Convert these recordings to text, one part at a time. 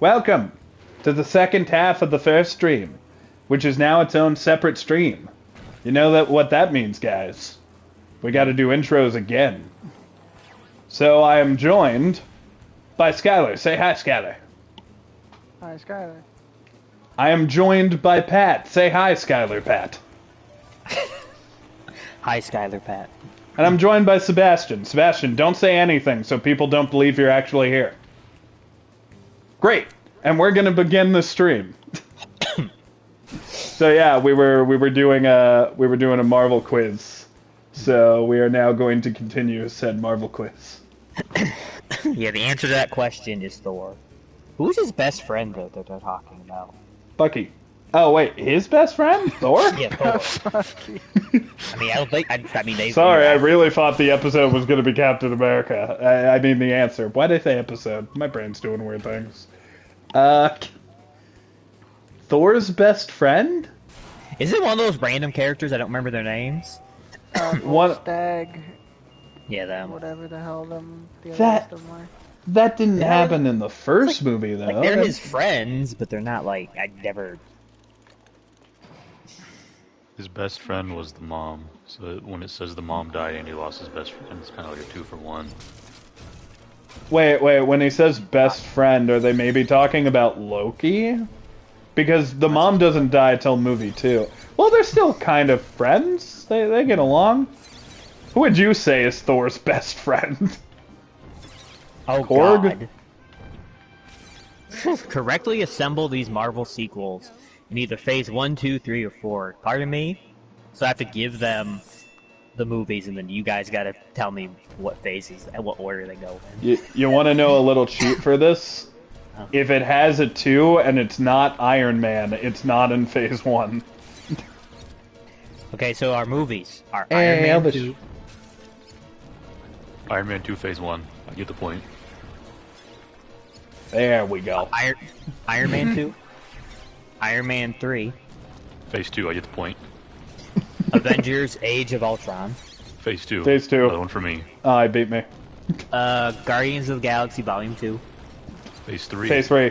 Welcome to the second half of the first stream, which is now its own separate stream. You know what that means, guys. We gotta do intros again. So I am joined by Skylar. Say hi, Skylar. Hi, Skylar. I am joined by Pat. Say hi, Skylar, Pat. Hi, Skylar, Pat. And I'm joined by Sebastian. Sebastian, don't say anything so people don't believe you're actually here. Great. And we're gonna begin the stream. So yeah, we were doing a Marvel quiz. So we are now going to continue said Marvel quiz. Yeah, the answer to that question is Thor. Who's his best friend that they're talking about? Bucky. Oh wait, his best friend? Thor? Yeah, Thor. I mean, I don't think. I mean, they. Sorry, I really thought the episode was going to be Captain America. I mean the answer. Why did I say episode? My brain's doing weird things. Thor's best friend? Is it one of those random characters? I don't remember their names. One Stag. Yeah, them. Whatever the hell the other That- of them were. that didn't Yeah, happen in the first movie though. Like they're his friends, but they're not like I never. His best friend was the mom, so when it says the mom died and he lost his best friend, it's kind of like a 2-for-1. Wait, when he says best friend, are they maybe talking about Loki? Because the mom doesn't die till movie 2. Well, they're still kind of friends. They get along. Who would you say is Thor's best friend? Oh Korg? God. Correctly assemble these Marvel sequels in either Phase 1, 2, 3, or 4. Pardon me? So I have to give them the movies, and then you guys gotta tell me what phases and what order they go in. You want to know a little cheat for this? If it has a 2 and it's not Iron Man, it's not in Phase 1. Okay, so our movies are Hey, Iron Man Elvis. 2. Iron Man 2 Phase 1. I get the point. There we go. Iron Man 2. Iron Man 3. Phase 2, I get the point. Avengers Age of Ultron. Phase 2. Phase 2. Another one for me. Oh, he beat me. Guardians of the Galaxy Volume 2. Phase 3. Phase 3.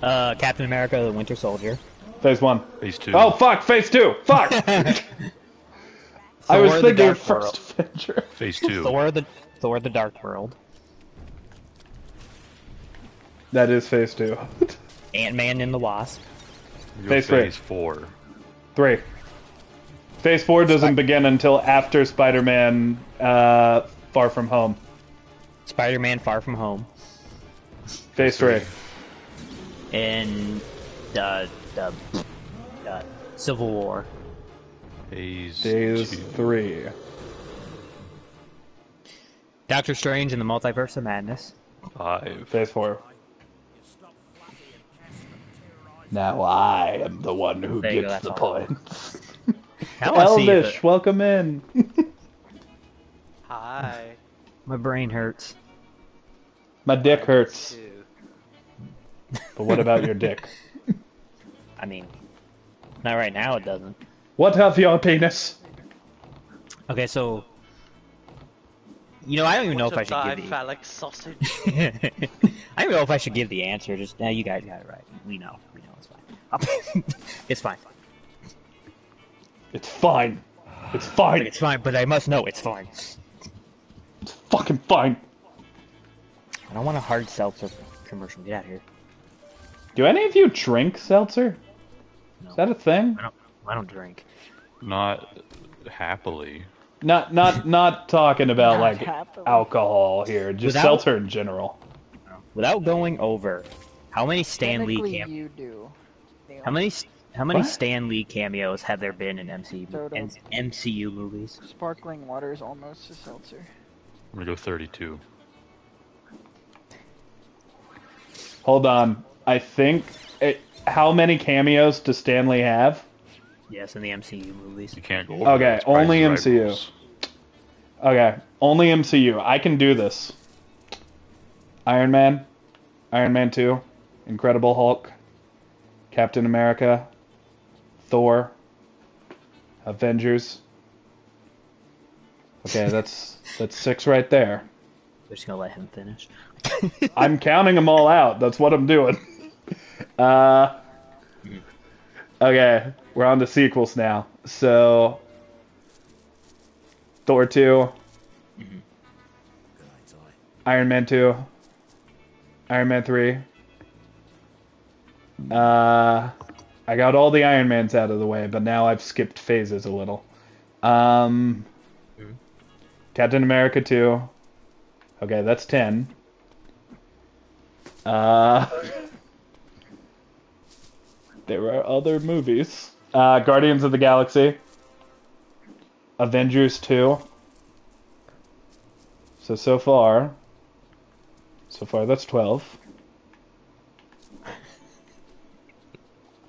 Captain America the Winter Soldier. Phase 1. Phase 2. Oh, fuck! Phase 2! Fuck! I was Thor: The thinking Dark first Avenger. Phase 2. Thor the Dark World. That is Phase 2. Ant-Man and the Wasp. Go Phase 3. Phase 4. 3. Phase 4 doesn't begin until after Spider-Man Far From Home. Spider-Man Far From Home. Phase 3. And Civil War. Phase Phase 2. 3. Doctor Strange and the Multiverse of Madness. 5. Phase 4. Now I am the one who There you go, gets the that's all. points. I want to see Elvish, it. welcome in. Hi. My brain hurts. My dick hurts. Too. But what about your dick? I mean, not right now it doesn't. What of your penis? Okay, so... You know, I don't even know if I What's a should give the... phallic sausage? I don't even know if I should give the answer. Just, now you guys got it right. We know. It's fine. It's fine. It's fine. It's Like, fine. it's fine, but I must know it's fine. It's fucking fine. I don't want a hard seltzer commercial. Get out of here. Do any of you drink seltzer? No. Is that a thing? I don't drink. Not happily. Not talking about Not like happily. alcohol here, just Without- seltzer in general. Without going over, how many Stan Lee Technically, you do. How many What? Stan Lee cameos have there been in Soda. MCU movies? Sparkling water is almost a seltzer. I'm gonna go 32. Hold on. I think how many cameos does Stanley have? Yes, in the MCU movies. You can't go over Okay, that. It's Price only is Right MCU. rules. Okay, only MCU. I can do this. Iron Man 2, Incredible Hulk, Captain America, Thor, Avengers. Okay, that's 6 right there. We're just gonna let him finish. I'm counting them all out. That's what I'm doing. Okay, we're on to sequels now. So, Thor 2, Iron Man 2, Iron Man 3. I got all the Iron Mans out of the way, but now I've skipped phases a little. Captain America 2. Okay, that's 10. There are other movies. Guardians of the Galaxy. Avengers 2. So far that's 12.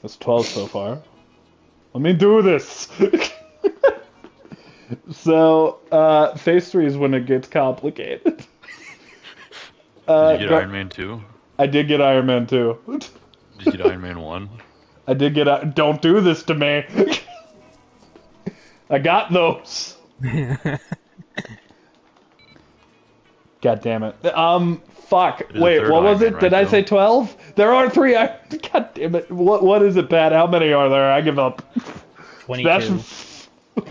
That's 12 so far. Let me do this! So, phase 3 is when it gets complicated. Did you get Iron Man 2? I did get Iron Man 2. Did you get Iron Man 1? I did get... Don't do this to me! I got those! God damn it. Fuck. Wait, what was it? Right, did I though? say 12? There are 3 God damn it. What is it, Pat? How many are there? I give up. 22.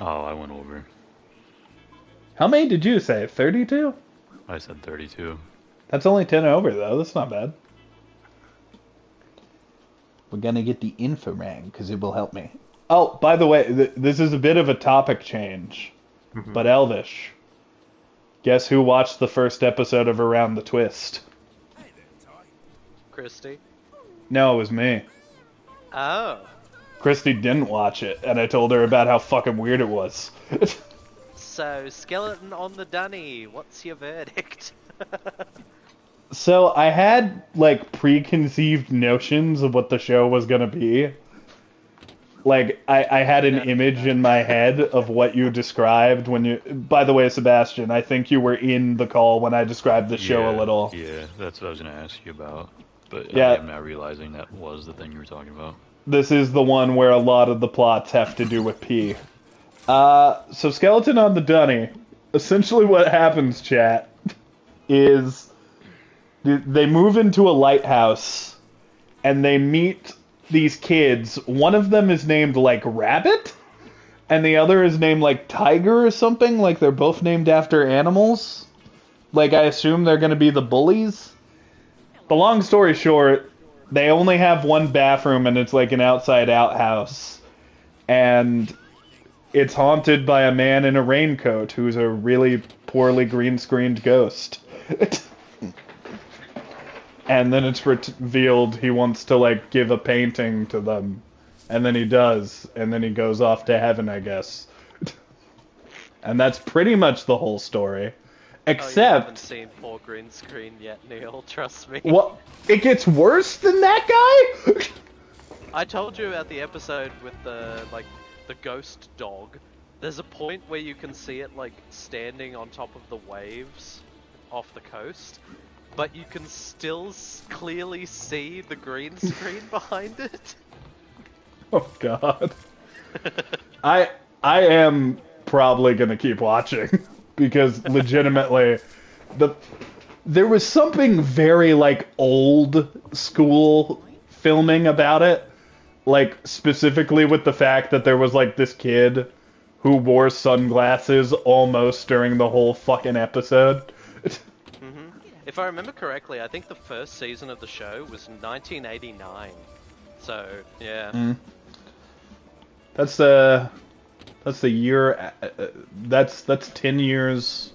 Oh, I went over. How many did you say? 32? I said 32. That's only 10 over, though. That's not bad. We're gonna get the infraring, because it will help me. Oh, by the way, this is a bit of a topic change. But Elvish, guess who watched the first episode of Around the Twist? Christy. No, it was me. Oh. Christy didn't watch it, and I told her about how fucking weird it was. So, skeleton on the dunny. What's your verdict? So I had, like, preconceived notions of what the show was gonna be. Like, I had an image in my head of what you described when you... By the way, Sebastian, I think you were in the call when I described the show a little. Yeah, that's what I was going to ask you about. But Yeah. I'm not realizing that was the thing you were talking about. This is the one where a lot of the plots have to do with pee. So Skeleton on the Dunny. Essentially what happens, chat, is they move into a lighthouse and they meet these kids. One of them is named, like, Rabbit, and the other is named, like, Tiger or something. Like, they're both named after animals. Like, I assume they're gonna be the bullies. The long story short, they only have one bathroom, and it's like an outside outhouse. And it's haunted by a man in a raincoat who's a really poorly green-screened ghost. And then it's revealed he wants to, like, give a painting to them. And then he does. And then he goes off to heaven, I guess. And that's pretty much the whole story. Oh, you haven't Except... seen poor green screen yet, Neil. Trust me. What? It gets worse than that guy? I told you about the episode with the ghost dog. There's a point where you can see it, like, standing on top of the waves off the coast. But you can still clearly see the green screen behind it. Oh, God. I am probably gonna keep watching. Because, legitimately, there was something very, like, old school filming about it. Like, specifically with the fact that there was, like, this kid who wore sunglasses almost during the whole fucking episode. If I remember correctly, I think the first season of the show was 1989. So, yeah. That's the year. That's 10 years.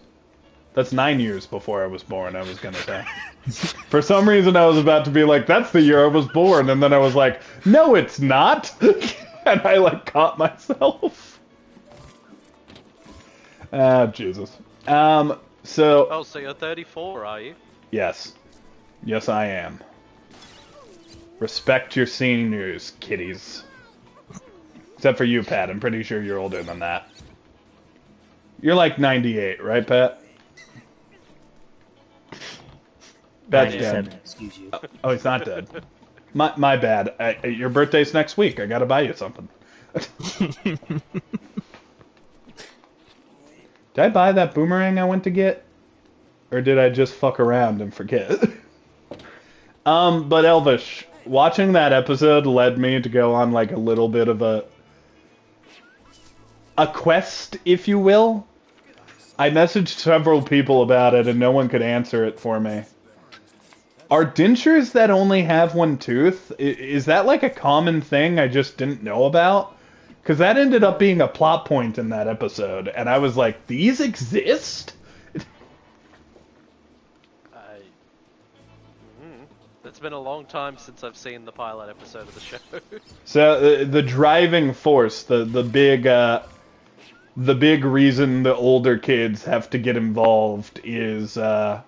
That's 9 years before I was born. I was gonna say. For some reason, I was about to be like, "That's the year I was born," and then I was like, "No, it's not," and I like caught myself. Ah, Jesus. So. Oh, so you're 34, are you? Yes. Yes, I am. Respect your seniors, kiddies. Except for you, Pat. I'm pretty sure you're older than that. You're like 98, right, Pat? Pat's 97, dead. excuse you. Oh, he's not dead. My bad. Your birthday's next week. I gotta buy you something. Did I buy that boomerang I went to get? Or did I just fuck around and forget? But Elvish, watching that episode led me to go on like a little bit of a quest, if you will. I messaged several people about it and no one could answer it for me. Are dentures that only have one tooth, is that like a common thing I just didn't know about? Because that ended up being a plot point in that episode, and I was like, these exist? It's been a long time since I've seen the pilot episode of the show. So the driving force, the big reason the older kids have to get involved is the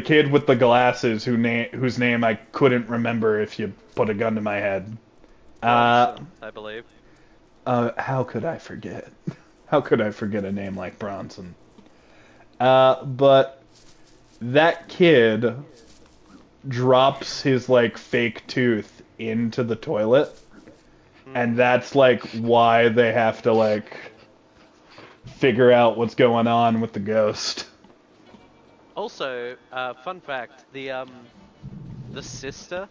kid with the glasses whose name I couldn't remember if you put a gun to my head. Bronson, I believe. How could I forget? How could I forget a name like Bronson? But that kid drops his like fake tooth into the toilet, and that's like why they have to like figure out what's going on with the ghost. Also, fun fact: the sister,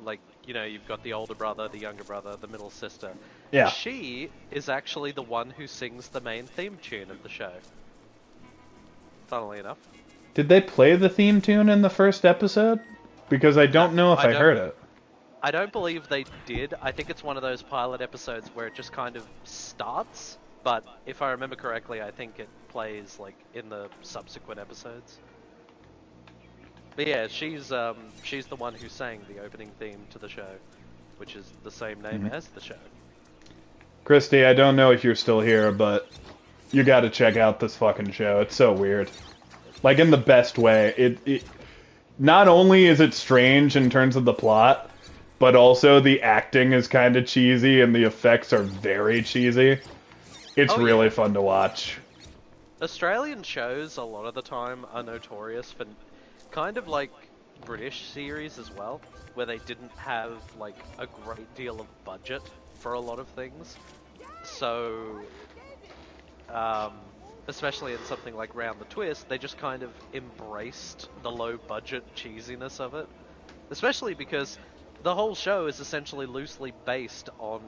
like you've got the older brother, the younger brother, the middle sister. Yeah. She is actually the one who sings the main theme tune of the show. Funnily enough. Did they play the theme tune in the first episode? Because I don't know if I heard it. I don't believe they did. I think it's one of those pilot episodes where it just kind of starts, but if I remember correctly, I think it plays like in the subsequent episodes. But yeah, she's the one who sang the opening theme to the show, which is the same name as the show. Christy, I don't know if you're still here, but you gotta check out this fucking show. It's so weird. Like, in the best way. It not only is it strange in terms of the plot, but also the acting is kind of cheesy and the effects are very cheesy. It's really fun to watch. Australian shows, a lot of the time, are notorious for kind of like British series as well, where they didn't have like a great deal of budget for a lot of things. So, especially in something like Round the Twist, they just kind of embraced the low-budget cheesiness of it. Especially because the whole show is essentially loosely based on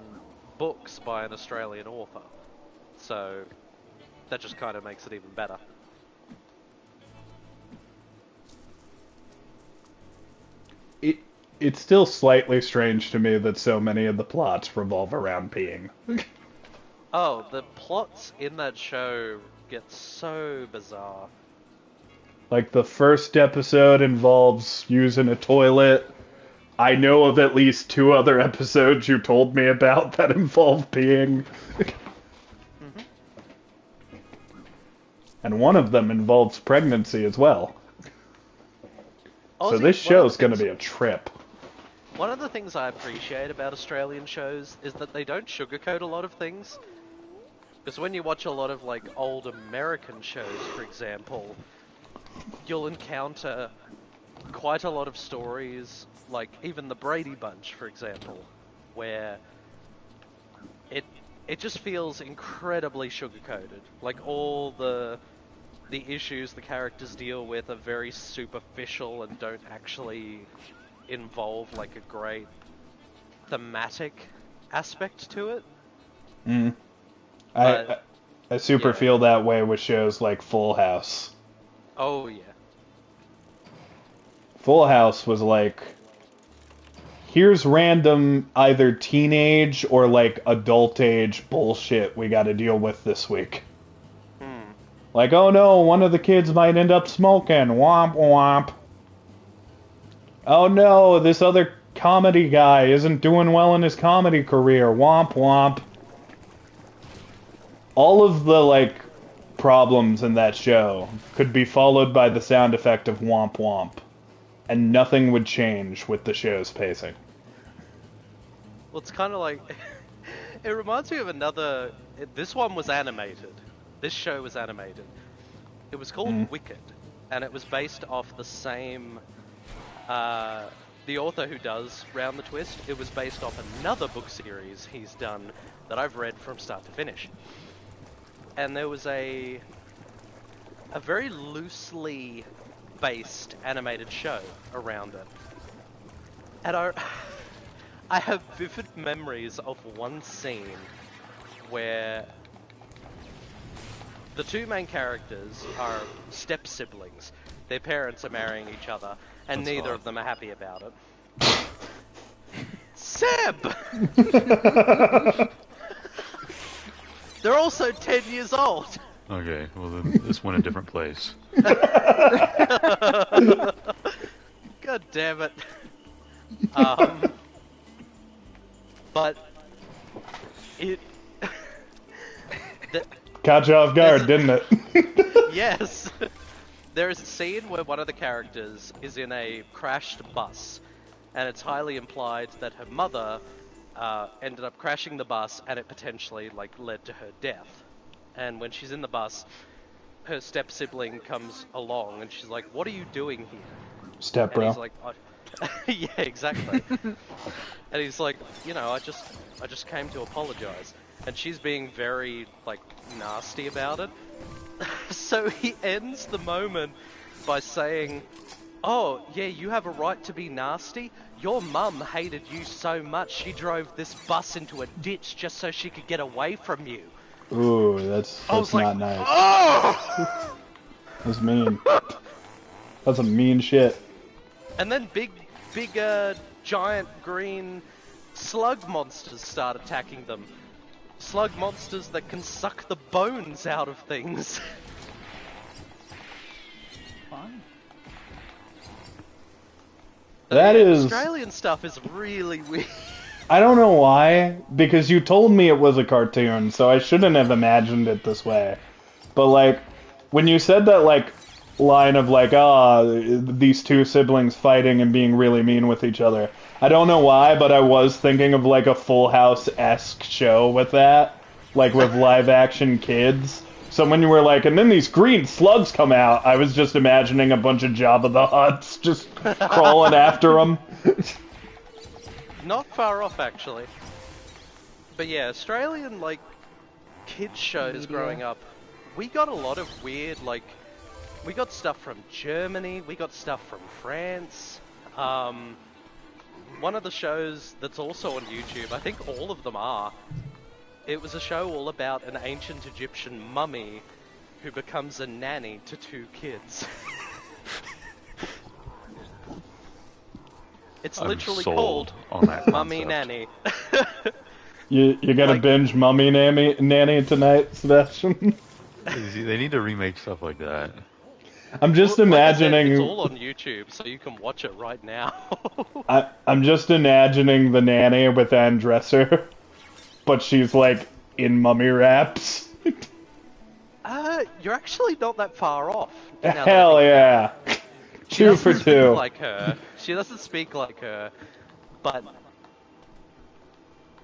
books by an Australian author. So, that just kind of makes it even better. It's still slightly strange to me that so many of the plots revolve around peeing. Oh, the plots in that show get so bizarre. Like, the first episode involves using a toilet. I know of at least 2 other episodes you told me about that involve peeing. And one of them involves pregnancy as well. So this show's going to be a trip. One of the things I appreciate about Australian shows is that they don't sugarcoat a lot of things. Because when you watch a lot of like old American shows, for example, you'll encounter quite a lot of stories, like even the Brady Bunch, for example, where it just feels incredibly sugar-coated. Like all the issues the characters deal with are very superficial and don't actually involve like a great thematic aspect to it. I super feel that way with shows like Full House. Oh yeah. Full House was like, here's random either teenage or like adult age bullshit we gotta deal with this week. Like, oh no, one of the kids might end up smoking. Womp womp. Oh no, this other comedy guy isn't doing well in his comedy career. Womp womp. All of the, like, problems in that show could be followed by the sound effect of womp womp. And nothing would change with the show's pacing. Well, it's kind of like... it reminds me of another... This one was animated. This show was animated. It was called Wicked, and it was based off the same... the author who does Round the Twist, it was based off another book series he's done that I've read from start to finish. And there was a a very loosely based animated show around it. And I have vivid memories of one scene where the two main characters are step siblings. Their parents are marrying each other, and That's neither odd. of them are happy about it. Seb! They're also 10 years old! Okay, well then this went a different place. God damn it. But it... Caught you off guard, There's didn't it? Yes! There is a scene where one of the characters is in a crashed bus, and it's highly implied that her mother ended up crashing the bus, and it potentially led to her death. And when she's in the bus, her step sibling comes along, and she's like, "What are you doing here?" Step And bro. he's like, "Yeah, exactly." And he's like, I just came to apologize. And she's being very nasty about it. So he ends the moment by saying, "Oh, yeah, you have a right to be nasty. Your mum hated you so much she drove this bus into a ditch just so she could get away from you." Ooh, I was that's like, not nice. "Oh!" That's mean. That's some mean shit. And then big, giant green slug monsters start attacking them. Slug monsters that can suck the bones out of things. Fun. That is... Australian stuff is really weird. I don't know why, because you told me it was a cartoon, so I shouldn't have imagined it this way. But, when you said that, line of, these two siblings fighting and being really mean with each other, I don't know why, but I was thinking of, a Full House-esque show with that. With live-action kids. So when you were and then these green slugs come out, I was just imagining a bunch of Jabba the Hutts just crawling after them. Not far off, actually. But yeah, Australian, kids shows growing up, we got a lot of weird, we got stuff from Germany, we got stuff from France. One of the shows that's also on YouTube, I think all of them are, it was a show all about an ancient Egyptian mummy who becomes a nanny to two kids. It's I'm literally sold called on that Mummy concept. Nanny. You gotta binge Mummy Nanny tonight, Sebastian? They need to remake stuff like that. I'm just Like I said, imagining... it's all on YouTube, so you can watch it right now. I'm just imagining the nanny with Ann Dresser, but she's in mummy wraps. You're actually not that far off. now that I Hell think yeah. about it. She Two doesn't for speak two. like her. She doesn't speak like her, but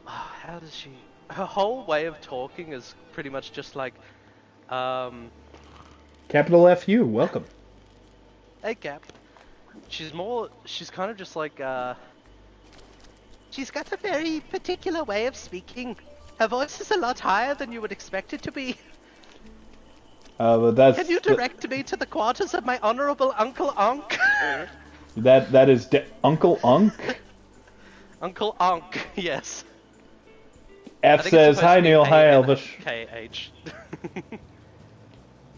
how does she? Her whole way of talking is pretty much just Capital FU, welcome. hey Gap. She's kind of just she's got a very particular way of speaking. Her voice is a lot higher than you would expect it to be. But that's... Can you direct me to the quarters of my honorable Uncle Onk? That is Uncle Unk? Uncle Onk, yes. F says, "Hi Neil, hi Elvish. KH.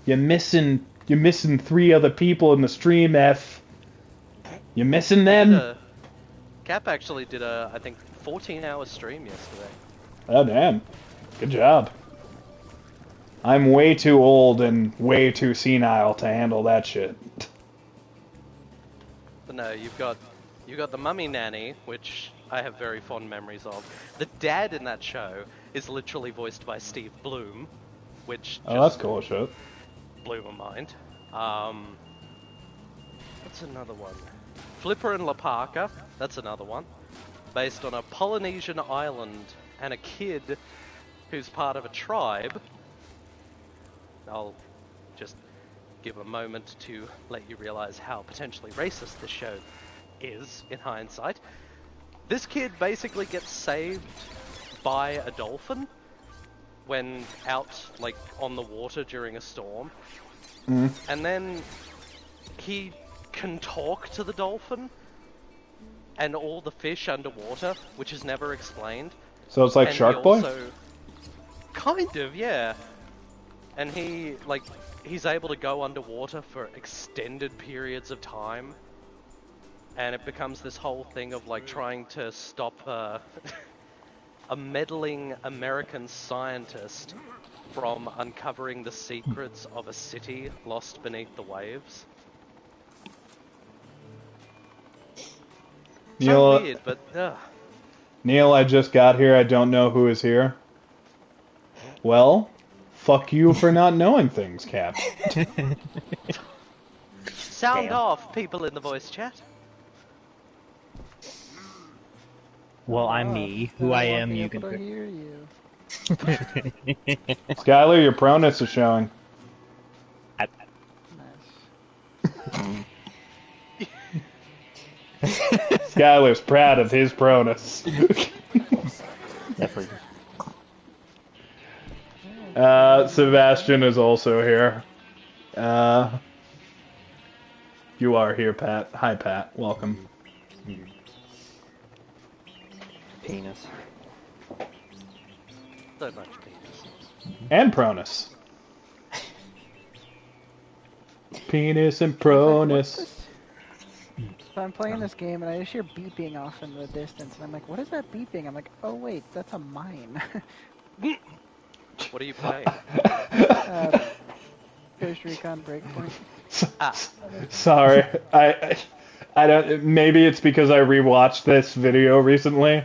You're missing 3 other people in the stream, F. You missing them?" Cap actually did a, I think, 14-hour stream yesterday. Oh damn. Good job. I'm way too old and way too senile to handle that shit. But no, you've got the Mummy Nanny, which I have very fond memories of. The dad in that show is literally voiced by Steve Bloom, which Oh, that's cool shit. blew my mind. What's another one? Flipper and Lapaka, that's another one. Based on a Polynesian island and a kid who's part of a tribe. I'll just give a moment to let you realize how potentially racist this show is, in hindsight. This kid basically gets saved by a dolphin when out, on the water during a storm. and then he can talk to the dolphin and all the fish underwater, which is never explained. So it's like And Shark he Boy? also, kind of, yeah. And he's able to go underwater for extended periods of time. And it becomes this whole thing of like trying to stop a meddling American scientist from uncovering the secrets of a city lost beneath the waves. So Kneale, weird, but Kneale, I just got here. I don't know who is here. Well, fuck you for not knowing things, Cap. sound Damn. off, people in the voice chat. Well, I'm me. Who I am, won't be you able to can. hear you. Skylar, your pronus is showing. I- Nice. Skylar's proud of his pronus. Definitely. Sebastian is also here. You are here, Pat. Hi, Pat. Welcome. Penis. So much penis. And pronus. Penis and pronus. So I'm playing this game and I just hear beeping off in the distance, and I'm like, what is that beeping? I'm like, oh wait, that's a mine. What are you playing? Ghost Recon Breakpoint. Sorry, I don't. Maybe it's because I rewatched this video recently,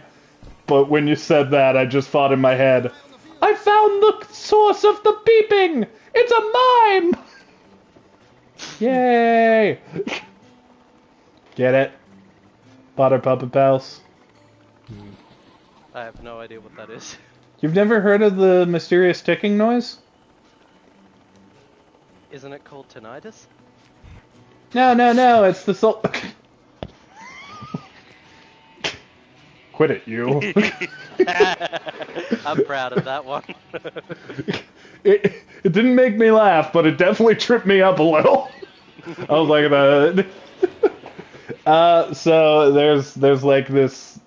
but when you said that, I just thought in my head, I found the source of the beeping. It's a mime. Yay! Get it? Potter Puppet Pals. I have no idea what that is. You've never heard of the mysterious ticking noise? Isn't it called tinnitus? No, it's the soul. Quit it, you. I'm proud of that one. It didn't make me laugh, but it definitely tripped me up a little. I was like, so there's like this.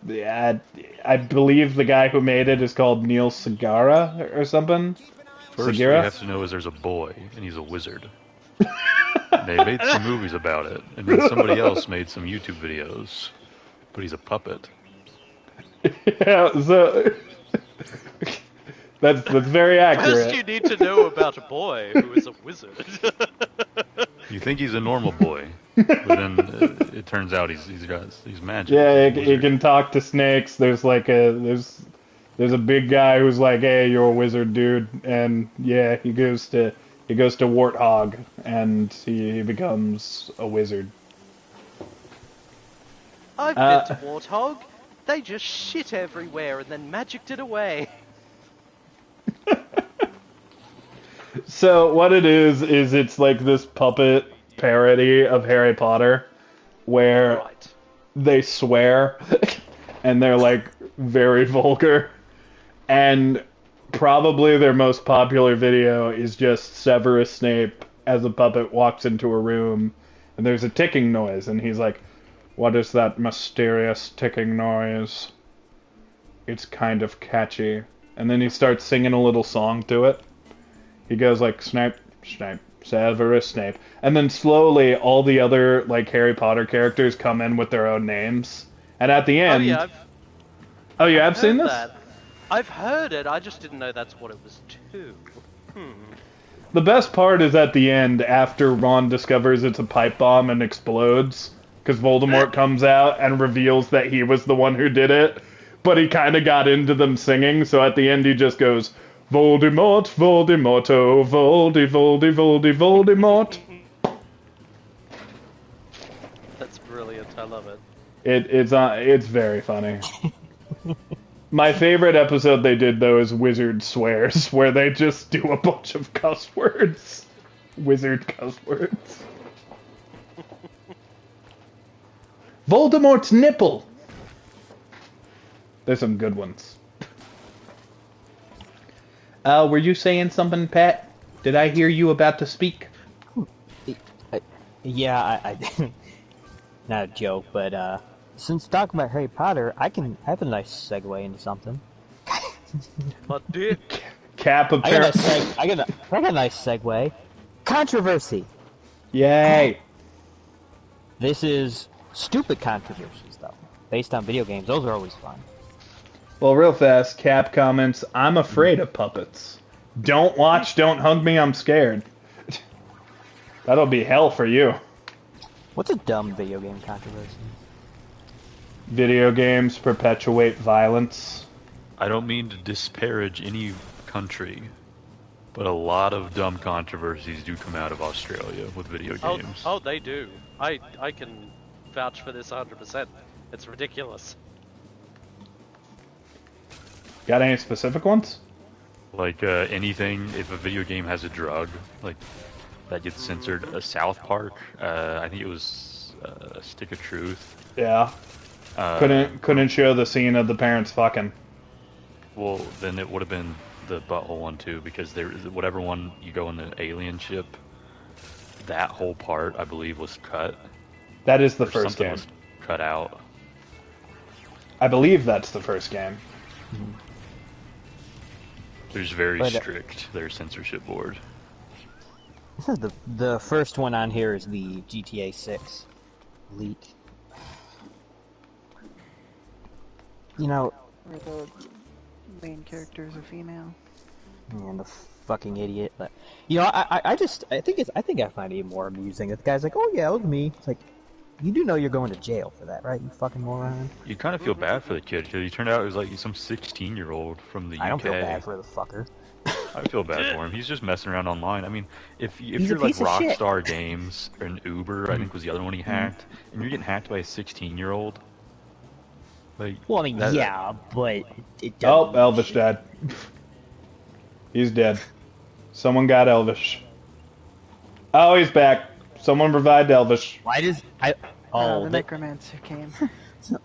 I believe the guy who made it is called Neil Segara or something. First, what you Segura? have to know is there's a boy, and he's a wizard. They made some movies about it, and then somebody else made some YouTube videos, but he's a puppet. Yeah, so that's very accurate. First, you need to know about a boy who is a wizard. You think he's a normal boy, but then it turns out he's magic. Yeah, He's a he wizard. can talk to snakes. There's like there's a big guy who's like, "Hey, you're a wizard, dude," and yeah, he goes to Warthog, and he becomes a wizard. I've been to Warthog. They just shit everywhere and then magicked it away. So what it is it's like this puppet parody of Harry Potter, where Right. they swear, and they're like very vulgar, and probably their most popular video is just Severus Snape as a puppet walks into a room, and there's a ticking noise, and he's like, "What is that mysterious ticking noise? It's kind of catchy." And then he starts singing a little song to it. He goes like, "Snape, Snape, Severus Snape," and then slowly all the other like Harry Potter characters come in with their own names, and at the end, Oh yeah, you have seen heard this? that. I've heard it. I just didn't know that's what it was to. The best part is at the end, after Ron discovers it's a pipe bomb and explodes, because Voldemort comes out and reveals that he was the one who did it, but he kind of got into them singing, so at the end he just goes, "Voldemort, Voldemorto, Voldy, Voldy, Voldy, Voldemort." That's brilliant. I love it. It's very funny. My favorite episode they did, though, is Wizard Swears, where they just do a bunch of cuss words. Wizard cuss words. Voldemort's nipple! There's some good ones. Were you saying something, Pat? Did I hear you about to speak? Yeah, I not a joke, but since talking about Harry Potter, I have a nice segue into something. My dick. Cap I got a apparently. nice I got a nice segue. Controversy. Yay! This is stupid controversies, though, based on video games. Those are always fun. Well, real fast, Cap comments, I'm afraid of puppets. Don't watch, don't hug me, I'm scared. That'll be hell for you. What's a dumb video game controversy? Video games perpetuate violence. I don't mean to disparage any country, but a lot of dumb controversies do come out of Australia with video games. Oh, they do. I can vouch for this 100%. It's ridiculous. Got any specific ones? Like anything, if a video game has a drug, like that gets censored. South Park, I think it was Stick of Truth. Yeah. Couldn't show the scene of the parents fucking. Well, then it would have been the butthole one too, because whatever one you go in the alien ship, that whole part I believe was cut. That is the Or first something game. was cut out. I believe that's the first game. There's very But, strict their censorship board. The first one on here is the GTA 6 leak. You know, Where the main character is a female. man, the fucking idiot. But you know, I think I find it more amusing if the guy's like, "Oh yeah, it was me." It's like, you do know you're going to jail for that, right? You fucking moron. You kind of feel bad for the kid because he turned out it was like some 16-year-old from the UK. I don't feel bad for the fucker. I feel bad for him. He's just messing around online. I mean, if He's you're a like piece of shit. Rockstar Games or an Uber, I think was the other one he hacked, and you're getting hacked by a 16-year-old, like, Well, I mean, that- yeah, but it Oh, doesn't. Elvish died. He's dead. Someone got Elvish. Oh, he's back. Someone provide Elvish. Why does I? Oh, Oh, the the, necromancer came.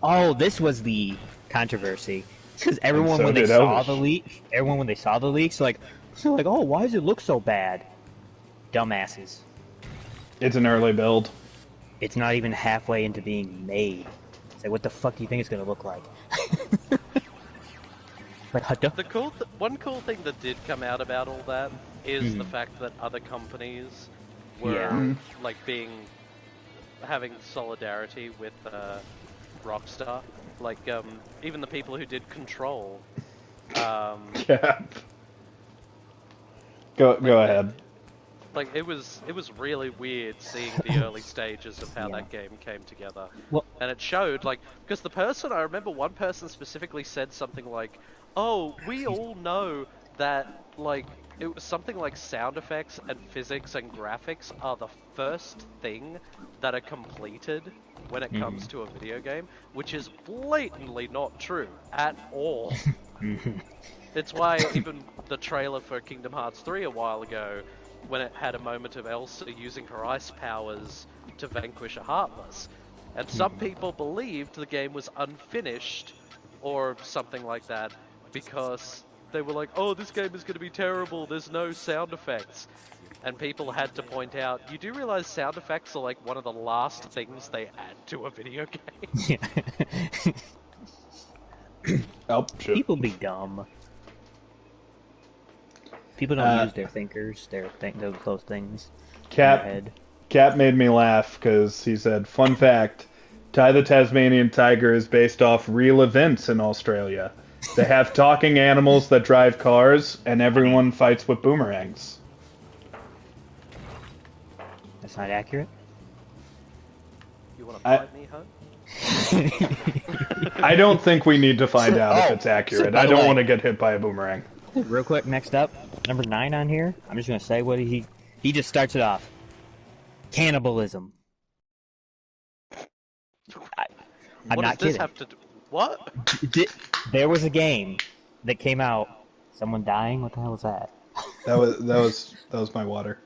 oh, this was the controversy because everyone so when they did saw Elvish. the leak, everyone when they saw the leaks, like, oh, why does it look so bad? Dumbasses. It's an early build. It's not even halfway into being made. It's like, what the fuck do you think it's gonna look like? Like, One cool thing that did come out about all that is the fact that other companies were Yeah. like having solidarity with Rockstar. Like even the people who did Control. Cap. Go ahead. Like it was really weird seeing the early stages of how Yeah. that game came together. Well- And it showed, like, because I remember one person specifically said something like, "Oh, we all know that, like, it was something like sound effects and physics and graphics are the first thing that are completed when it comes to a video game," which is blatantly not true at all. It's why even the trailer for Kingdom Hearts 3 a while ago, when it had a moment of Elsa using her ice powers to vanquish a Heartless. And some people believed the game was unfinished, or something like that, because they were like, oh, this game is going to be terrible, there's no sound effects. And people had to point out, you do realize sound effects are like one of the last things they add to a video game? Oh, shit. People be dumb. People don't use their thinkers, those things. in their Cap. head. Cap made me laugh because he said, "Fun fact: Ty the Tasmanian Tiger is based off real events in Australia. They have talking animals that drive cars, and everyone fights with boomerangs." That's not accurate. You want to I- fight me, huh? I don't think we need to find out if it's accurate. by I the don't way- want to get hit by a boomerang. Real quick, next up, number 9 on here. I'm just gonna say what he just starts it off. Cannibalism. I'm What not does this kidding. have to do? What? There was a game that came out. Someone dying? What the hell was that? That was my water.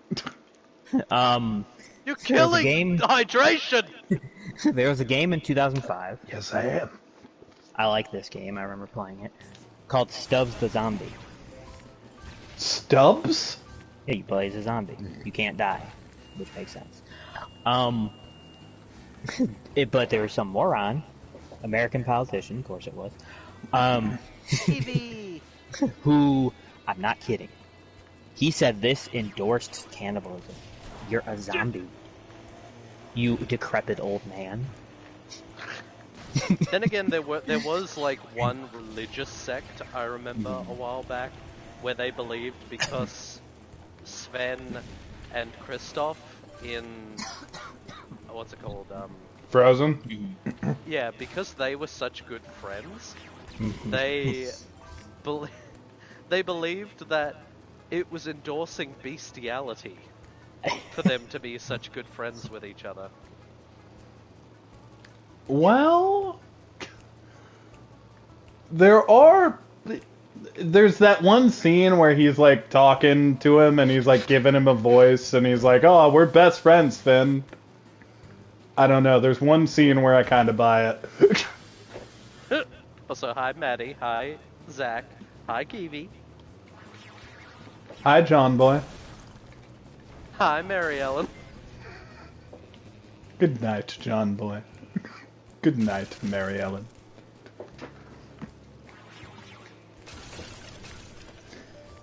You're There was a killing game- hydration! There was a game in 2005. Yes, I am. I like this game. I remember playing it. Called Stubbs the Zombie. Stubbs? Yeah, you play as a zombie. You can't die, which makes sense. But there was some moron, American politician, of course it was, TV. who, I'm not kidding, he said this endorsed cannibalism. You're a zombie. You decrepit old man. Then again, there was like one religious sect I remember a while back where they believed because Sven and Kristoff in what's it called? Frozen? Yeah, because they were such good friends, they they believed that it was endorsing bestiality for them to be such good friends with each other. Well, there's that one scene where he's like talking to him and he's like giving him a voice and he's like, "Oh, we're best friends, Finn." I don't know. There's one scene where I kind of buy it. Also, hi Maddie, hi Zach, hi Kiwi, Hi, John boy. hi Mary Ellen. Good night, John boy. Good night, Mary Ellen.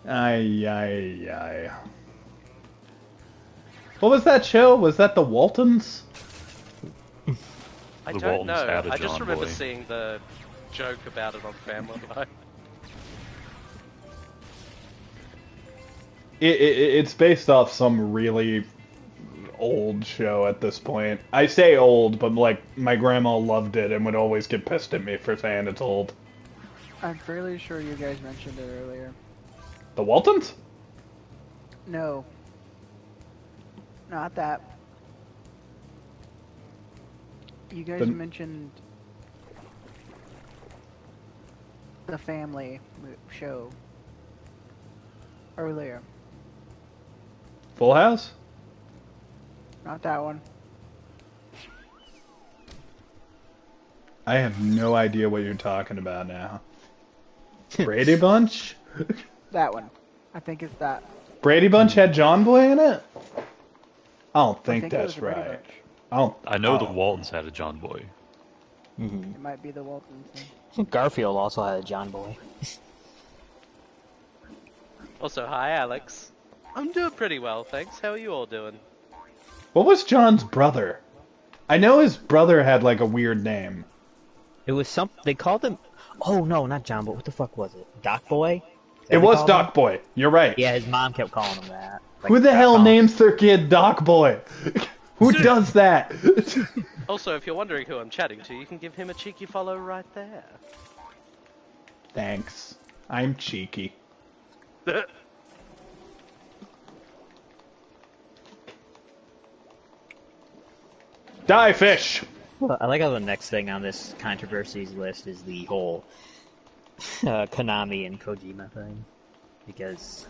Ay. What was that show? Was that the Waltons? I The don't Waltons know. had a I just John remember Boy. seeing the joke about it on Family Guy. It's based off some really old show at this point. I say old, but like my grandma loved it and would always get pissed at me for saying it's old. I'm fairly sure you guys mentioned it earlier. The Waltons? No. Not that. You guys mentioned the family show earlier. Full House? Not that one. I have no idea what you're talking about now. Brady Bunch? That one. I think it's that. Brady Bunch had John Boy in it? I don't I think think it was that's the Brady right. Bunch. I know the Oh. Waltons had a John Boy. It might be the Waltons. Then. Garfield also had a John Boy. Also, hi Alex. I'm doing pretty well, thanks. How are you all doing? What was John's brother? I know his brother had like a weird name. It was they called him, oh no, not John Boy, what the fuck was it? Doc Boy? Is that It what they was called Doc him? Boy. You're right. Yeah, his mom kept calling him that. Like, Who the Doc hell Collins. names their kid Doc Boy? Who does that? Also, if you're wondering who I'm chatting to, you can give him a cheeky follow right there. Thanks. I'm cheeky. Die, fish! I like how the next thing on this controversies list is the whole Konami and Kojima thing. Because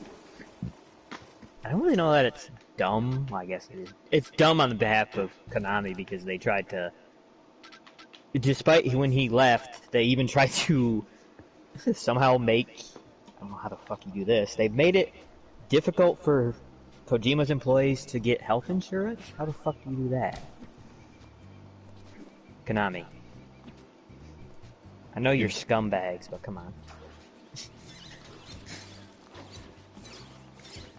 I don't really know that it's dumb. Well, I guess it is. It's dumb on the behalf of Konami because they tried to, despite when he left, they even tried to somehow make, I don't know how the fuck you do this, they've made it difficult for Kojima's employees to get health insurance? How the fuck do you do that? Konami. I know you're scumbags, but come on.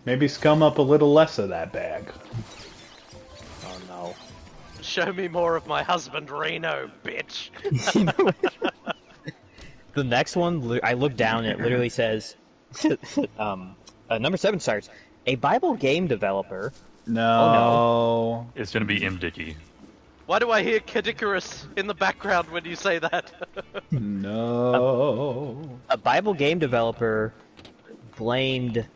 Maybe scum up a little less of that bag. Oh no. Show me more of my husband Reno, bitch. The next one, I looked down and it literally says, number 7 starts, a Bible game developer. No. It's gonna be M. Dickey. Why do I hear Kadikarus in the background when you say that? No. A Bible game developer blamed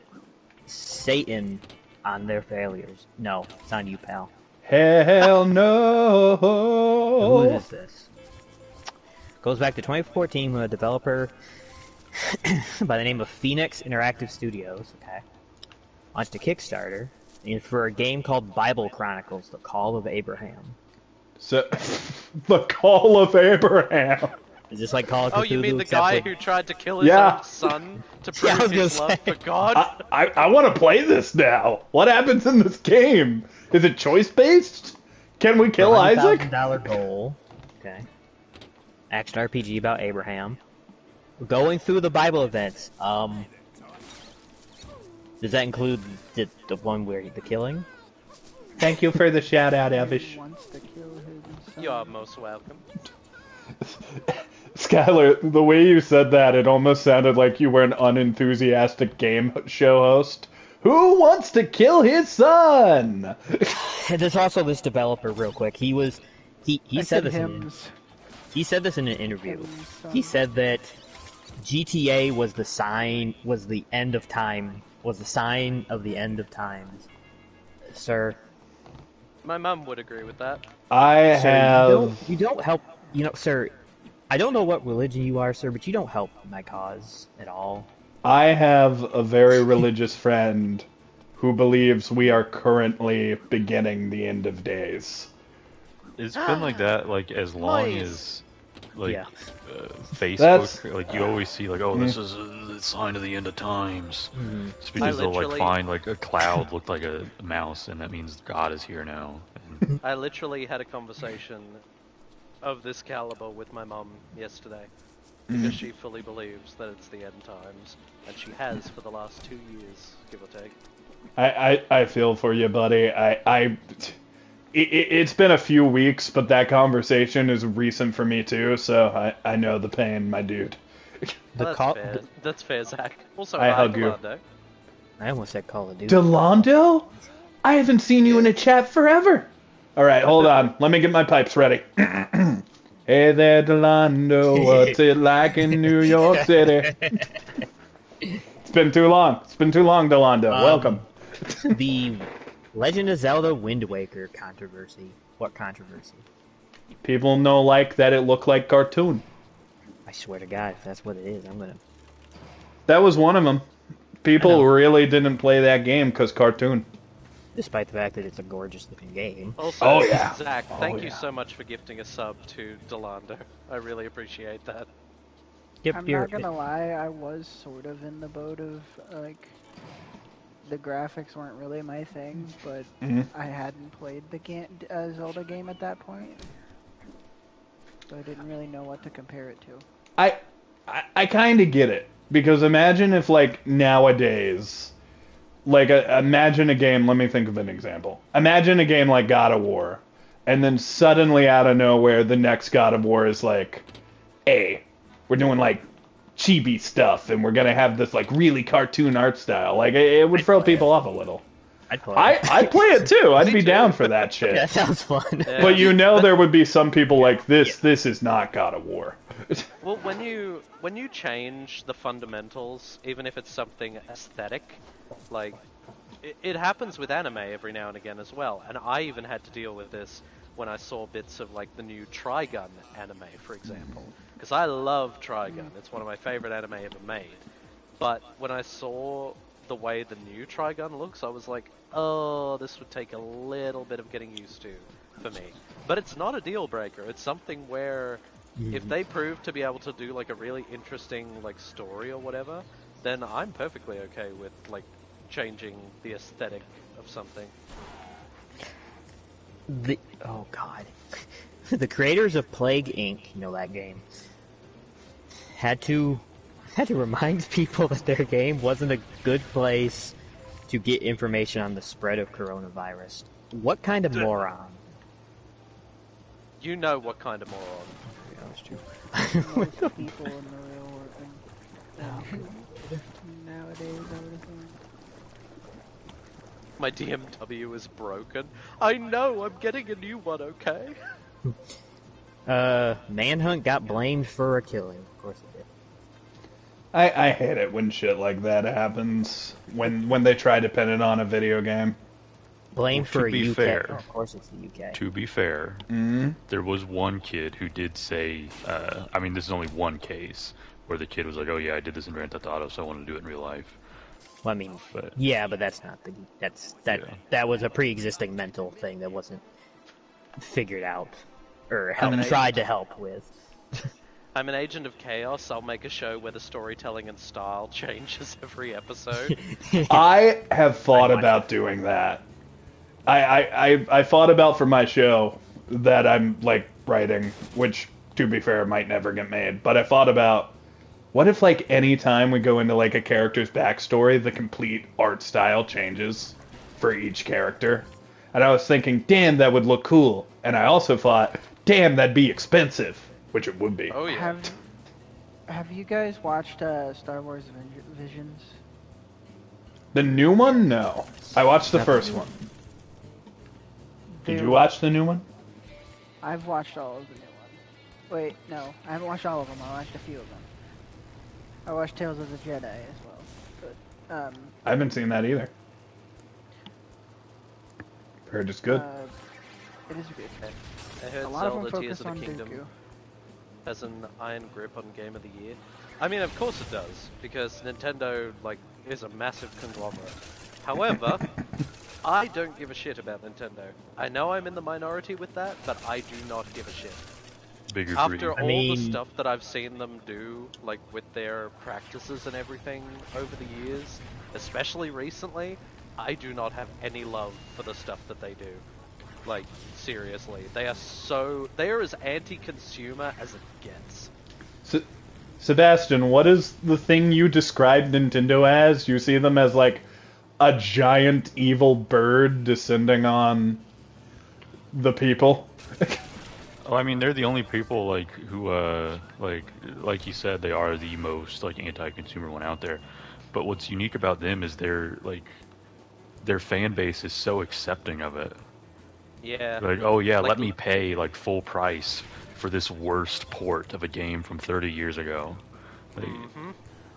Satan on their failures. No, it's on you, pal. Hell no. Who is this? Goes back to 2014 when a developer by the name of Phoenix Interactive Studios, launched a Kickstarter for a game called Bible Chronicles: The Call of Abraham. So, the Call of Abraham. Is this like Call of Cthulhu? Oh, you mean the except guy with- who tried to kill his Yeah. own son to Yeah, I prove was his gonna love say. for God? I want to play this now. What happens in this game? Is it choice based? Can we kill Isaac? $100,000 goal. Okay. Action RPG about Abraham. Going through the Bible events. Does that include the one where the killing? Thank you for the shout out, He Evish. wants to kill his son. You are most welcome. Skylar, the way you said that, it almost sounded like you were an unenthusiastic game show host. Who wants to kill his son? And there's also this developer, real quick. He I said this hymns. he said this in an interview. Hymns, He said that GTA was the sign, was the end of time, was the sign of the end of times. Sir, My mum would agree with that. I sir, have. you don't help. You know, sir. I don't know what religion you are, sir, but you don't help my cause at all. I have a very religious friend who believes we are currently beginning the end of days. It's been like that like as long Nice. as like Yeah. Facebook. That's- Like you always see like, oh, this is a sign of the end of times. Mhm. It's because they'll like literally- find like a cloud looked like a mouse, and that means God is here now. And I literally had a conversation of this caliber with my mum yesterday because she fully believes that it's the end times, and she has for the last 2 years, give or take. I feel for you, buddy. It's been a few weeks, but that conversation is recent for me too, so I know the pain, my dude. The That's call. fair. That's fair, Zach. Also, I hi, hug you. Commander. I almost said Call of Duty. Delando? I haven't seen you in a chat forever. All right, hold on. Let me get my pipes ready. Hey there, Delando. What's it like in New York City? It's been too long. It's been too long, Delando. Welcome. The Legend of Zelda Wind Waker controversy. What controversy? People know like that it looked like cartoon. I swear to God, if that's what it is, I'm gonna. That was one of them. I People know. really didn't play that game because cartoon. Despite the fact that it's a gorgeous looking game. Also, Oh, yeah. Zach, Oh, thank you yeah. so much for gifting a sub to Delando. I really appreciate that. Yep, I'm you're- not gonna lie, I was sort of in the boat of, like, the graphics weren't really my thing, but Mhm. I hadn't played the Zelda game at that point. So I didn't really know what to compare it to. I kind of get it, because imagine if like nowadays, like imagine a game. Let me think of an example. Imagine a game like God of War, and then suddenly out of nowhere, the next God of War is like, hey, we're doing like chibi stuff, and we're gonna have this like really cartoon art style. Like it would throw people off a little. I'd play. I'd play it too. I'd Me be too. down for that shit. That sounds fun. Yeah. But you know there would be some people like this. This is not God of War. Well, when you change the fundamentals, even if it's something aesthetic, like it happens with anime every now and again as well. And I even had to deal with this when I saw bits of like the new Trigun anime, for example, because I love Trigun. It's one of my favorite anime ever made. But when I saw the way the new Trigun looks, I was like, oh, this would take a little bit of getting used to for me. But it's not a deal breaker. It's something where if they prove to be able to do like a really interesting like story or whatever, then I'm perfectly okay with like changing the aesthetic of something. Oh God, the creators of Plague Inc. You know that game. Had to remind people that their game wasn't a good place to get information on the spread of coronavirus. What kind of moron? You know what kind of moron. Yeah, that's true. Most people in the real world nowadays, I would assume. My DMW is broken. I know, I'm getting a new one, okay? Manhunt got blamed for a killing. Of course it did. I hate it when shit like that happens. When they try to pin it on a video game. Blamed Well, for to a be UK. fair- Oh, of course it's the UK. to be fair, there was one kid who did say, I mean, this is only one case where the kid was like, "Oh yeah, I did this in Grand Theft Auto, so I want to do it in real life." Well, I mean, But yeah, but that's not the. Yeah. That was a pre-existing mental thing that wasn't figured out or I'm an tried to help with. I'm an agent of chaos. I'll make a show where the storytelling and style changes every episode. I have thought I watch about doing that. I thought about for my show that I'm like writing, which to be fair might never get made. But I thought about what if like any time we go into like a character's backstory, the complete art style changes for each character. And I was thinking, damn, that would look cool. And I also thought, damn, that'd be expensive, which it would be. Oh yeah. Have you guys watched Star Wars Visions? The new one? No. I watched the first one. Did you watch the new one? I've watched all of the new ones. Wait, no, I haven't watched all of them. I watched a few of them. I watched Tales of the Jedi as well. But, I haven't seen that either. Heard it's good. It is good. I heard A lot of Zelda them Tears focus of the on Kingdom Dooku. has an iron grip on Game of the Year. I mean, of course it does, because Nintendo, like, is a massive conglomerate. However, I don't give a shit about Nintendo. I know I'm in the minority with that, but I do not give a shit. Bigger After breed. all mean- the stuff that I've seen them do, like, with their practices and everything over the years, especially recently, I do not have any love for the stuff that they do. Like, seriously. They are as anti-consumer as it gets. Sebastian, what is the thing you described Nintendo as? You see them as like a giant evil bird descending on the people? Oh, I mean, they're the only people like who, like you said, they are the most like anti-consumer one out there. But what's unique about them is their fan base is so accepting of it. Yeah. Like, oh yeah, Like- let me pay like full price for this worst port of a game from 30 years ago. Like,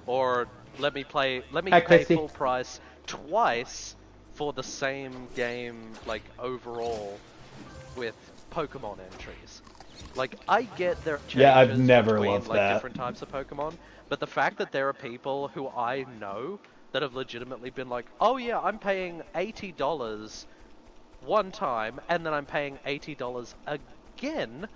Or let me Hi, pay Christy. full price twice for the same game, like, overall, with Pokemon entries. Like, I get there are changes Yeah, I've never between, loved like, that. different types of Pokemon, but the fact that there are people who I know that have legitimately been like, oh yeah, I'm paying $80 one time, and then I'm paying $80 again,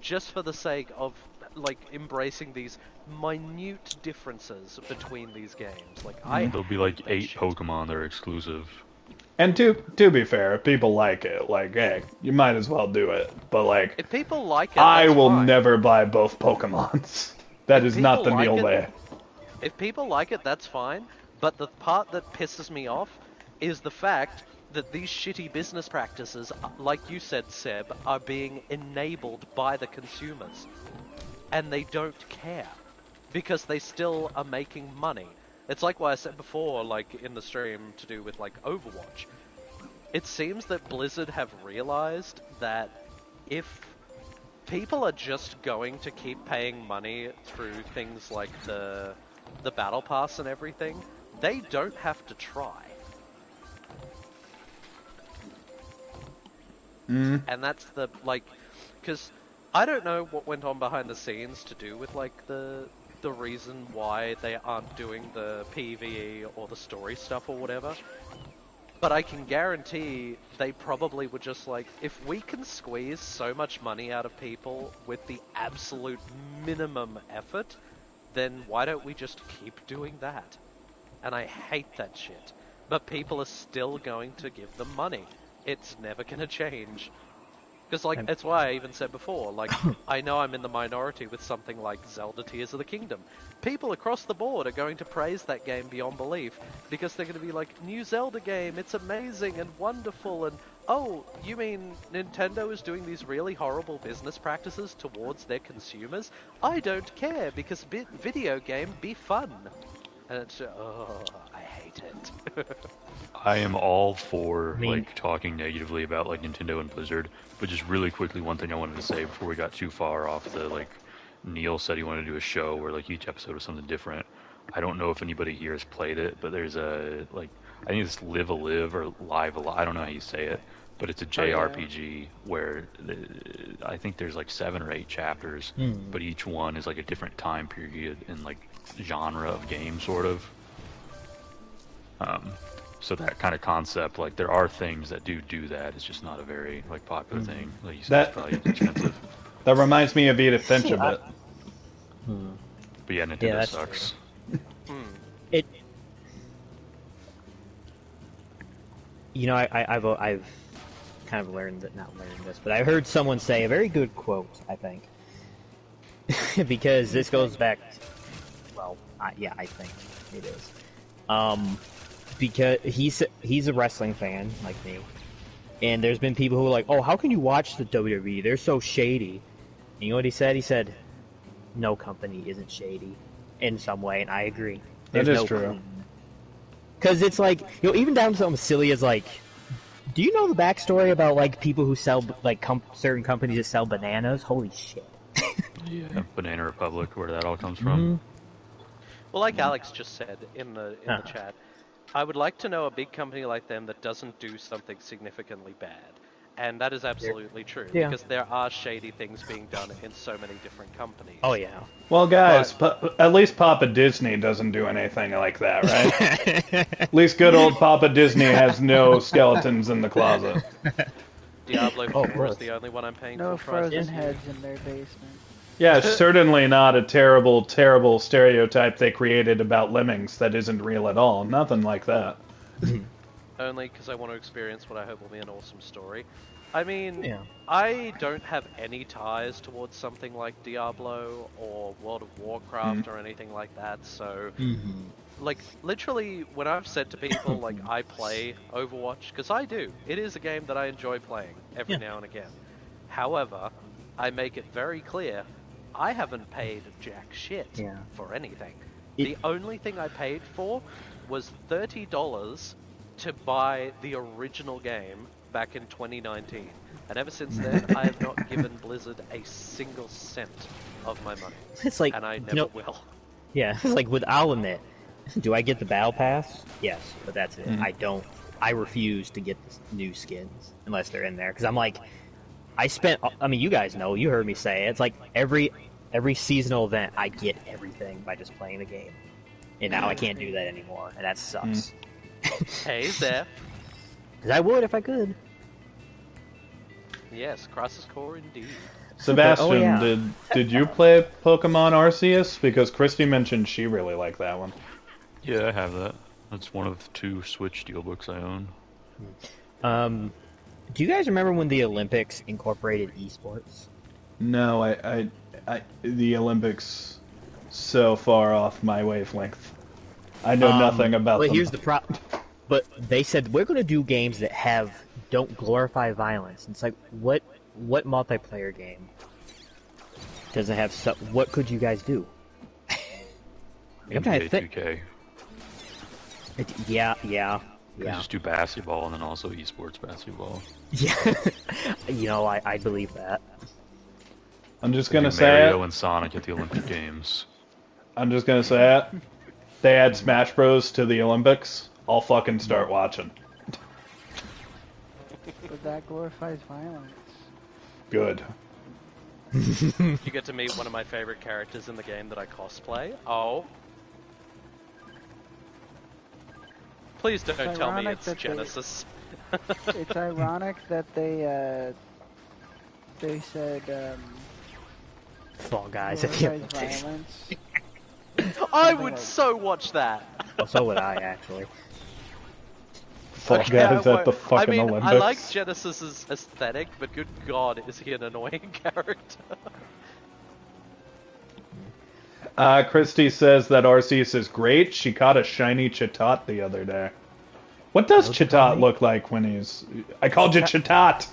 just for the sake of, like, embracing these minute differences between these games. Like, I there'll be like hate that 8 shit. Pokemon that are exclusive. And to be fair, if people like it, like, hey, you might as well do it. But like, If people like it, I that's will fine. never buy both Pokemons. That If is not the people like Kneale it- way. If people like it, that's fine. But the part that pisses me off is the fact that these shitty business practices, like you said, Seb, are being enabled by the consumers. And they don't care. Because they still are making money. It's like what I said before, like, in the stream to do with, like, Overwatch. It seems that Blizzard have realized that if people are just going to keep paying money through things like the Battle Pass and everything, they don't have to try. And that's the, like, because I don't know what went on behind the scenes to do with, like, the reason why they aren't doing the PvE or the story stuff or whatever. But I can guarantee they probably were just like, if we can squeeze so much money out of people with the absolute minimum effort, then why don't we just keep doing that? And I hate that shit. But people are still going to give them money. It's never gonna change. Because, like, that's why I even said before, like, I know I'm in the minority with something like Zelda Tears of the Kingdom. People across the board are going to praise that game beyond belief, because they're going to be like, new Zelda game, it's amazing and wonderful, and, oh, you mean Nintendo is doing these really horrible business practices towards their consumers? I don't care, because video game be fun. And it's, oh, I hate it. I am all for I mean- like talking negatively about like Nintendo and Blizzard, but just really quickly, one thing I wanted to say before we got too far off the like, Kneale said he wanted to do a show where like each episode was something different. I don't know if anybody here has played it, but there's a like I think it's Live a Live or Live a Live. I don't know how you say it, but it's a Oh, yeah. JRPG where I think there's like 7 or 8 chapters, but each one is like a different time period and like genre of game, sort of. So that kind of concept, like there are things that do that. It's just not a very like popular thing. Like you said, That- it's probably expensive. That reminds me of Edith Finch a bit. But yeah, Nintendo Yeah, that's sucks. It. You know, I've kind of not learned this, but I heard someone say a very good quote, I think. Because this goes back, well, yeah, I think it is. Because he's a wrestling fan, like me. And there's been people who are like, oh, how can you watch the WWE? They're so shady. And you know what he said? He said, no company isn't shady in some way, and I agree. That is true. Because it's like, you know, even down to something silly as like, do you know the backstory about like people who sell like certain companies that sell bananas? Holy shit! Yeah, Banana Republic, where that all comes from. Well, like Alex just said in the chat, I would like to know a big company like them that doesn't do something significantly bad. And that is absolutely true, because there are shady things being done in so many different companies. Oh, yeah. Well, guys, at least Papa Disney doesn't do anything like that, right? At least good old Papa Disney has no skeletons in the closet. Diablo 4 is the only one I'm paying No for. frozen heads in their basement. Yeah, certainly not a terrible, terrible stereotype they created about lemmings that isn't real at all. Nothing like that. Only because I want to experience what I hope will be an awesome story. I mean, Yeah. I don't have any ties towards something like Diablo or World of Warcraft or anything like that, so... Like, literally, when I've said to people, like, I play Overwatch, because I do. It is a game that I enjoy playing every now and again. However, I make it very clear, I haven't paid jack shit for anything. The only thing I paid for was $30 to buy the original game back in 2019. And ever since then, I have not given Blizzard a single cent of my money. It's like, and I never will. Yeah, it's like I'll admit, do I get the Battle Pass? Yes, but that's it. I refuse to get the new skins unless they're in there. Because I'm like, I mean, you guys know, you heard me say it. It's like every seasonal event, I get everything by just playing the game. And now I can't do that anymore, and that sucks. Hey, there. Because I would if I could. Yes, Crisis Core indeed. Sebastian, did you play Pokemon Arceus? Because Christy mentioned she really liked that one. Yeah, I have that. That's one of 2 Switch steelbooks I own. Do you guys remember when the Olympics incorporated esports? No, the Olympics so far off my wavelength. I know nothing about them. But here's the problem. But they said we're going to do games that don't glorify violence. It's like what multiplayer game doesn't have what could you guys do? I'm trying to think. 2K. Yeah. You just do basketball and then also esports basketball. Yeah, you know, I believe that. I'm just gonna say Mario and Sonic at the Olympic Games. I'm just gonna say it. They add Smash Bros to the Olympics. I'll fucking start watching. But that glorifies violence. Good. You get to meet one of my favorite characters in the game that I cosplay. Oh. Please don't tell me it's Genesis. It's ironic that they said Fall Guys at the Olympics. violence. I would so watch that. Well, so would I, actually. Fall Guys at the fucking Olympics. I like Genesis's aesthetic, but good god, is he an annoying character? Christy says that Arceus is great. She caught a shiny Chatot the other day. What does Chatot look like when he's... I called you Chatot!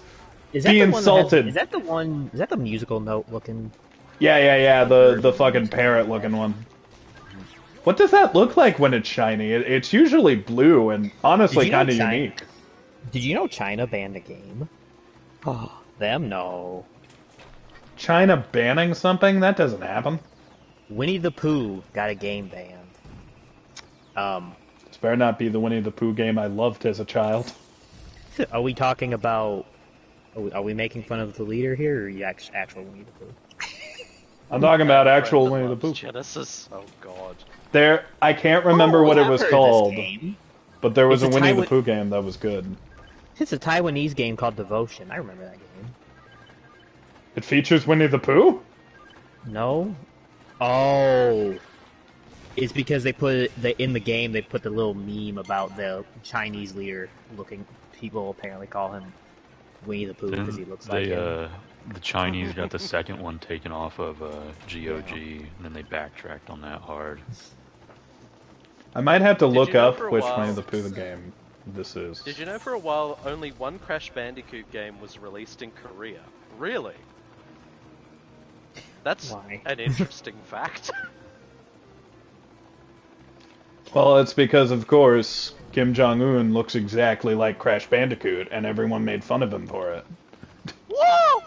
Be insulted! Is that the one... Is that the musical note looking... Yeah, the fucking parrot looking one. What does that look like when it's shiny? It's usually blue and honestly kind of unique. Did you know China banned a game? Oh, them? No. China banning something? That doesn't happen. Winnie the Pooh got a game banned. This better not be the Winnie the Pooh game I loved as a child. Are we talking about... Are we making fun of the leader here, or are you actual Winnie the Pooh? I'm talking about actual Winnie the Pooh. Genesis? Oh god. I can't remember what it was called, but there was a Winnie the Pooh game that was good. It's a Taiwanese game called Devotion. I remember that game. It features Winnie the Pooh? No. Oh. It's because they put in the game, they put the little meme about the Chinese leader looking... People apparently call him Winnie the Pooh because he looks like They, him. the Chinese got the second one taken off of GOG, and then they backtracked on that hard. I might have to Did look you know up for a which while- Winnie the Pooh the game this is. Did you know for a while only one Crash Bandicoot game was released in Korea? Really? That's Why? an interesting fact. Well, it's because, of course, Kim Jong-un looks exactly like Crash Bandicoot, and everyone made fun of him for it. Whoa!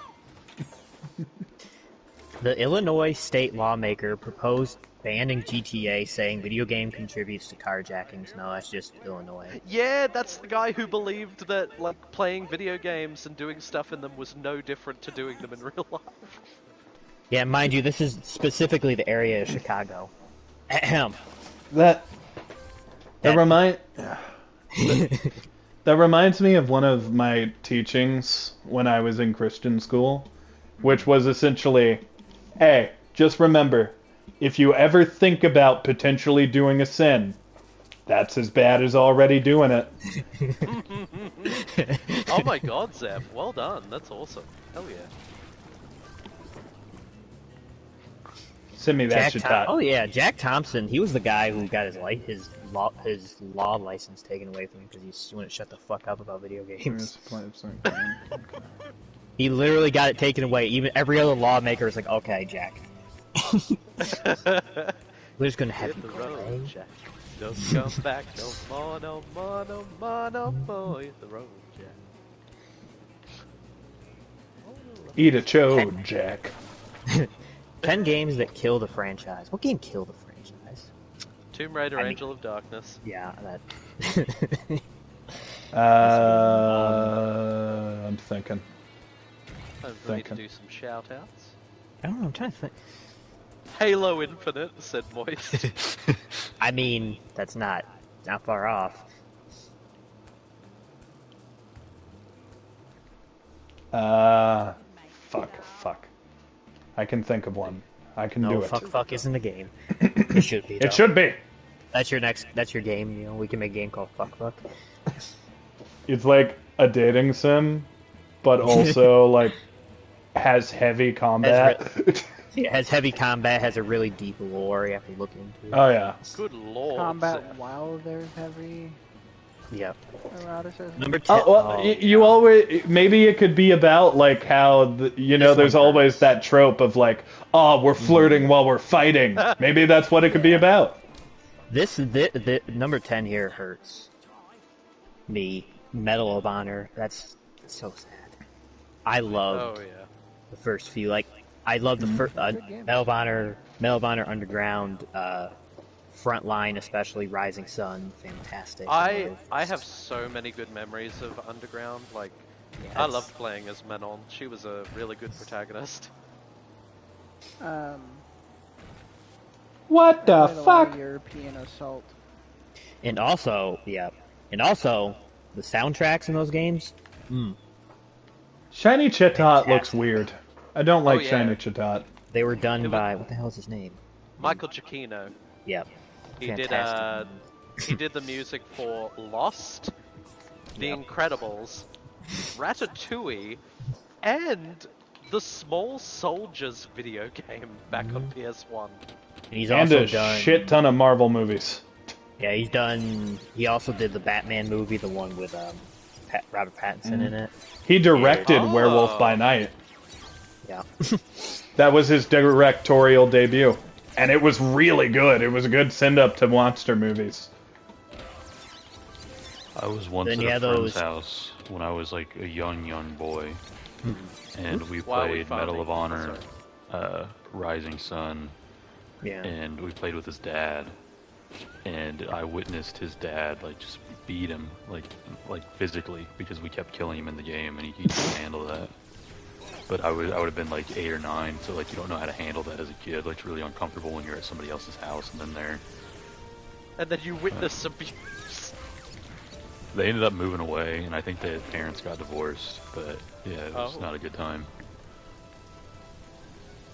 The Illinois state lawmaker proposed banning GTA, saying video game contributes to carjackings. No, that's just Illinois. Yeah, that's the guy who believed that like playing video games and doing stuff in them was no different to doing them in real life. Yeah, mind you, this is specifically the area of Chicago. Ahem. That That- remind that reminds me of one of my teachings when I was in Christian school, which was essentially, hey, just remember, if you ever think about potentially doing a sin, that's as bad as already doing it. Oh my god, Zeph, well done. That's awesome. Hell yeah. Send me that shit. Oh yeah, Jack Thompson. He was the guy who got his law license taken away from him because he wouldn't shut the fuck up about video games. He literally got it taken away. Even every other lawmaker was like, "Okay, Jack, we're just gonna have Hit you the go road, away." Jack. Don't come back no more, no more, no more, no more. Hit the road, Jack. Eat a chode, Jack. 10 games that killed a franchise. What game killed a franchise? Tomb Raider, I mean- Angel of Darkness. Yeah, that. I'm thinking. Time for me to Thinking. do some shout outs. I don't know. I'm trying to think. Halo Infinite, said Moist. I mean, that's not far off. Fuck. I can think of one. I can No, do it. fuck isn't a game. It should be. Though. It should be. That's your game. You know, we can make a game called Fuck. It's like a dating sim, but also like has heavy combat. It has heavy combat. Has a really deep lore you have to look into. Oh yeah. Good lord. Combat Zeph. while there's heavy Yep. eroticism. Number 10. Oh, well, you always maybe it could be about like how there's always that trope of like, oh, we're flirting while we're fighting. Maybe that's what it could be about. This number 10 here hurts me. Medal of Honor. That's so sad. I love Oh yeah. the first few. Like I love the first game. Medal of Honor Underground, Frontline, especially Rising Sun. Fantastic. I have so many good memories of Underground. Like, I Yes. loved playing as Manon. She was a really good protagonist. What the I played a lot of fuck? European Assault. And also, the soundtracks in those games. Shiny Chitot looks Fantastic. weird. I don't like yeah. Shiny Chitot. They were done It was- by what the hell is his name? Michael Giacchino. Yep. He Fantastic. he did the music for Lost, The Yep. Incredibles, Ratatouille, and the Small Soldiers video game back on PS1. And he's And also a done shit ton of Marvel movies. Yeah, he's done. He also did the Batman movie, the one with Robert Pattinson in it. He directed Oh. Werewolf by Night. Yeah. That was his directorial debut. And it was really good. It was a good send-up to monster movies. I was once Then at you a have friend's those- house when I was like a young boy, and we While we played Medal of farming. Honor, Rising Sun, Yeah. and we played with his dad, and I witnessed his dad like just beat him like physically because we kept killing him in the game, and he couldn't handle that. But I would have been like 8 or 9, so like you don't know how to handle that as a kid. Like it's really uncomfortable when you're at somebody else's house and then And then you witness abuse. they ended up moving away, and I think their parents got divorced. But yeah, it was Oh. not a good time.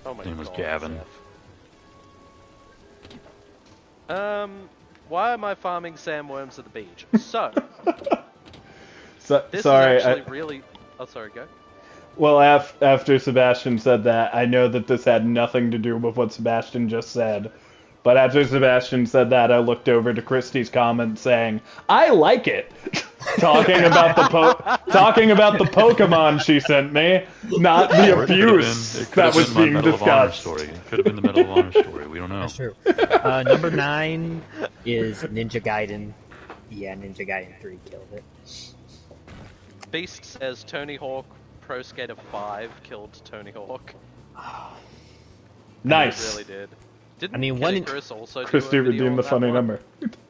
Oh my His name was god. Gavin. Zeph. Why am I farming sandworms at the beach? So, this Sorry, is actually really... Oh, sorry, go. Well, after Sebastian said that, I know that this had nothing to do with what Sebastian just said. But after Sebastian said that, I looked over to Christy's comment saying, "I like it." talking about the Pokemon she sent me, not the Or abuse that was being discussed. Story. It could have been the Medal of Honor story. We don't know. That's true. Number 9 is Ninja Gaiden. Yeah, Ninja Gaiden 3 killed it. Beast says Tony Hawk Pro Skater 5 killed Tony Hawk. Nice. It really did. Didn't I mean, Kenny Chris also Christy do a video redeemed the on that funny one? number.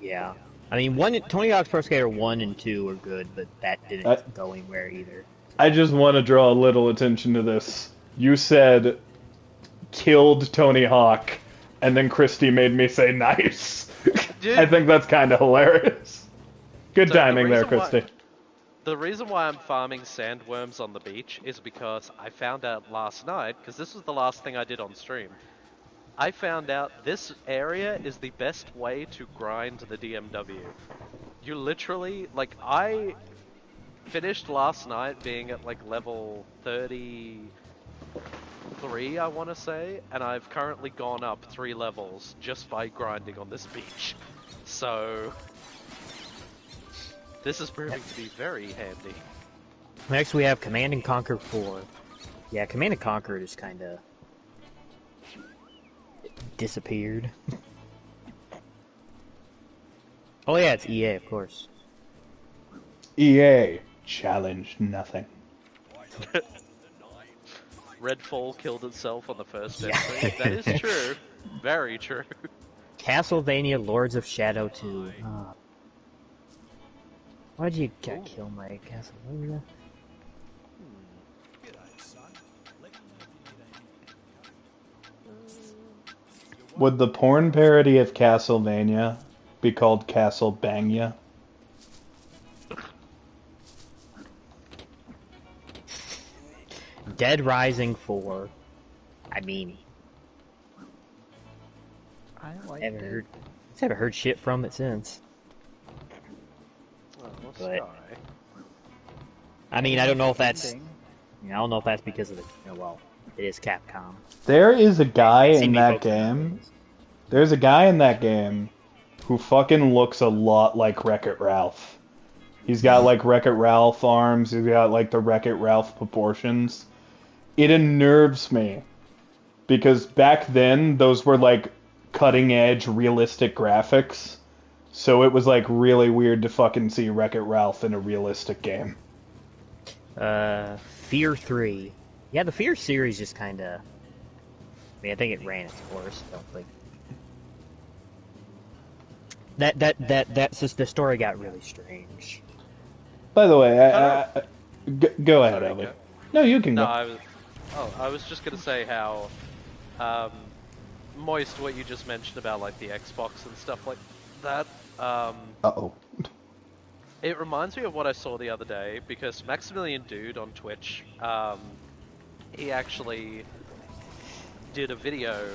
Yeah. I mean, Tony Hawk's Pro Skater 1 and 2 were good, but that didn't go anywhere either. I just want to draw a little attention to this. You said killed Tony Hawk, and then Christy made me say nice. I think that's kind of hilarious. Good timing there, Christy. The reason why I'm farming sandworms on the beach is because I found out last night, because this was the last thing I did on stream, I found out this area is the best way to grind the DMW. You literally, like, I finished last night being at, like, level 33, I want to say, and I've currently gone up 3 levels just by grinding on this beach. So, this is proving to be very handy. Next we have Command and Conquer 4. Yeah, Command and Conquer just kinda disappeared. Oh yeah, it's EA, of course. EA challenged nothing. Redfall killed itself on the first entry. That is true. Very true. Castlevania Lords of Shadow 2. Why'd you kill my Castlevania? Would the porn parody of Castlevania be called Castlebania? Dead Rising 4. I mean, I like haven't heard shit from it since. Oh, But, I mean, I don't know if that's because of the. Well, it is Capcom. There is a guy in that game. There's a guy in that game who fucking looks a lot like Wreck-It Ralph. He's got like Wreck-It Ralph arms. He's got like the Wreck-It Ralph proportions. It unnerves me because back then those were like cutting edge realistic graphics. So it was like really weird to fucking see Wreck-It Ralph in a realistic game. Fear 3. Yeah, the Fear series just kinda. I mean, I think it ran its course. I don't think. That's just the story got really strange. By the way, go ahead, Ellie. No, you can go. I was just gonna say how, Moist, what you just mentioned about like the Xbox and stuff like that. Uh-oh. It reminds me of what I saw the other day because Maximilian Dude on Twitch, he actually did a video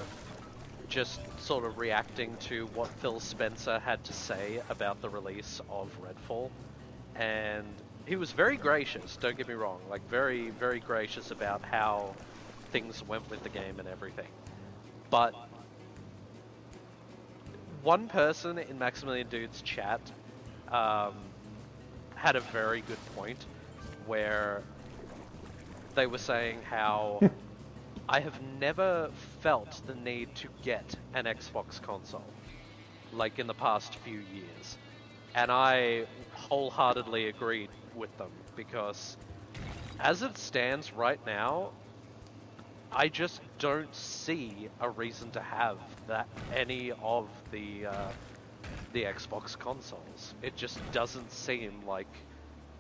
just sort of reacting to what Phil Spencer had to say about the release of Redfall, and he was very gracious, don't get me wrong, like very, very gracious about how things went with the game and everything. But one person in Maximilian Dude's chat had a very good point where they were saying how I have never felt the need to get an Xbox console, like in the past few years. And I wholeheartedly agreed with them, because as it stands right now, I just don't see a reason to have any of the Xbox consoles. It just doesn't seem like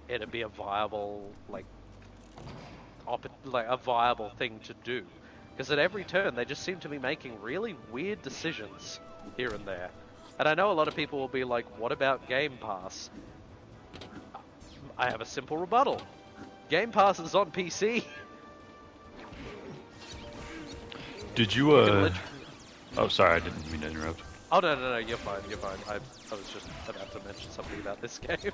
it'd be a viable a viable thing to do, because at every turn they just seem to be making really weird decisions here and there. And I know a lot of people will be like, what about Game Pass? I have a simple rebuttal. Game Pass is on PC. Did you Oh, sorry, I didn't mean to interrupt. Oh no, you're fine, you're fine. I was just about to mention something about this game.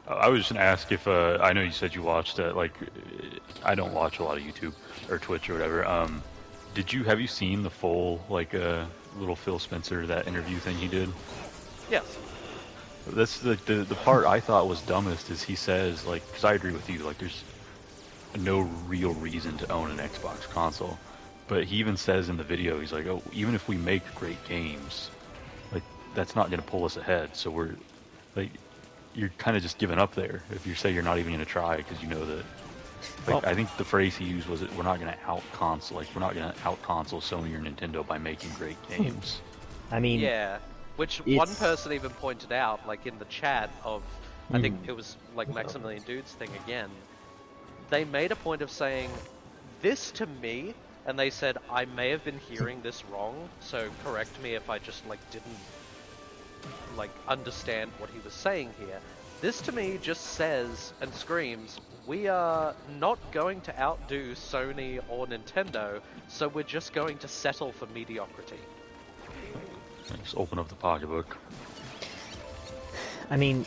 I was just gonna ask if I know you said you watched like I don't watch a lot of YouTube or Twitch or whatever. Have you seen the full like little Phil Spencer that interview thing he did? Yes. That's the part I thought was dumbest is he says like because I agree with you like there's no real reason to own an Xbox console, but he even says in the video he's like, oh, even if we make great games, like that's not gonna pull us ahead. So we're like you're kind of just giving up there if you say you're not even gonna try because you know that. Like, I think the phrase he used was that we're not gonna out console Sony or Nintendo by making great games. I mean, yeah, which one person even pointed out, like in the chat of, I think it was like Maximilian Dude's thing again. They made a point of saying this to me, and they said I may have been hearing this wrong, so correct me if I just like didn't like understand what he was saying here. This to me just says and screams, we are not going to outdo Sony or Nintendo, so we're just going to settle for mediocrity. Just open up the pocketbook. I mean,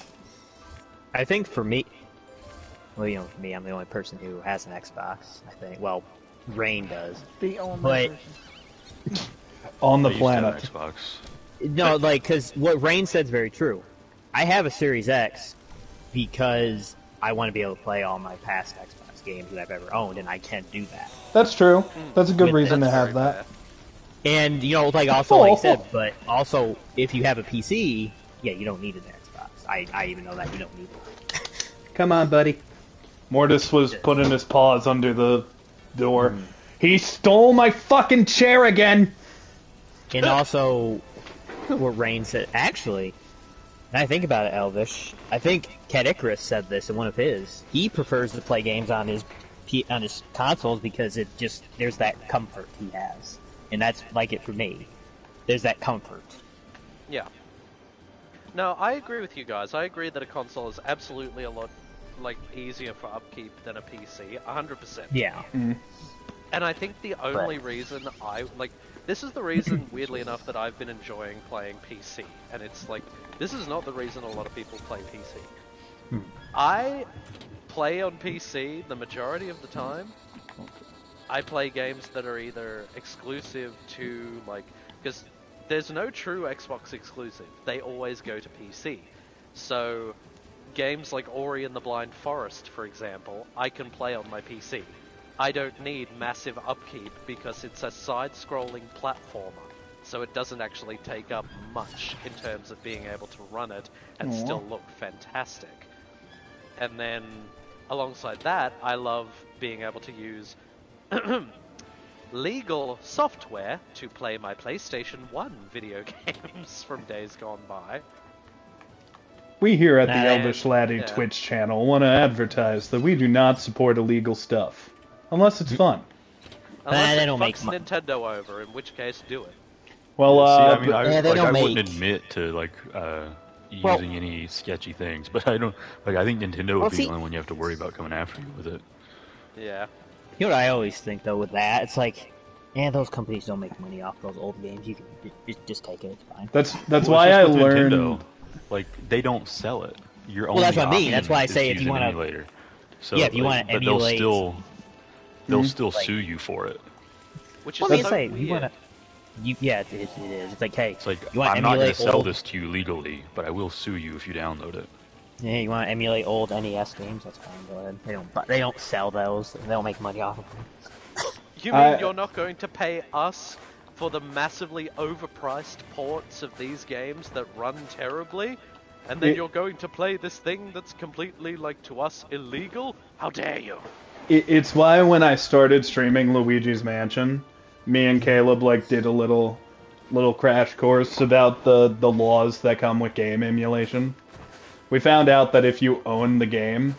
I think for me, well, you know, for me, I'm the only person who has an Xbox. I think. Well, Rain does. The only But On the I used to have an planet. Xbox. no, like, because what Rain said is very true. I have a Series X because I want to be able to play all my past Xbox games that I've ever owned, and I can't do that. That's true. That's a good With- reason to That's have very that. fair. And, you know, like, also, like I said, but also, if you have a PC, yeah, you don't need an Xbox. I even know that you don't need one. Come on, buddy. Mortis was putting his paws under the door. He stole my fucking chair again! And also, what Rain said, actually, now I think about it, Elvish, I think Cat Icarus said this in one of his. He prefers to play games on his consoles because it just, there's that comfort he has. And that's like it for me. There's that comfort. Yeah. No, I agree with you guys. I agree that a console is absolutely a lot like easier for upkeep than a PC. 100%. Yeah. And I think the only reason this is the reason, weirdly enough, that I've been enjoying playing PC. And it's like, this is not the reason a lot of people play PC. I play on PC the majority of the time. I play games that are either exclusive to, like, because there's no true Xbox exclusive. They always go to PC. So, games like Ori and the Blind Forest, for example, I can play on my PC. I don't need massive upkeep because it's a side-scrolling platformer, so it doesn't actually take up much in terms of being able to run it and still look fantastic. And then, alongside that, I love being able to use legal software to play my PlayStation 1 video games from days gone by. We here at the Nah, Elvish Laddie yeah. Twitch channel want to advertise that we do not support illegal stuff. Unless it's fun. Unless they it don't make fucks money. Nintendo over, in which case do it. Well, See, I mean, Yeah, they don't I wouldn't make- admit to like using any sketchy things, but I don't like. I think Nintendo would Well, be see- the only one you have to worry about coming after you with it. Yeah. You know what I always think, though, with that? It's like, those companies don't make money off those old games. You can just take it, it's fine. that's Well, why I it's just with learned. Nintendo. Like they don't sell it. Your Well, only that's what I mean. option That's why I is say to if use you an wanna- emulator. So, Yeah, if you wanna but emulate- they'll still Like- sue you for it. Which Well, is I mean, so say, weird. you wanna... yeah, it is. It's like, hey, It's like you wanna I'm not going to emulate sell old... this to you legally, but I will sue you if you download it. Yeah, you want to emulate old NES games? That's fine. Go ahead. They don't sell those. They don't make money off of them. You mean you're not going to pay us for the massively overpriced ports of these games that run terribly? And then you're going to play this thing that's completely, like, to us, illegal? How dare you? It's why when I started streaming Luigi's Mansion, me and Caleb did a little crash course about the laws that come with game emulation. We found out that if you own the game,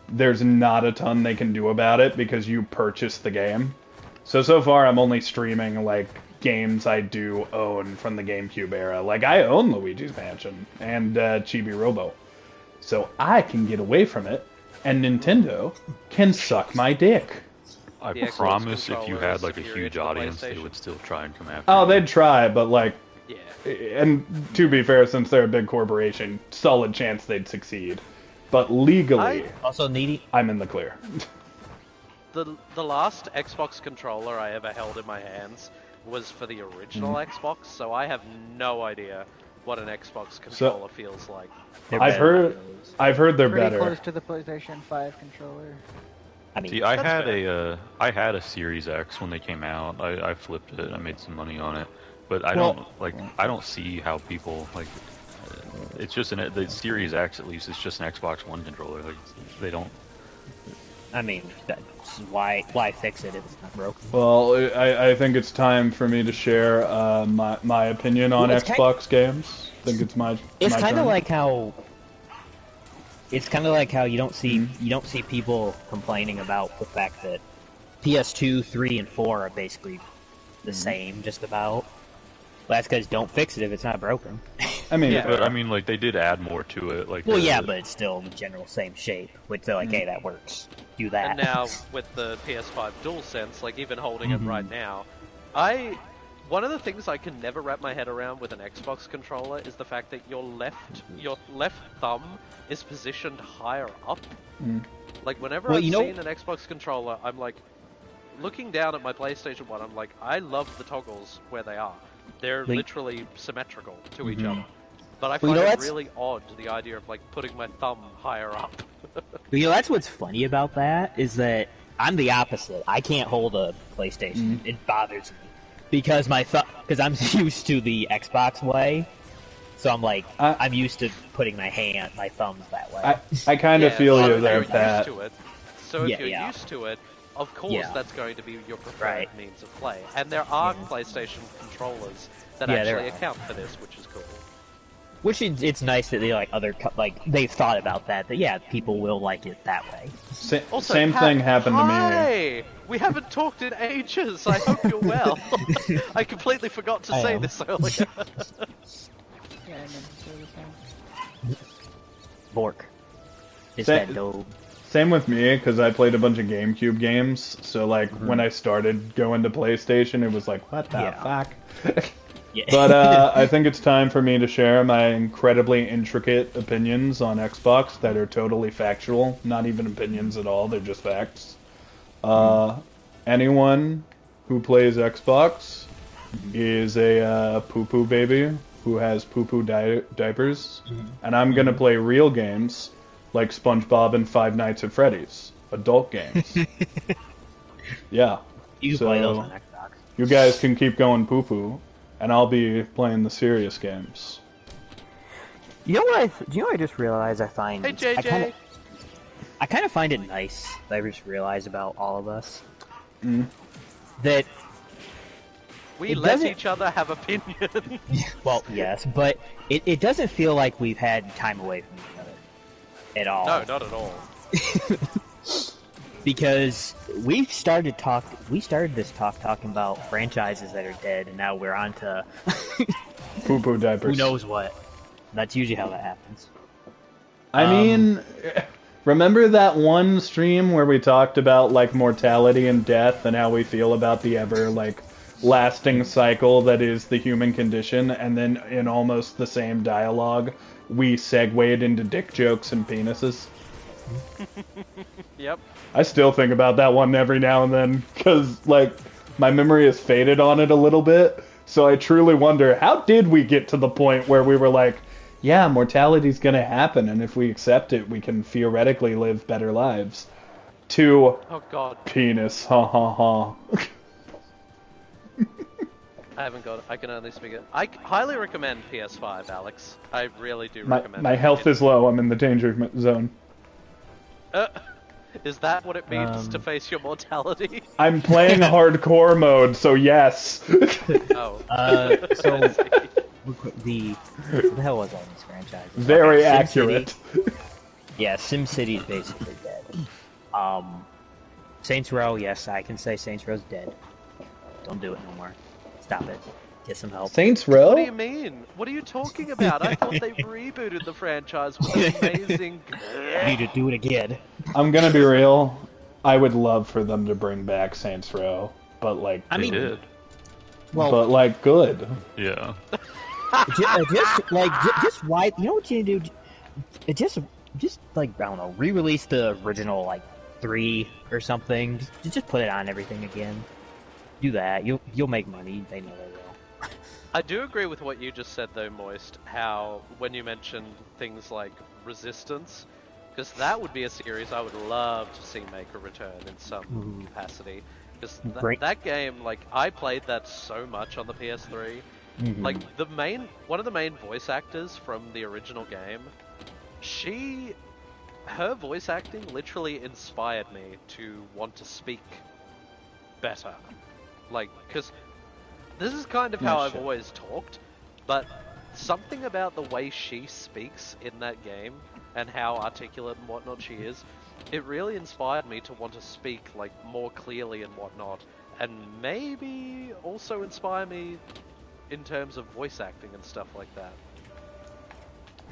there's not a ton they can do about it because you purchased the game. So far I'm only streaming games I do own from the GameCube era. I own Luigi's Mansion and Chibi Robo. So I can get away from it, and Nintendo can suck my dick. I The Xbox promise if you controller had is a superior huge to the audience, they PlayStation. would still try and come after Oh, you. they'd try, but Yeah. and to be fair, since they're a big corporation, solid chance they'd succeed. but legally, Also needy. I'm in the clear. The last Xbox controller I ever held in my hands was for the original Xbox, so I have no idea what an Xbox controller feels like. I've heard they're Pretty better. close to the PlayStation 5 controller. I mean, See, I had a Series X when they came out. I flipped it. I made some money on it, but I don't see how people like. It's just the Series X at least. It's just an Xbox One controller. Like they don't. I mean, that's why fix it if it's not broken? Well, I think it's time for me to share my opinion on Xbox games. I think it's my. It's kind of turn. like how. It's kind of like how you don't see people complaining about the fact that PS2, 3, and 4 are basically the same, just about. Well, that's because don't fix it if it's not broken. I mean, Yeah. But I mean, like they did add more to it. Like Well, yeah, but it's still the general same shape. Which they're like, hey, that works. Do that. And now with the PS5 DualSense, like even holding it right now, one of the things I can never wrap my head around with an Xbox controller is the fact that your left thumb is positioned higher up. Like whenever I've seen an Xbox controller, I'm like looking down at my PlayStation 1, I'm like, I love the toggles where they are. They're literally symmetrical to each other. But I find it really odd, the idea of like putting my thumb higher up. That's what's funny about that, is that I'm the opposite. I can't hold a PlayStation. It bothers me. Because because I'm used to the Xbox way. So I'm like, I'm used to putting my thumbs that way. I kind of feel you there, Pat. So if you're used to it, of course that's going to be your preferred means of play. And there are PlayStation controllers that actually account for this, which is cool. Which it's nice that they they've thought about that. That people will like it that way. Also, same Pat, thing happened to me. Hi! We haven't talked in ages. I hope you're well. I completely forgot to say this earlier. Yeah, I meant to say the same. Bork. Is that dope? Same with me, because I played a bunch of GameCube games, so like when I started going to PlayStation, it was like, what the fuck? Yeah. But I think it's time for me to share my incredibly intricate opinions on Xbox that are totally factual, not even opinions at all, they're just facts. Anyone who plays Xbox is a poo-poo baby who has poo-poo diapers, and I'm gonna play real games like SpongeBob and Five Nights at Freddy's, adult games. Yeah. You can play those on Xbox. You guys can keep going poo-poo, and I'll be playing the serious games. You know what? I just realized? I find. Hey, JJ. I kind of find it nice that I just realized about all of us that we let each other have opinions. Well, yes, but it doesn't feel like we've had time away from each other at all. No, not at all. Because we started this talk talking about franchises that are dead, and now we're on to poo-poo diapers. Who knows what? That's usually how that happens. I mean, remember that one stream where we talked about like mortality and death and how we feel about the ever like lasting cycle that is the human condition, and then in almost the same dialogue we segued into dick jokes and penises? Yep. I still think about that one every now and then, because, like, my memory has faded on it a little bit, so I truly wonder, how did we get to the point where we were like, yeah, mortality's gonna happen, and if we accept it, we can theoretically live better lives? To, oh god, penis, ha ha ha. I haven't got it. I can only speak it. I highly recommend PS5, Alex. I really do recommend it. My health is low, I'm in the danger zone. Is that what it means to face your mortality? I'm playing hardcore mode, so yes. Oh. So what the hell was all these franchises? Very accurate. Yeah, SimCity is basically dead. Saints Row, yes, I can say Saints Row's dead. Don't do it no more. Stop it. Get some help. Saints Row? What do you mean? What are you talking about? I thought they rebooted the franchise with an amazing... Need to do it again. I'm gonna be real. I would love for them to bring back Saints Row, but like... They did. Well, but like, good. Yeah. just why... You know what you do? Just just like I don't know, re-release the original like 3 or something. Just put it on everything again. Do that. You'll make money. They know they will. I do agree with what you just said though, Moist, how when you mentioned things like Resistance, because that would be a series I would love to see make a return in some capacity. Because that game, like, I played that so much on the PS3. Like, one of the main voice actors from the original game, her voice acting literally inspired me to want to speak better. Like, because this is kind of how I've always talked, but something about the way she speaks in that game and how articulate and whatnot she is, it really inspired me to want to speak like more clearly and whatnot, and maybe also inspire me in terms of voice acting and stuff like that.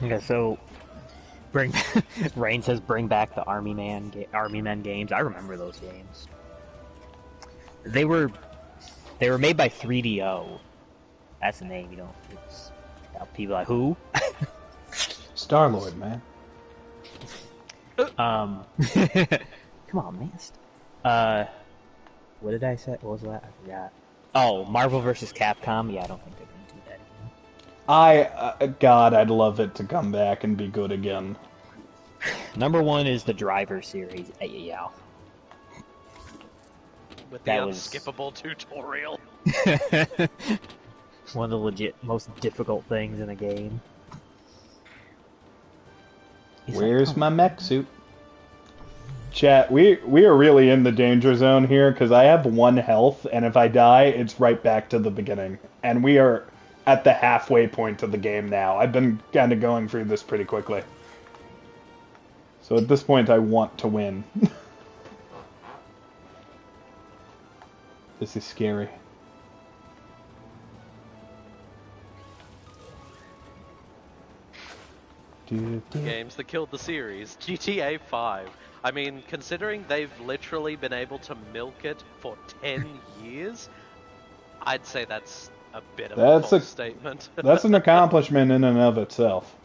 Okay, so Rain says bring back the Army Men games. I remember those games. They were made by 3DO. That's the name, you know. It's people like who? Star-Lord, man. Come on, man. What did I say? What was that? I forgot. Oh, Marvel vs. Capcom. Yeah, I don't think they're gonna do that again. God, I'd love it to come back and be good again. Number 1 is the Driver series. Yeah. With the unskippable tutorial. One of the legit most difficult things in a game. Where's my mech suit? Chat, we are really in the danger zone here because I have 1 health, and if I die, it's right back to the beginning. And we are at the halfway point of the game now. I've been kind of going through this pretty quickly. So at this point, I want to win. This is scary. Games that killed the series. GTA 5. I mean, considering they've literally been able to milk it for 10 years, I'd say that's a bit of a false statement. That's an accomplishment in and of itself.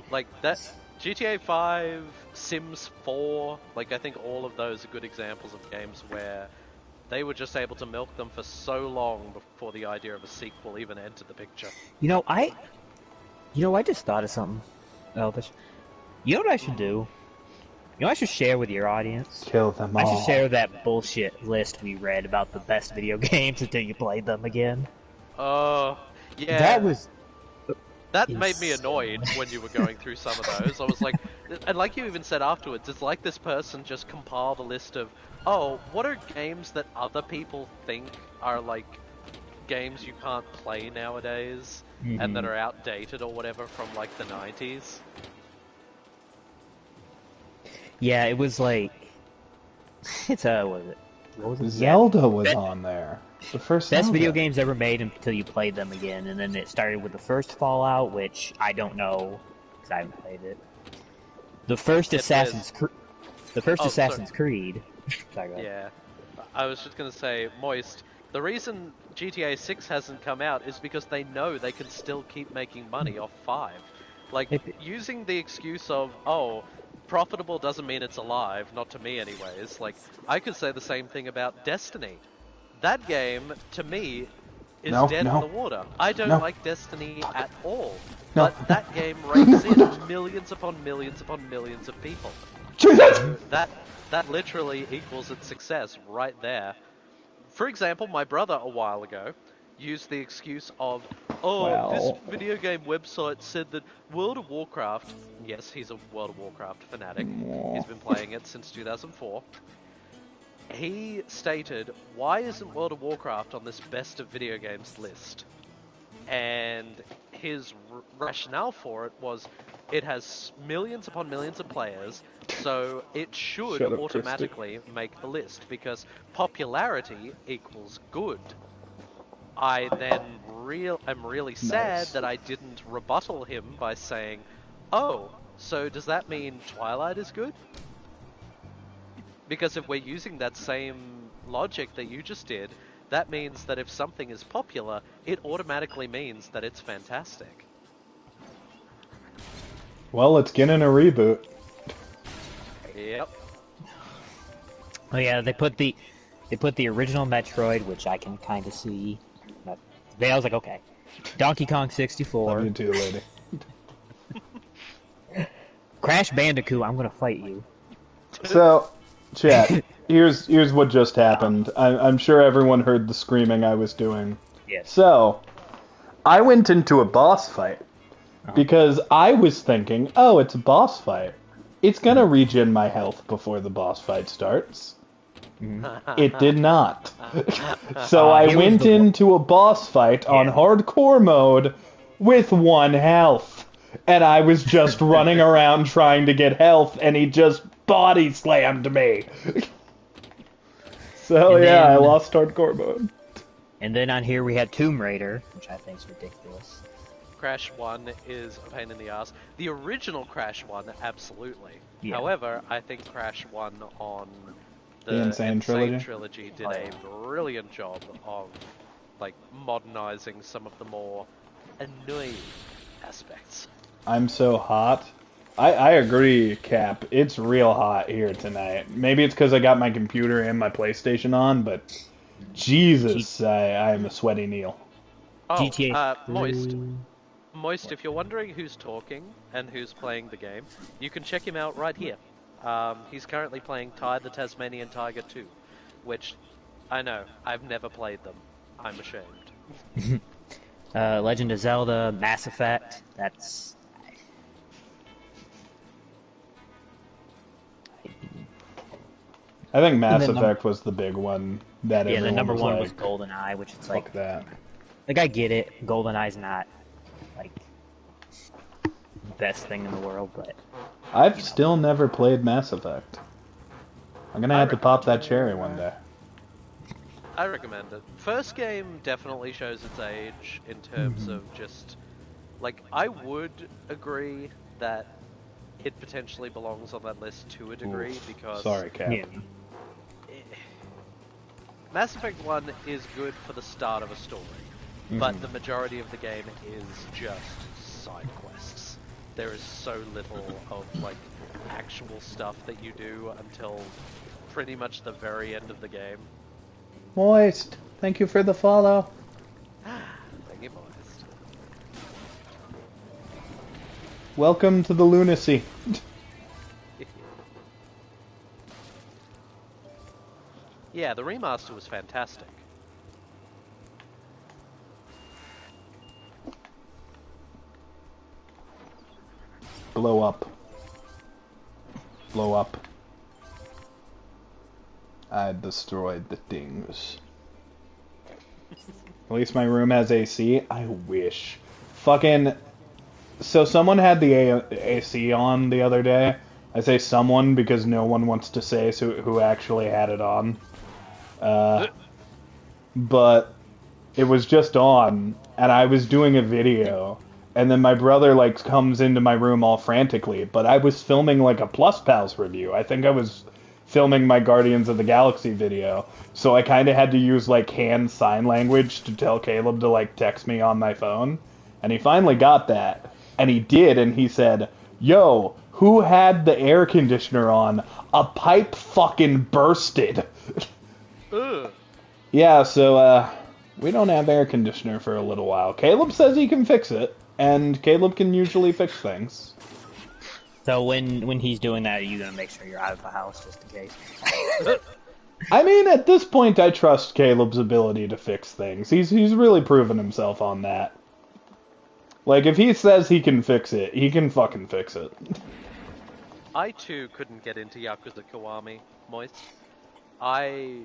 Like, that GTA 5, Sims 4, like, I think all of those are good examples of games where they were just able to milk them for so long before the idea of a sequel even entered the picture. I just thought of something. Elvish. You know what I should do? You know what I should share with your audience? Kill them all. I should share that bullshit list we read about the best video games until you played them again. Oh, yeah. That made me annoyed when you were going through some of those. I was like, and like you even said afterwards, it's like this person just compiled a list of, oh, what are games that other people think are like games you can't play nowadays? And that are outdated or whatever from like the 90s. Yeah, it was like it's what was it? Zelda was on there. The first best Zelda. Video games ever made until you played them again, and then it started with the first Fallout, which I don't know because I haven't played it. The first Assassin's Creed. Sorry, go ahead. Yeah, I was just gonna say, Moist. The reason GTA 6 hasn't come out is because they know they can still keep making money off 5. Like, using the excuse of, oh, profitable doesn't mean it's alive, not to me anyways. Like, I could say the same thing about Destiny. That game, to me, is dead in the water. I don't like Destiny at all. But that game rakes in millions upon millions upon millions of people. Jesus! So that literally equals its success right there. For example, my brother a while ago used the excuse of, this video game website said that World of Warcraft, yes, he's a World of Warcraft fanatic, he's been playing it since 2004, he stated, why isn't World of Warcraft on this best of video games list? And his rationale for it was, it has millions upon millions of players, so it should automatically make the list, because popularity equals good. I then am really sad that I didn't rebuttal him by saying, oh, so does that mean Twilight is good? Because if we're using that same logic that you just did, that means that if something is popular, it automatically means that it's fantastic. Well, it's getting a reboot. Yep. Oh yeah, they put the original Metroid, which I can kind of see. But I was like, okay. Donkey Kong 64. Love you too, lady. Crash Bandicoot, I'm gonna fight you. So, chat. Here's what just happened. I'm sure everyone heard the screaming I was doing. Yes. So, I went into a boss fight because I was thinking, oh, it's a boss fight. It's gonna regen my health before the boss fight starts. It did not. So I went into a boss fight on hardcore mode with 1 health. And I was just running around trying to get health, and he just body slammed me. So And yeah, I then- lost hardcore mode. And then on here we had Tomb Raider, which I think is ridiculous. Crash 1 is a pain in the ass. The original Crash 1, absolutely. Yeah. However, I think Crash 1 on The Insane Trilogy did a brilliant job of like modernizing some of the more annoying aspects. I'm so hot. I agree, Cap. It's real hot here tonight. Maybe it's because I got my computer and my PlayStation on, but Jesus, I am a sweaty Kneale. Oh, GTA Moist, if you're wondering who's talking and who's playing the game, you can check him out right here. He's currently playing Ty the Tasmanian Tiger 2, which, I know, I've never played them. I'm ashamed. Legend of Zelda, Mass Effect, that's... I think Mass then Effect was the big one that Yeah, the everyone number was one like, was GoldenEye, which is fuck like... that. Like, I get it, GoldenEye's not, like, best thing in the world, but... I've still never played Mass Effect. I'm gonna have to pop that cherry one day. I recommend it. First game definitely shows its age in terms of just... Like, I would agree that it potentially belongs on that list to a degree, Oof. because... Sorry, Cap. Yeah. Mass Effect 1 is good for the start of a story, but the majority of the game is just side quests. There is so little of, like, actual stuff that you do until pretty much the very end of the game. Moist, thank you for the follow. Thank you, Moist. Welcome to the lunacy. Yeah, the remaster was fantastic. Blow up. Blow up. I destroyed the things. At least my room has AC. I wish. Fucking... So someone had the AC on the other day. I say someone because no one wants to say who actually had it on. But it was just on, and I was doing a video, and then my brother like comes into my room all frantically, but I was filming like a Plus Pals review. I think I was filming my Guardians of the Galaxy video, so I kind of had to use like hand sign language to tell Caleb to like text me on my phone, and he finally got that, and he did, and he said, "Yo, who had the air conditioner on? A pipe fucking bursted." Ugh. Yeah, so, we don't have air conditioner for a little while. Caleb says he can fix it, and Caleb can usually fix things. So when he's doing that, are you gonna make sure you're out of the house just in case? I mean, at this point, I trust Caleb's ability to fix things. He's really proven himself on that. Like, if he says he can fix it, he can fucking fix it. I too couldn't get into Yakuza Kiwami, Moist. I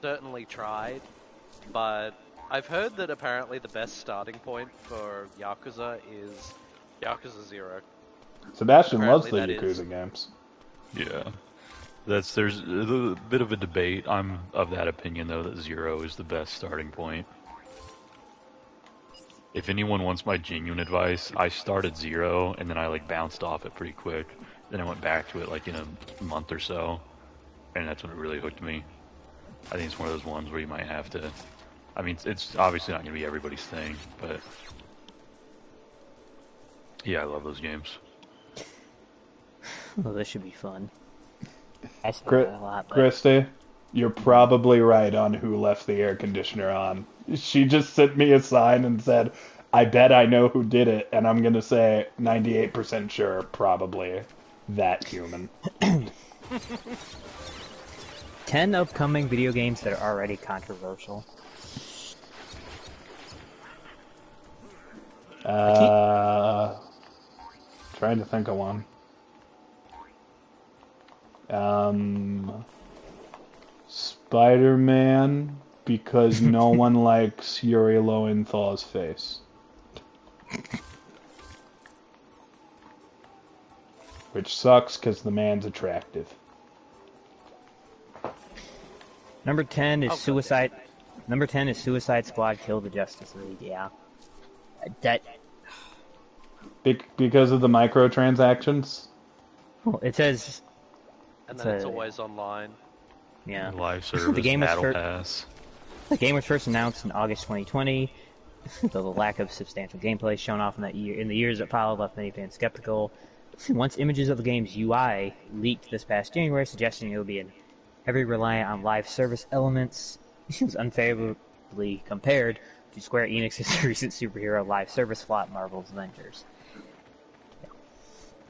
certainly tried, but I've heard that apparently the best starting point for Yakuza is Yakuza 0. Sebastian loves the Apparently that is- Yakuza games. Yeah. There's a bit of a debate. I'm of that opinion though that 0 is the best starting point. If anyone wants my genuine advice, I started 0 and then I like bounced off it pretty quick. Then I went back to it like in a month or so, and that's when it really hooked me. I think it's one of those ones where you might have to. I mean, it's obviously not going to be everybody's thing, but yeah, I love those games. Well, this should be fun. I say that a lot, but Christy, you're probably right on who left the air conditioner on. She just sent me a sign and said, I bet I know who did it, and I'm gonna say 98% sure, probably that human. 10 upcoming video games that are already controversial. Trying to think of one. Spider-Man, because no one likes Yuri Lowenthal's face. Which sucks, because the man's attractive. Number 10 is Suicide. Number 10 is Suicide Squad: Kill the Justice League. Yeah, that. Because of the microtransactions? Well, it says. And then it's always online. Yeah. Live service, Battle Pass. The game was first announced in August 2020. The lack of substantial gameplay shown off in that year, in the years that followed, left many fans skeptical. Once images of the game's UI leaked this past January, suggesting it would be heavily reliant on live service elements, it was unfavorably compared to Square Enix's recent superhero live service flop, Marvel's Avengers.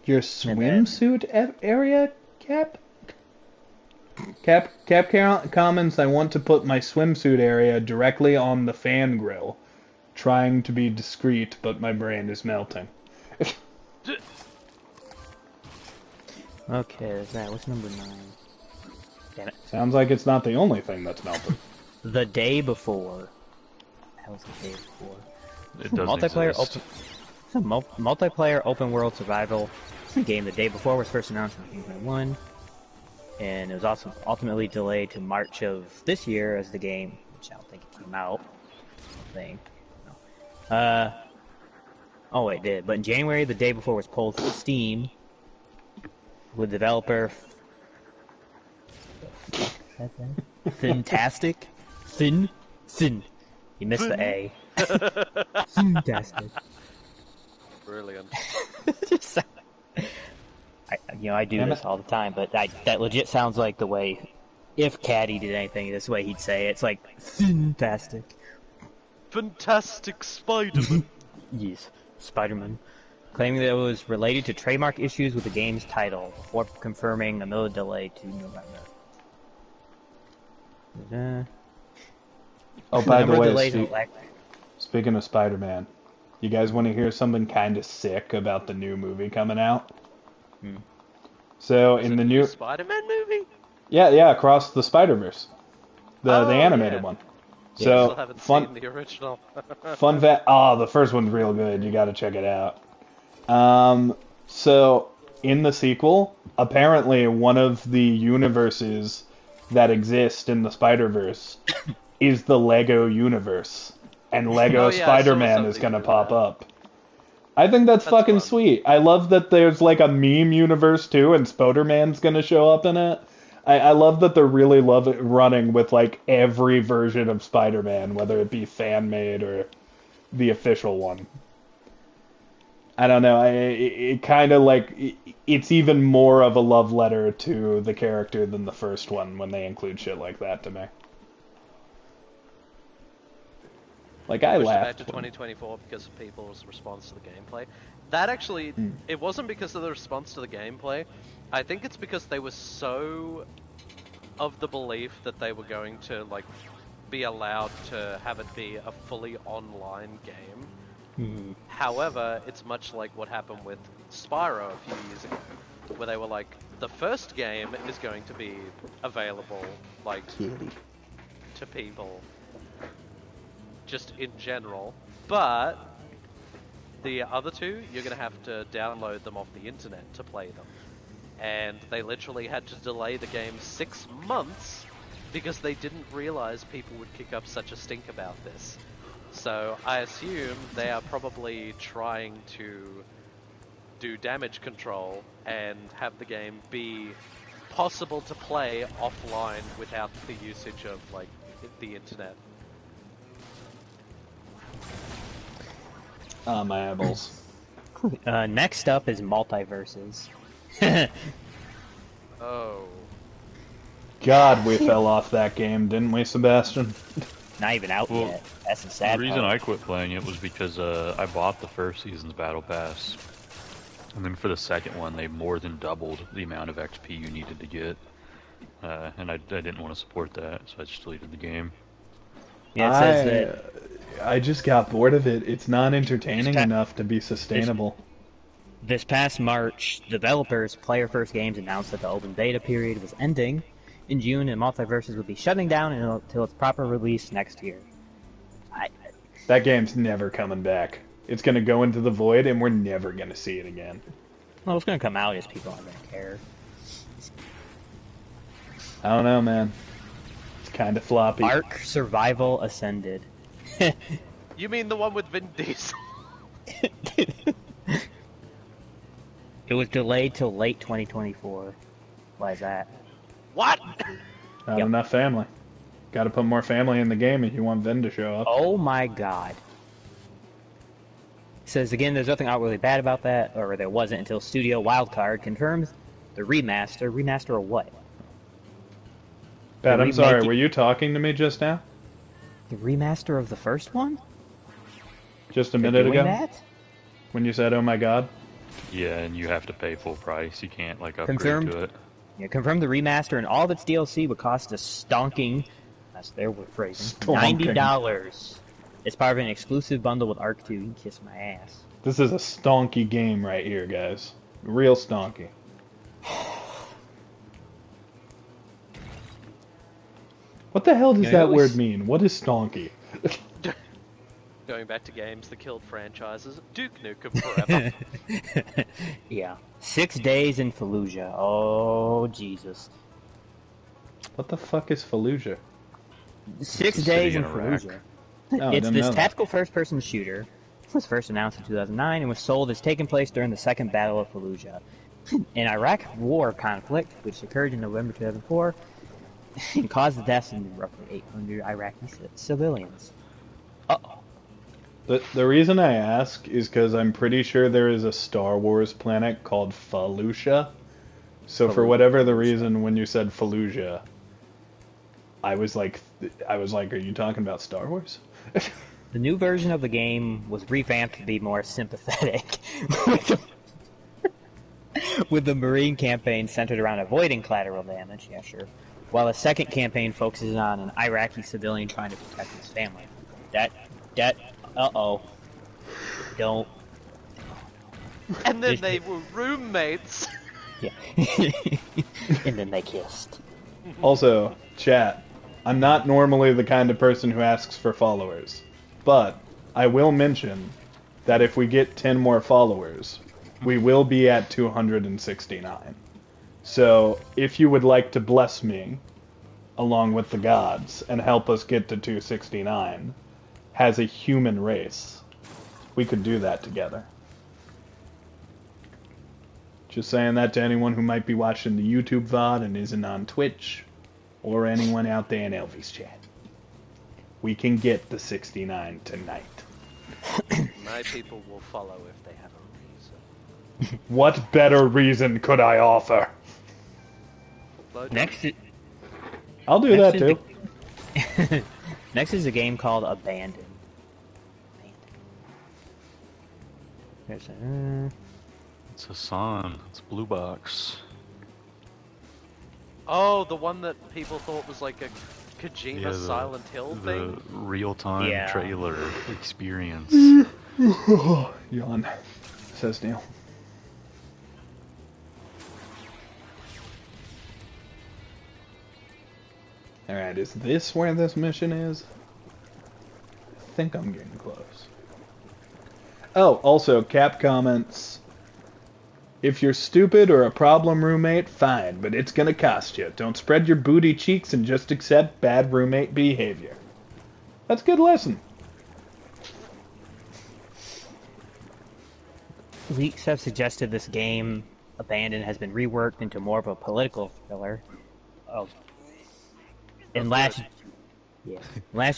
Your swimsuit area, Cap? Cap comments, I want to put my swimsuit area directly on the fan grill. Trying to be discreet, but my brain is melting. Okay, there's that. What's number 9? Damn it. Sounds like it's not the only thing that's melting. The Day Before. That was the Day Before. It doesn't exist. Multiplayer open world survival game. The Day Before was first announced in 2021, and it was also ultimately delayed to March of this year as the game, which I don't think it came out. Oh wait, it did. But in January, The Day Before was pulled from Steam, with developer Fantastic. Thin. You missed the A. Fantastic. Brilliant. I do this all the time, but that legit sounds like the way, if Caddy did anything this way, he'd say it. It's like, fantastic. Fantastic Spider-Man. Yes, Spider-Man. Claiming that it was related to trademark issues with the game's title, before confirming another delay to November. Oh, by the way, speaking of Spider-Man, you guys want to hear something kind of sick about the new movie coming out? So in the new Spider-Man movie? Yeah, Across the Spider-Verse, the animated one. Yeah, So I still haven't seen the original. Fun fact. The first one's real good. You got to check it out. So in the sequel, apparently one of the universes that exist in the Spider-Verse is the Lego universe, and Lego Spider-Man is gonna pop up. I think that's fucking fun. Sweet. I love that there's like a meme universe too, and Spider-Man's gonna show up in it. I love that they're really running with like every version of Spider-Man, whether it be fan-made or the official one. I don't know. It kind of like it's even more of a love letter to the character than the first one when they include shit like that to me. Like I laughed. Back to 2024 because of people's response to the gameplay. That actually, it wasn't because of the response to the gameplay. I think it's because they were so of the belief that they were going to like be allowed to have it be a fully online game. However, it's much like what happened with Spyro a few years ago, where they were like, the first game is going to be available like to people just in general, but the other two, you're going to have to download them off the internet to play them. And they literally had to delay the game 6 months because they didn't realize people would kick up such a stink about this. So I assume they are probably trying to do damage control and have the game be possible to play offline without the usage of like the internet. My eyeballs. Next up is multiverses. Oh. God, we fell off that game, didn't we, Sebastian? Not even out Well, yet. That's the The sad reason part. I quit playing it was because I bought the first season's battle pass, and then for the second one they more than doubled the amount of XP you needed to get, and I didn't want to support that, so I just deleted the game. Yeah, it says that I just got bored of it. It's not this, entertaining pa- enough to be sustainable. this past March, developers Player First Games announced that the open beta period was ending in June, and Multiverses would be shutting down until its proper release next year. That game's never coming back. It's gonna go into the void, and we're never gonna see it again. Well, it's gonna come out as people aren't gonna care. I don't know, man. It's kind of floppy. Ark Survival Ascended. You mean the one with Vin Diesel? It was delayed till late 2024. Why is that? What? Not Yep. enough family. Got to put more family in the game if you want Vin to show up. Oh my god. It says again, there's nothing outwardly bad about that, or there wasn't until Studio Wildcard confirms the remaster. Remaster of what? Pat, the I'm sorry. remake- Were you talking to me just now? The remaster of the first one? Just a They're minute doing ago? that? When you said, oh my god? Yeah, and you have to pay full price. You can't like upgrade Confirmed. to it. Yeah, confirmed the remaster and all of its DLC would cost a stonking, that's their word phrasing, Stonking. $90. It's part of an exclusive bundle with Ark 2. You can kiss my ass. This is a stonky game right here, guys. Real stonky. What the hell does Yeah, that it was- word mean? What is stonky? Going back to games that killed franchises, Duke Nukem Forever. Yeah. 6 days in Fallujah. Oh, Jesus. What the fuck is Fallujah? 6 a days city in in Iraq. Fallujah. Oh, I It's didn't this know that. tactical first-person shooter. It was first announced in 2009 and was sold as taking place during the Second Battle of Fallujah. An Iraq war conflict, which occurred in November 2004, and caused the deaths of roughly 800 Iraqi civilians. Uh-oh. The reason I ask is because I'm pretty sure there is a Star Wars planet called Fallujah. So for whatever the reason, when you said Fallujah, I was like, are you talking about Star Wars? The new version of the game was revamped to be more sympathetic, with the Marine campaign centered around avoiding collateral damage, yeah sure, while the second campaign focuses on an Iraqi civilian trying to protect his family. Uh-oh. Don't. And then they were roommates. Yeah. And then they kissed. Also, chat, I'm not normally the kind of person who asks for followers, but I will mention that if we get 10 more followers, we will be at 269. So, if you would like to bless me, along with the gods, and help us get to 269, as a human race, we could do that together. Just saying that to anyone who might be watching the YouTube VOD and isn't on Twitch, or anyone out there in Elvy's chat. We can get the 69 tonight. My people will follow if they have a reason. What better reason could I offer? Load Next, I'll do that Next too. is next is a game called Abandon. There's a, It's Hassan. It's Blue Box. Oh, the one that people thought was like a Kojima Yeah, Silent Hill the thing? real-time Yeah. trailer experience. Yawn, says Neil. Alright, is this where this mission is? I think I'm getting close. Oh, also, Cap comments, if you're stupid or a problem roommate, fine, but it's gonna cost you. Don't spread your booty cheeks and just accept bad roommate behavior. That's a good lesson. leaks have suggested this game, Abandon, has been reworked into more of a political thriller. Oh. And last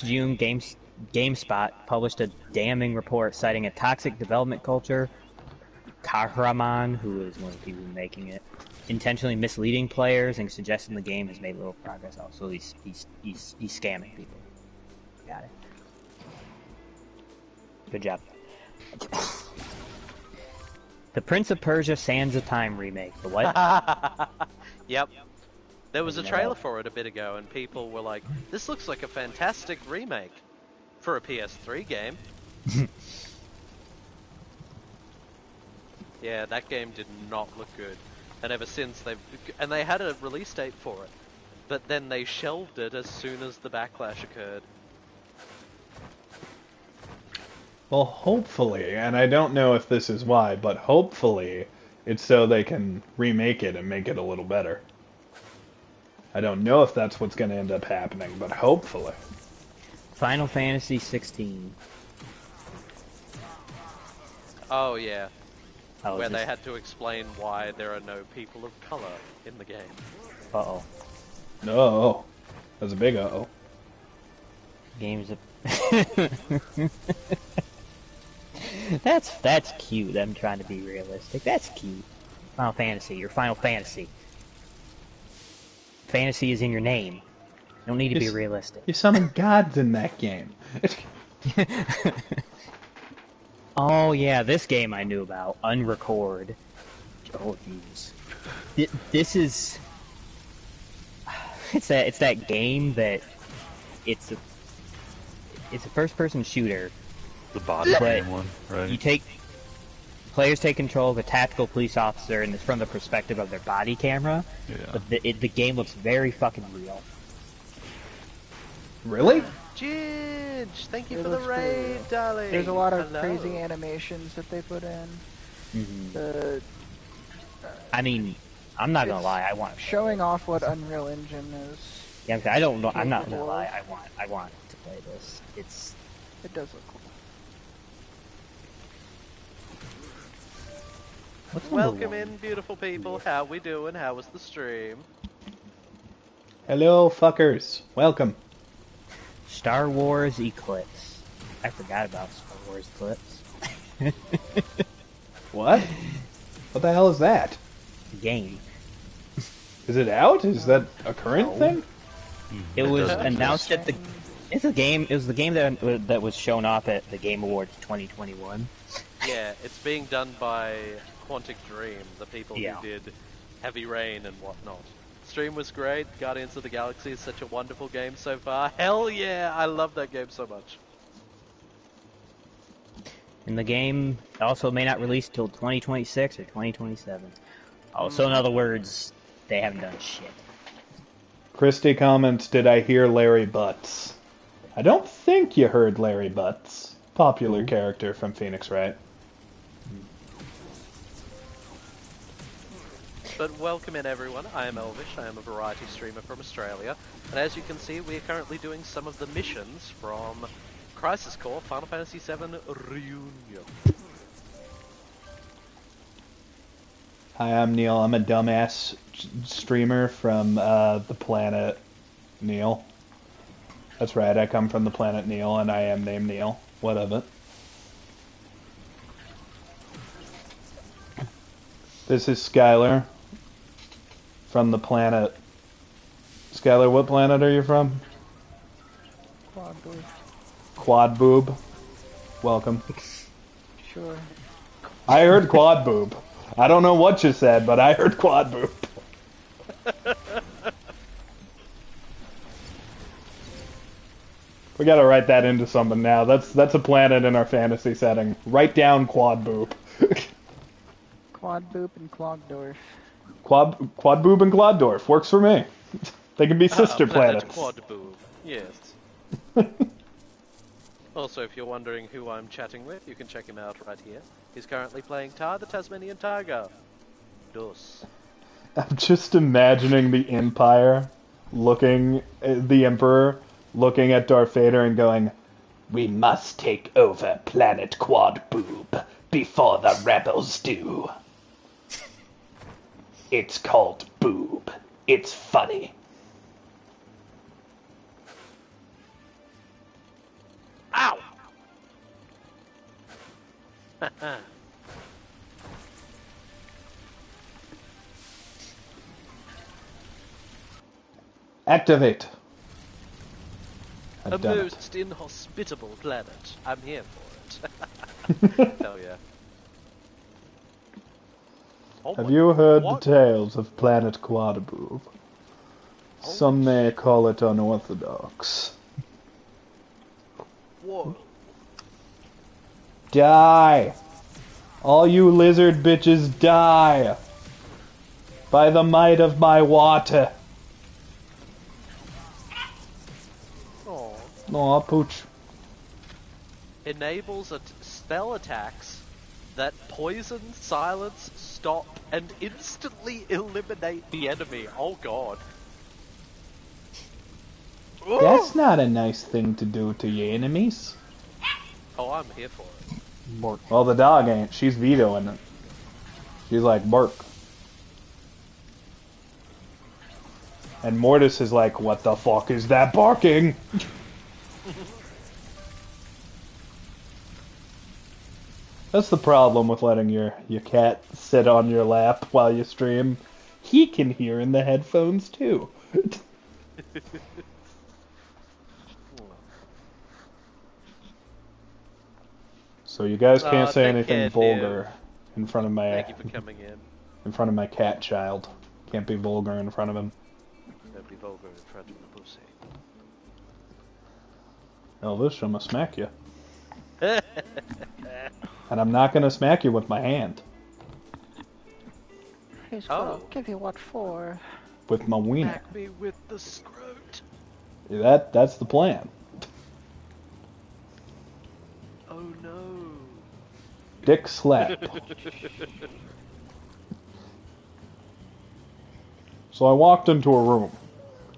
June, GameSpot published a damning report citing a toxic development culture, Kahraman, who is one of the people making it, intentionally misleading players and suggesting the game has made little progress. Also, he's scamming people. Got it. Good job. The Prince of Persia: Sands of Time remake. The what? Yep. There was a trailer for it a bit ago, and people were like, "This looks like a fantastic remake for a PS3 game." Yeah, that game did not look good, and ever since they had a release date for it, but then they shelved it as soon as the backlash occurred. Well, hopefully, and I don't know if this is why, but hopefully it's so they can remake it and make it a little better. I don't know if that's what's going to end up happening, but hopefully. Final Fantasy 16. Oh yeah, Oh, where they had to explain why there are no people of color in the game. Uh-oh. No. That's a big uh-oh. Game's a... That's cute, them trying to be realistic. That's cute. Final Fantasy, your Final Fantasy. Fantasy is in your name. You don't need to be realistic. You summon gods in that game. Oh yeah, this game I knew about. Unrecord. Oh jeez. This is... It's that game that... It's a first-person shooter. The body cam one, right? Players take control of a tactical police officer, and it's from the perspective of their body camera. Yeah. But the game looks very fucking real. Really? Ginge, thank you It for the looks raid, cool. darling. There's a lot of Hello. crazy animations that they put in. Mm-hmm. I mean, I'm not gonna lie. I want Showing off what Unreal Engine is. Yeah, I don't know. I'm not gonna lie. I want to play this. It does look cool. What's number Welcome one? in, beautiful people. How we doing? How was the stream? Hello, fuckers. Welcome. Star Wars Eclipse. I forgot about Star Wars Eclipse. What? What the hell is that? Game. Is it out? Is that a current thing? It was doesn't announced at the. It's a game. It was the game that was shown off at the Game Awards 2021. Yeah, it's being done by Quantic Dream, the people Yeah. who did Heavy Rain and whatnot. Stream was great. Guardians of the Galaxy is such a wonderful game so far. Hell yeah, I love that game so much. And the game also may not release till 2026 or 2027. Oh, so in other words, they haven't done shit. Christy comments, did I hear Larry Butts? I don't think you heard Larry Butts. Popular character from Phoenix Wright. But welcome in everyone, I am Elvish, I am a variety streamer from Australia, and as you can see we are currently doing some of the missions from Crisis Core Final Fantasy VII Reunion. Hi, I'm Kneale. I'm a dumbass streamer from the planet Kneale. That's right, I come from the planet Kneale, and I am named Kneale. What of it? This is Skylar from the planet... Skylar, what planet are you from? Quad boob. Quad Boob. Welcome. Sure. I heard Quad Boob. I don't know what you said, but I heard Quad Boob. We gotta write that into something now. That's a planet in our fantasy setting. Write down Quad Boob. Quad boob and Clogdorf. Quad Boob and Cloddorf works for me. They can be sister Planet planets. Quad Boob, yes. Also, if you're wondering who I'm chatting with, you can check him out right here. He's currently playing Tar, the Tasmanian Tiger. Dus. I'm just imagining the Empire the Emperor looking at Darth Vader and going, "We must take over planet Quad Boob before the rebels do. It's called Boob. It's funny." Ow! Activate. A I've done it. most inhospitable planet. I'm here for it. Hell yeah. Oh Have my- you heard what? the tales of Planet Quadaboob? Some may call it unorthodox. Whoa. Die! All you lizard bitches die! By the might of my water! Aw. Aw, pooch. Enables spell attacks that poison, silence, stop, and instantly eliminate the enemy. Oh god. That's not a nice thing to do to your enemies. Oh, I'm here for it. Well, the dog ain't. She's vetoing it. She's like, bark. And Mortis is like, what the fuck is that barking? That's the problem with letting your cat sit on your lap while you stream. He can hear in the headphones too. So you guys can't say take anything care, vulgar in front of Thank you for coming in. my cat child. Can't be vulgar in front of him. Don't be vulgar in front of the pussy. Elvis, I'm gonna smack you. And I'm not gonna smack you with my hand. He's gonna Oh. give you what for? With my wiener. Smack me with the scrote. That's the plan. Oh no. Dick slap. So I walked into a room,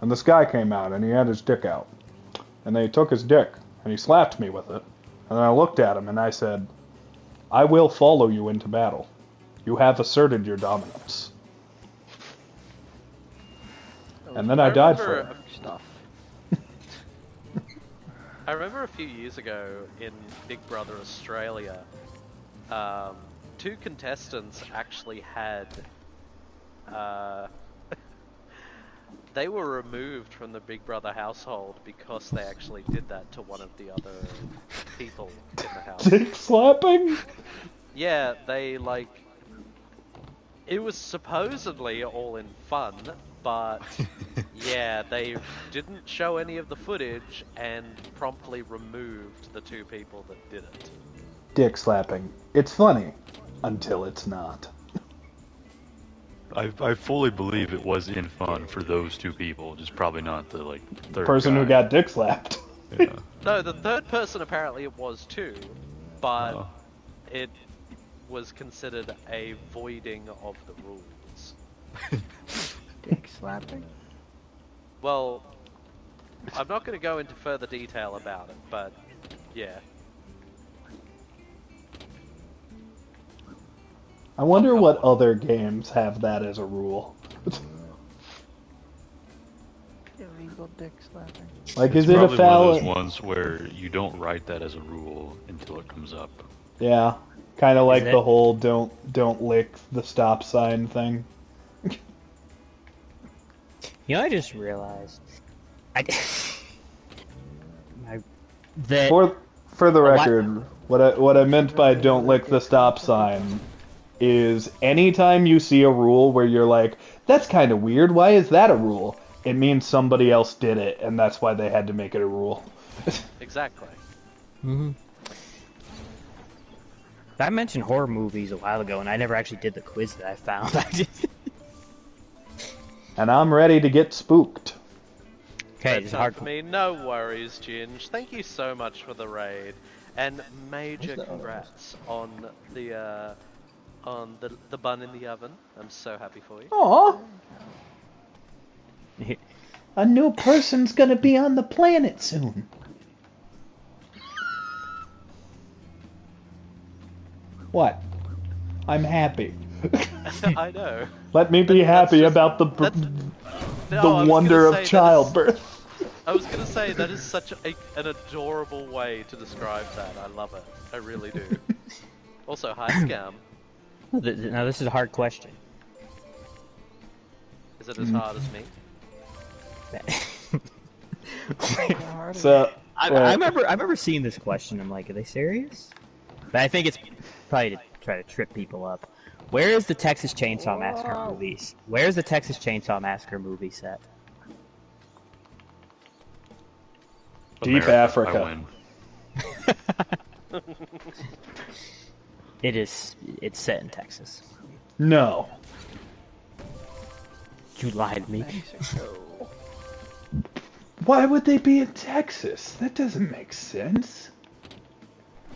and this guy came out, and he had his dick out. And they took his dick, and he slapped me with it. And I looked at him, and I said, I will follow you into battle. You have asserted your dominance. And then I died for it. Stuff. I remember a few years ago in Big Brother Australia, two contestants actually had, they were removed from the Big Brother household because they actually did that to one of the other people in the house. Dick slapping? Yeah, they it was supposedly all in fun, but yeah, they didn't show any of the footage and promptly removed the two people that did it. Dick slapping. It's funny. Until it's not. I fully believe it was in fun for those two people, just probably not the third Person who guy. got dick slapped. Yeah. No, the third person apparently it was too, but Oh. it was considered a voiding of the rules. Dick slapping? Well, I'm not going to go into further detail about it, but yeah. I wonder what other games have that as a rule. Illegal dick slapping. Like, It's is it a probably one of foul? those ones where you don't write that as a rule until it comes up. Yeah, kind of like Is it? the whole don't lick the stop sign thing. You know, I just realized, that For the lot- record, what I meant by don't lick the stop sign is anytime you see a rule where you're like, that's kind of weird, why is that a rule? It means somebody else did it, and that's why they had to make it a rule. Exactly. I mentioned horror movies a while ago, and I never actually did the quiz that I found. I just... And I'm ready to get spooked. Okay, That's it's not hard. for me. No worries, Ginge. Thank you so much for the raid, and major What's that? congrats on the bun in the oven. I'm so happy for you. Aw, a new person's gonna be on the planet soon. What? I'm happy. I know. Let me be That's happy just- about the that's- the No, I was wonder gonna of say that is- childbirth. I was gonna say that is such an adorable way to describe that. I love it. I really do. Also, hi Scam. Now this is a hard question. Is it as hard as me? So I remember seeing this question. I'm like, are they serious? But I think it's probably to try to trip people up. Where is the Texas Chainsaw Massacre movies? Where's the Texas Chainsaw Massacre movie set? Deep America, Africa. I win. It's set in Texas. No. You lied to me. Mexico. Why would they be in Texas? That doesn't make sense.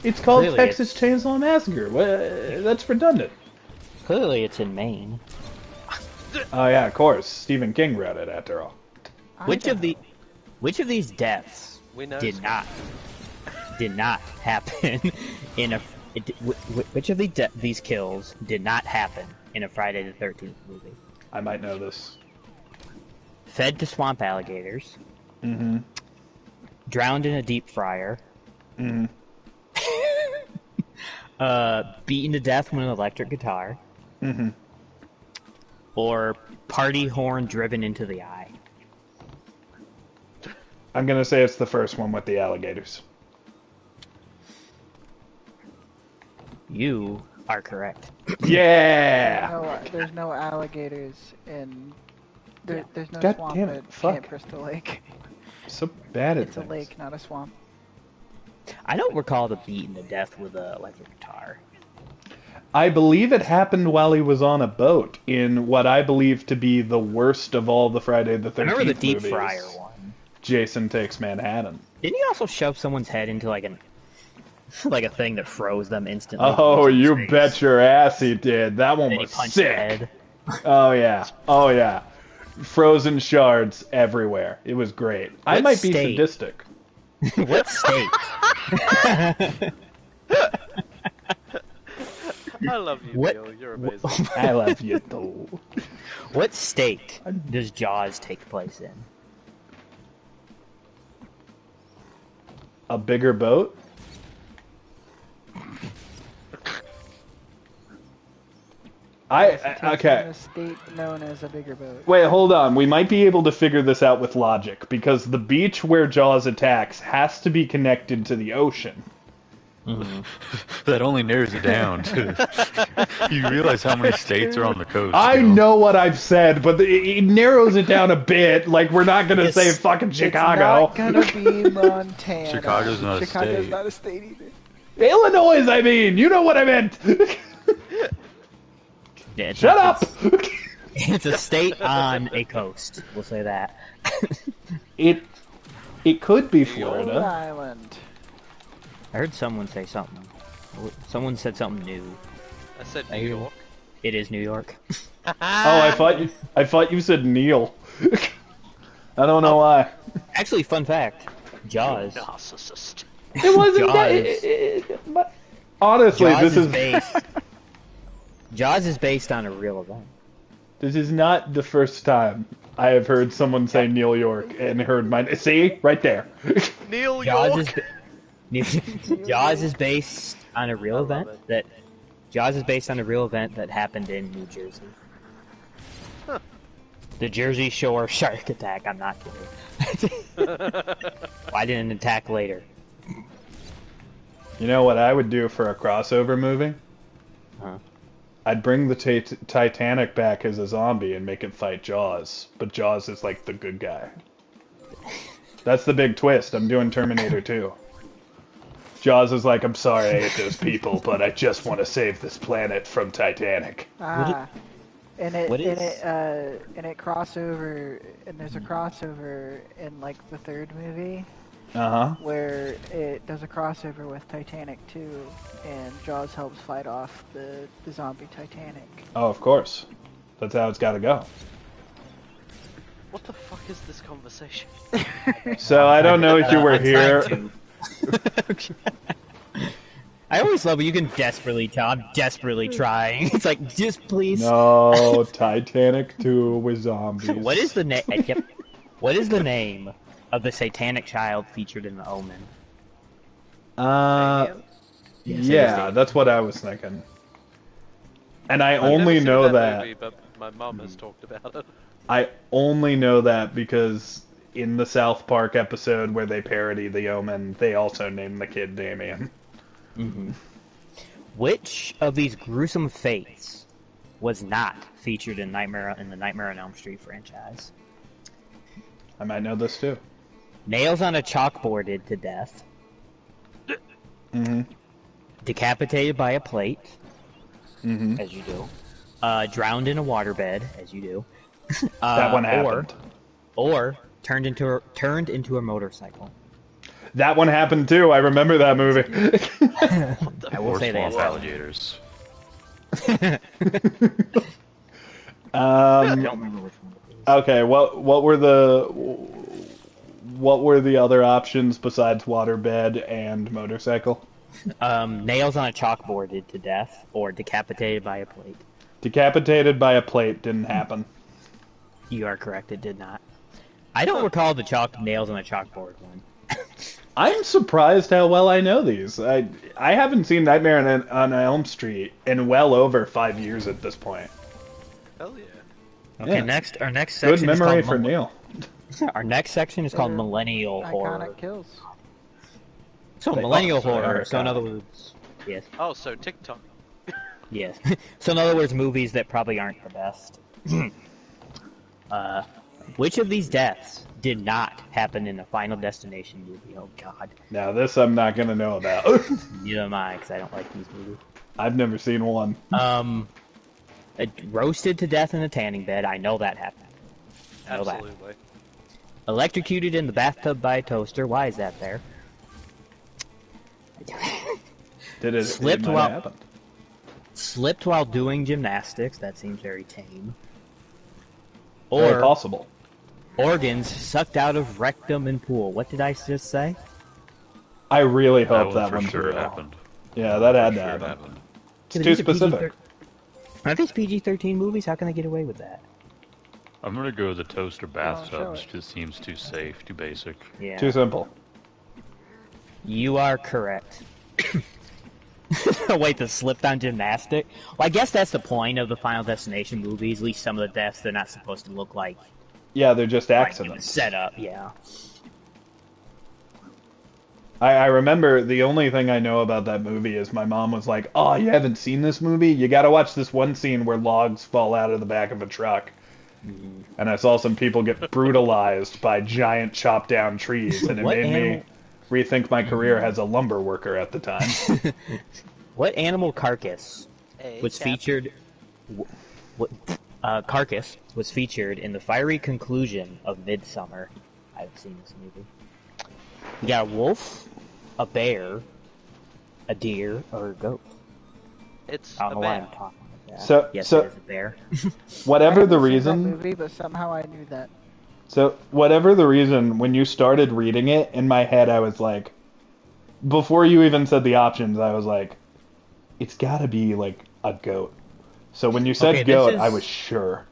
It's called Clearly Texas Chainsaw Massacre. That's redundant. Clearly, it's in Maine. Oh yeah, of course. Stephen King wrote it after all. Which of these deaths We know. did not happen in a? Which of these kills did not happen in a Friday the 13th movie? I might know this. Fed to swamp alligators. Mm-hmm. Drowned in a deep fryer. Mm-hmm. Beaten to death with an electric guitar. Mm-hmm. Or party horn driven into the eye. I'm gonna say it's the first one with the alligators. You are correct. Yeah! No, there's no alligators in. There's no God swamp damn it, at fuck. Camp Crystal Lake. So bad at It's a things. lake, not a swamp. I don't recall the beaten to death with an electric guitar. I believe it happened while he was on a boat in what I believe to be the worst of all the Friday the 13th I remember the deep movies. fryer one. Jason Takes Manhattan. Didn't he also shove someone's head into like a thing that froze them instantly? Oh, you Face? bet your ass he did. That one And he was punched sick. the head. Oh yeah. Oh yeah. Frozen shards everywhere. It was great. I What might be state? sadistic. What state? I love you, What- Neil. You're amazing. I love you too. What state does Jaws take place in? A bigger boat? It's okay. in a state known as a bigger boat. Wait, hold on. We might be able to figure this out with logic because the beach where Jaws attacks has to be connected to the ocean. That only narrows it down. You realize how many states are on the coast? I you know what I've said, but it narrows it down a bit. Like we're not gonna Yes. say fucking Chicago. It's not gonna be Montana. Chicago's not a Chicago's state. not a state either. Illinois, I mean. You know what I meant. Yeah, it's Shut not- up. It's a state on a coast. We'll say that. It could be Rhode Florida. Island. I heard someone say something. Someone said something new. I said I New hear- York. It is New York. Oh, I thought you said Neil. I don't know why. Actually, fun fact: Jaws. Narcissist. It wasn't Jaws. that. But honestly, Jaws this is is based. Jaws is based on a real event. this is not the first time I have heard someone say Neil York and heard my. See, right there. Neil Jaws York. Jaws is based on a real I love event it. that. Jaws is based on a real event that happened in New Jersey. Huh. The Jersey Shore shark attack. I'm not kidding. Why didn't it attack later? You know what I would do for a crossover movie? Huh. I'd bring the Titanic back as a zombie and make it fight Jaws, but Jaws is like the good guy. That's the big twist. I'm doing Terminator 2. Jaws is like, I'm sorry I ate those people, but I just want to save this planet from Titanic. Ah. And it what and is- it crossover and there's a crossover in like the third movie Uh-huh. where it does a crossover with Titanic 2 and Jaws helps fight off the zombie Titanic. Oh, of course. That's how it's got to go. What the fuck is this conversation? So I don't know if you were I'm here. trying to. I always love when you can desperately tell. I'm desperately trying. It's like, just please. No, Titanic 2 with zombies. What is the name? Yep. What is the name of the satanic child featured in The Omen? Uh, Damien? yeah, that's what I was thinking. And I I've only never seen know that that. movie, but my mum has talked about it. I only know that because in the South Park episode where they parody The Omen, they also named the kid Damien. Mm-hmm. Which of these gruesome fates was not featured in the Nightmare on Elm Street franchise? I might know this too. Nails on a chalkboarded to death. Mm-hmm. Decapitated by a plate, Mm-hmm. as you do. Drowned in a waterbed, as you do. That one happened. Or turned into a motorcycle. That one happened too. I remember that movie. I will say that. Alligators. I don't remember which one it is. Okay, what were the other options besides waterbed and motorcycle? Nails on a chalkboarded to death, or decapitated by a plate. Decapitated by a plate didn't happen. You are correct, it did not. I don't recall the nails on a chalkboard one. I'm surprised how well I know these. I haven't seen Nightmare on Elm Street in well over 5 years at this point. Hell yeah. Okay, Yeah. our next section Good memory is for called Kneale. Our next section is called Millennial Horror. Iconic kills. So Millennial sorry, Horror. iconic. So in other words, yes, Oh, so TikTok. yes. So in other words, movies that probably aren't the best. Which of these deaths did not happen in the Final Destination movie? Oh God. Now this I'm not gonna know about. Neither am I, because I don't like these movies. I've never seen one. Roasted to death in a tanning bed. I know that happened. I know that. Absolutely. Electrocuted in the bathtub by a toaster. Why is that there? Did it? Slipped it might while- have happened. Slipped while doing gymnastics. That seems very tame. Very Or possible. organs sucked out of rectum and pool. What did I just say? I really hope that for one's sure real. happened. Yeah, that had For to sure happen. happened. It's Yeah, but too these are specific. Aren't these PG-13 movies? How can they get away with that? I'm gonna go with the toaster show bathtubs. it. Just seems too safe, too basic. Yeah. Too simple. You are correct. Wait, the slip-down gymnastic? Well, I guess that's the point of the Final Destination movies. At least some of the deaths, they're not supposed to look like Yeah, they're just like, accidents. set up. Yeah. I remember the only thing I know about that movie is my mom was like, "Oh, you haven't seen this movie? You got to watch this one scene where logs fall out of the back of a truck." And I saw some people get brutalized by giant chopped down trees, and it What made animal- me rethink my career as a lumber worker at the time. What animal carcass Hey, was Cap. featured? What carcass was featured in the fiery conclusion of Midsummer? I've seen this movie. You got a wolf, a bear, a deer, or a goat. It's I a don't know why I'm bear. talking like that. So- yes, so- it is a bear. Whatever the I haven't seen that reason, movie, but somehow I knew that. so whatever the reason, when you started reading it, in my head I was like, before you even said the options, I was like, it's got to be like a goat. So when you said Okay, this goat, is- I was sure.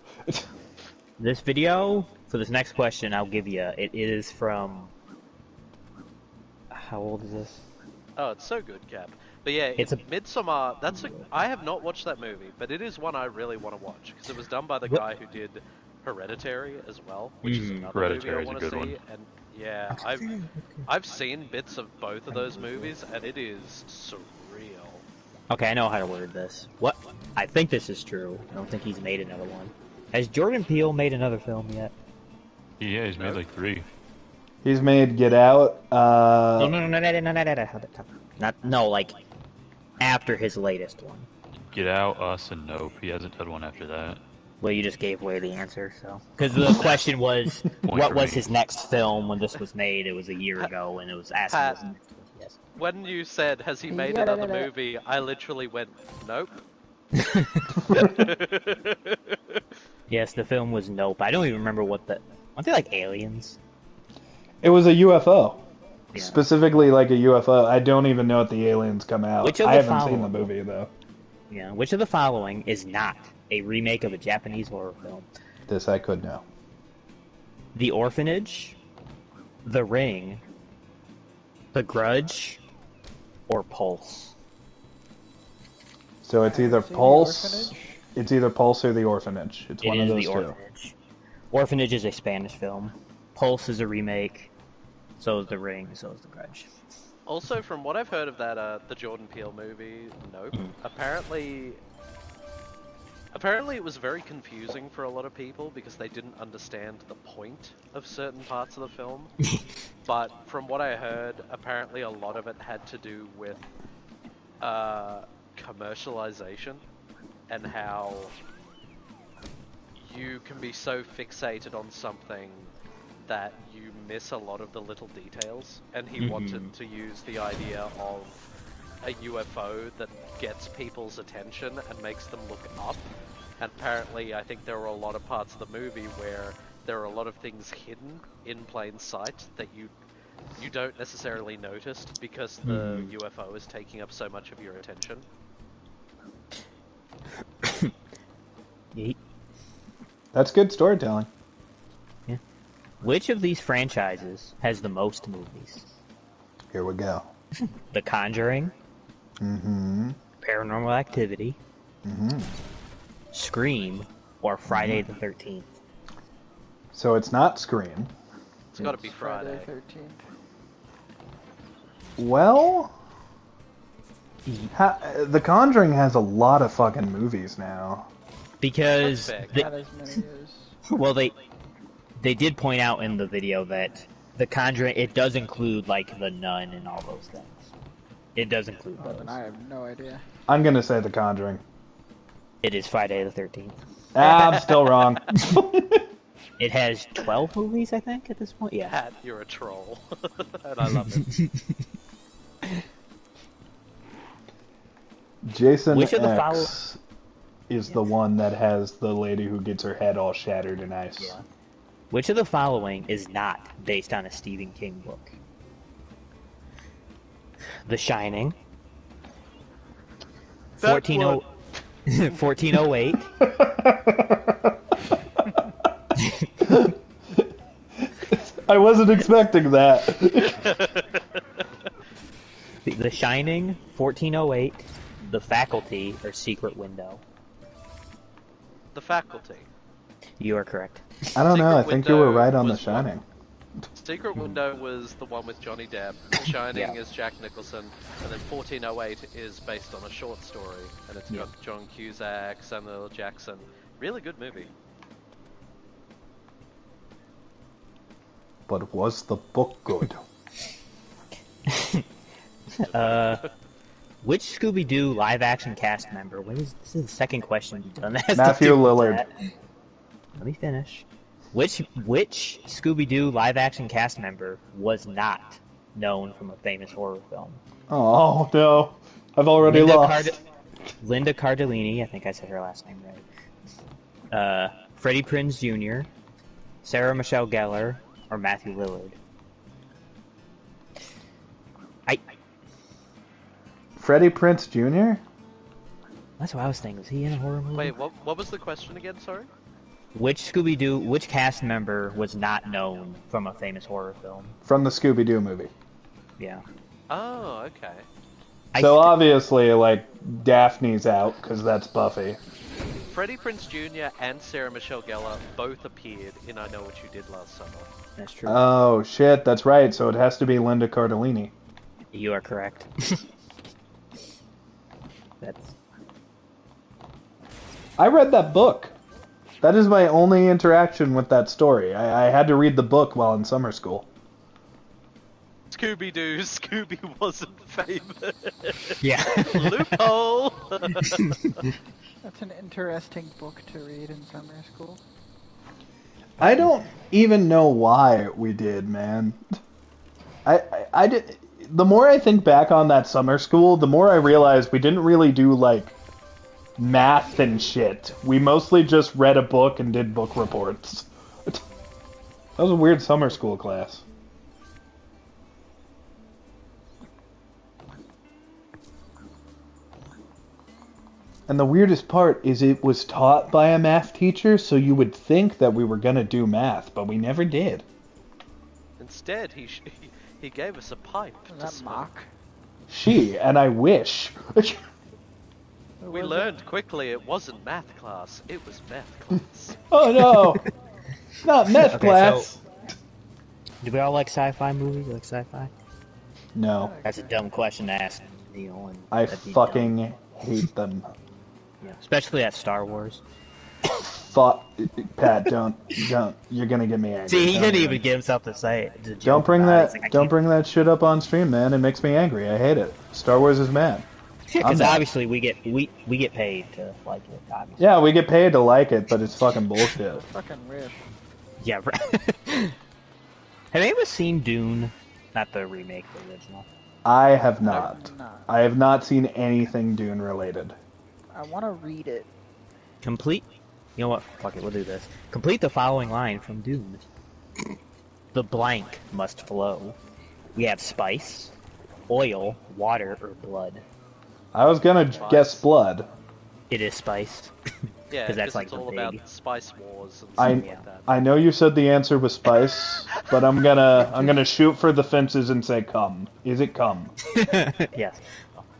This video, for this next question, I'll give you. It is from. How old is this? Oh, it's so good, Cap. But yeah, It's a- Midsommar. I have not watched that movie, but it is one I really want to watch because it was done by the What- guy who did Hereditary as well, which is Mhm. another Hereditary is movie I a want to good see. one. And yeah, I've seen bits of both of those movies, and it is surreal. Okay, I know how to word this. What? I think this is true. I don't think he's made another one. Has Jordan Peele made another film yet? Yeah, he's made like 3. He's made Get Out. No, no, like after his latest one. Get Out, Us, and Nope. He hasn't done one after that. Well, you just gave away the answer, so. Because the question was, what for was me. his next film when this was made? It was a year ago, and it was asking Pat. his next one. Yes. When you said, "Has he made Yeah, another da, da, da. movie?" I literally went, "Nope." Yes, the film was Nope. I don't even remember what the. Aren't they like aliens? It was a UFO. Yeah. Specifically like a UFO. I don't even know if the aliens come out. Which of I the haven't seen the following? movie, though. Yeah. Which of the following is not a remake of a Japanese horror film? This I could know. The Orphanage, The Ring, The Grudge, or Pulse? So it's either seen The Pulse... Orphanage? It's either Pulse or The Orphanage. It's It one of is those The two. Orphanage. Orphanage is a Spanish film. Pulse is a remake. So is The Ring. So is The Grudge. Also, from what I've heard of that, the Jordan Peele movie, nope. Apparently it was very confusing for a lot of people because they didn't understand the point of certain parts of the film. But from what I heard, apparently a lot of it had to do with commercialization and how you can be so fixated on something that you miss a lot of the little details. And he wanted to use the idea of a UFO that gets people's attention and makes them look up. And apparently, I think there were a lot of parts of the movie where there are a lot of things hidden in plain sight that you don't necessarily notice because the UFO is taking up so much of your attention. Yeet. That's good storytelling. Yeah. Which of these franchises has the most movies? Here we go. The Conjuring. Paranormal Activity. Scream, or Friday the 13th. So it's not Scream. It's got to be Friday. 13th. Well, The Conjuring has a lot of fucking movies now. Because Not as many as... well, they did point out in the video that The Conjuring, it does include like The Nun and all those things. It does include those. I have no idea. I'm gonna say The Conjuring. It is Friday the 13th. I'm still wrong. It has 12 movies, I think, at this point. Yeah. Pat, you're a troll. And I love it. Jason Which of the X is the one that has the lady who gets her head all shattered in ice. Yeah. Which of the following is not based on a Stephen King book? The Shining. 1408. I wasn't expecting that. The Shining, 1408, The Faculty, or Secret Window. The Faculty. You are correct. I don't know. I Secret think you were Window right on The was Shining. Secret Window was the one with Johnny Depp. Shining Yeah. is Jack Nicholson, and then 1408 is based on a short story, and it's got John Cusack, Samuel L. Jackson. Really good movie. But was the book good? Which Scooby-Doo live-action cast member? This is the second question you've done. That has Matthew to do with Lillard. that. Let me finish. Which Scooby-Doo live-action cast member was not known from a famous horror film? Oh no, I've already lost. Linda Cardellini, I think I said her last name right. Freddie Prinze Jr., Sarah Michelle Gellar, or Matthew Lillard. Freddie Prinze Jr.? That's what I was thinking. Was he in a horror movie? Wait, what was the question again, sorry? Which cast member was not known from a famous horror film? From the Scooby-Doo movie. Yeah. Oh, okay. So obviously, like, Daphne's out, because that's Buffy. Freddie Prinze Jr. and Sarah Michelle Gellar both appeared in I Know What You Did Last Summer. That's true. Oh, shit, that's right. So it has to be Linda Cardellini. You are correct. I read that book. That is my only interaction with that story. I had to read the book while in summer school. Scooby-Doo, Scooby wasn't famous. Yeah. Loophole! That's an interesting book to read in summer school. I don't even know why we did, man. I did. The more I think back on that summer school, the more I realize we didn't really do, like, math and shit. We mostly just read a book and did book reports. That was a weird summer school class. And the weirdest part is it was taught by a math teacher, so you would think that we were gonna do math, but we never did. Instead, he gave us a pipe Was to that smoke. mock? And I wish. We learned quickly it wasn't math class, it was meth class. Oh no! Not meth Okay, class! Do we all like sci-fi movies? Like sci-fi? No, That's a dumb question to ask, Neil. And I that'd be fucking dumb. hate them. Yeah, especially at Star Wars. Fuck, Pat, don't. You're gonna get me angry. See, he Don't didn't even get himself to say it. To Don't joke bring about it. that. He's like, I Don't can't- bring that shit up on stream, man. It makes me angry. I hate it. Star Wars is mad. Yeah, I'm because mad. obviously we get paid to like it. Obviously. Yeah, we get paid to like it, but it's fucking bullshit. Fucking rich. Yeah. Right. Have you ever seen Dune? Not the remake, the original. I have not. Nah. I have not seen anything Dune related. I want to read it. Complete. You know what? Fuck it. We'll do this. Complete the following line from Dune. The blank must flow. We have spice, oil, water, or blood. I was gonna guess blood. It is spice. Yeah, 'Cause that's because like it's the all big- about spice wars and I stuff like that. I know you said the answer was spice, but I'm gonna shoot for the fences and say cum. Is it cum? Yes.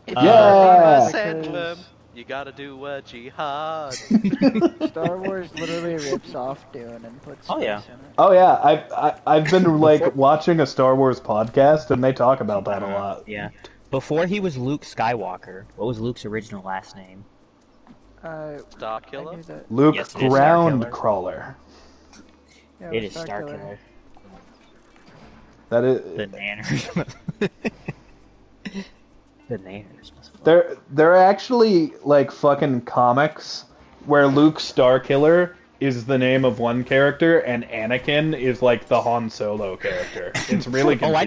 Yeah. Sandworm, you gotta do a jihad. Star Wars literally rips off Dune and puts Oh, yeah. space in it. Oh yeah, I've been like watching a Star Wars podcast and they talk about that a lot. Yeah. Before he was Luke Skywalker, what was Luke's original last name? Star I Killer? knew that. Luke Yes, it is Starkiller. Groundcrawler. Yeah, It was is Starkiller. That The is. nanners. The nanners. There are actually like fucking comics where Luke Starkiller is the name of one character and Anakin is like the Han Solo character. It's really confusing. Oh, I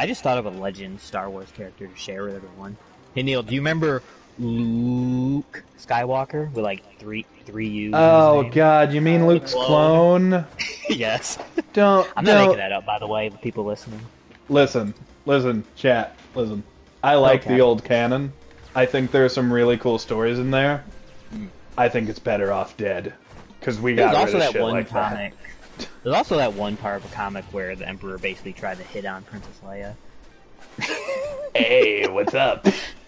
just thought of a legend Star Wars character to share with everyone. Hey Neil, do you remember Luke Skywalker with like three U's? Oh in his name? god, you mean Luke's clone? Yes. Don't. I'm not don't. making that up, by the way. The people listening. Listen, chat, listen. I like Okay. the old canon. I think there are some really cool stories in there. I think it's better off dead. Because we There's got also rid of that shit one like comic. There's also that one part of a comic where the Emperor basically tried to hit on Princess Leia. that. Hey, what's up?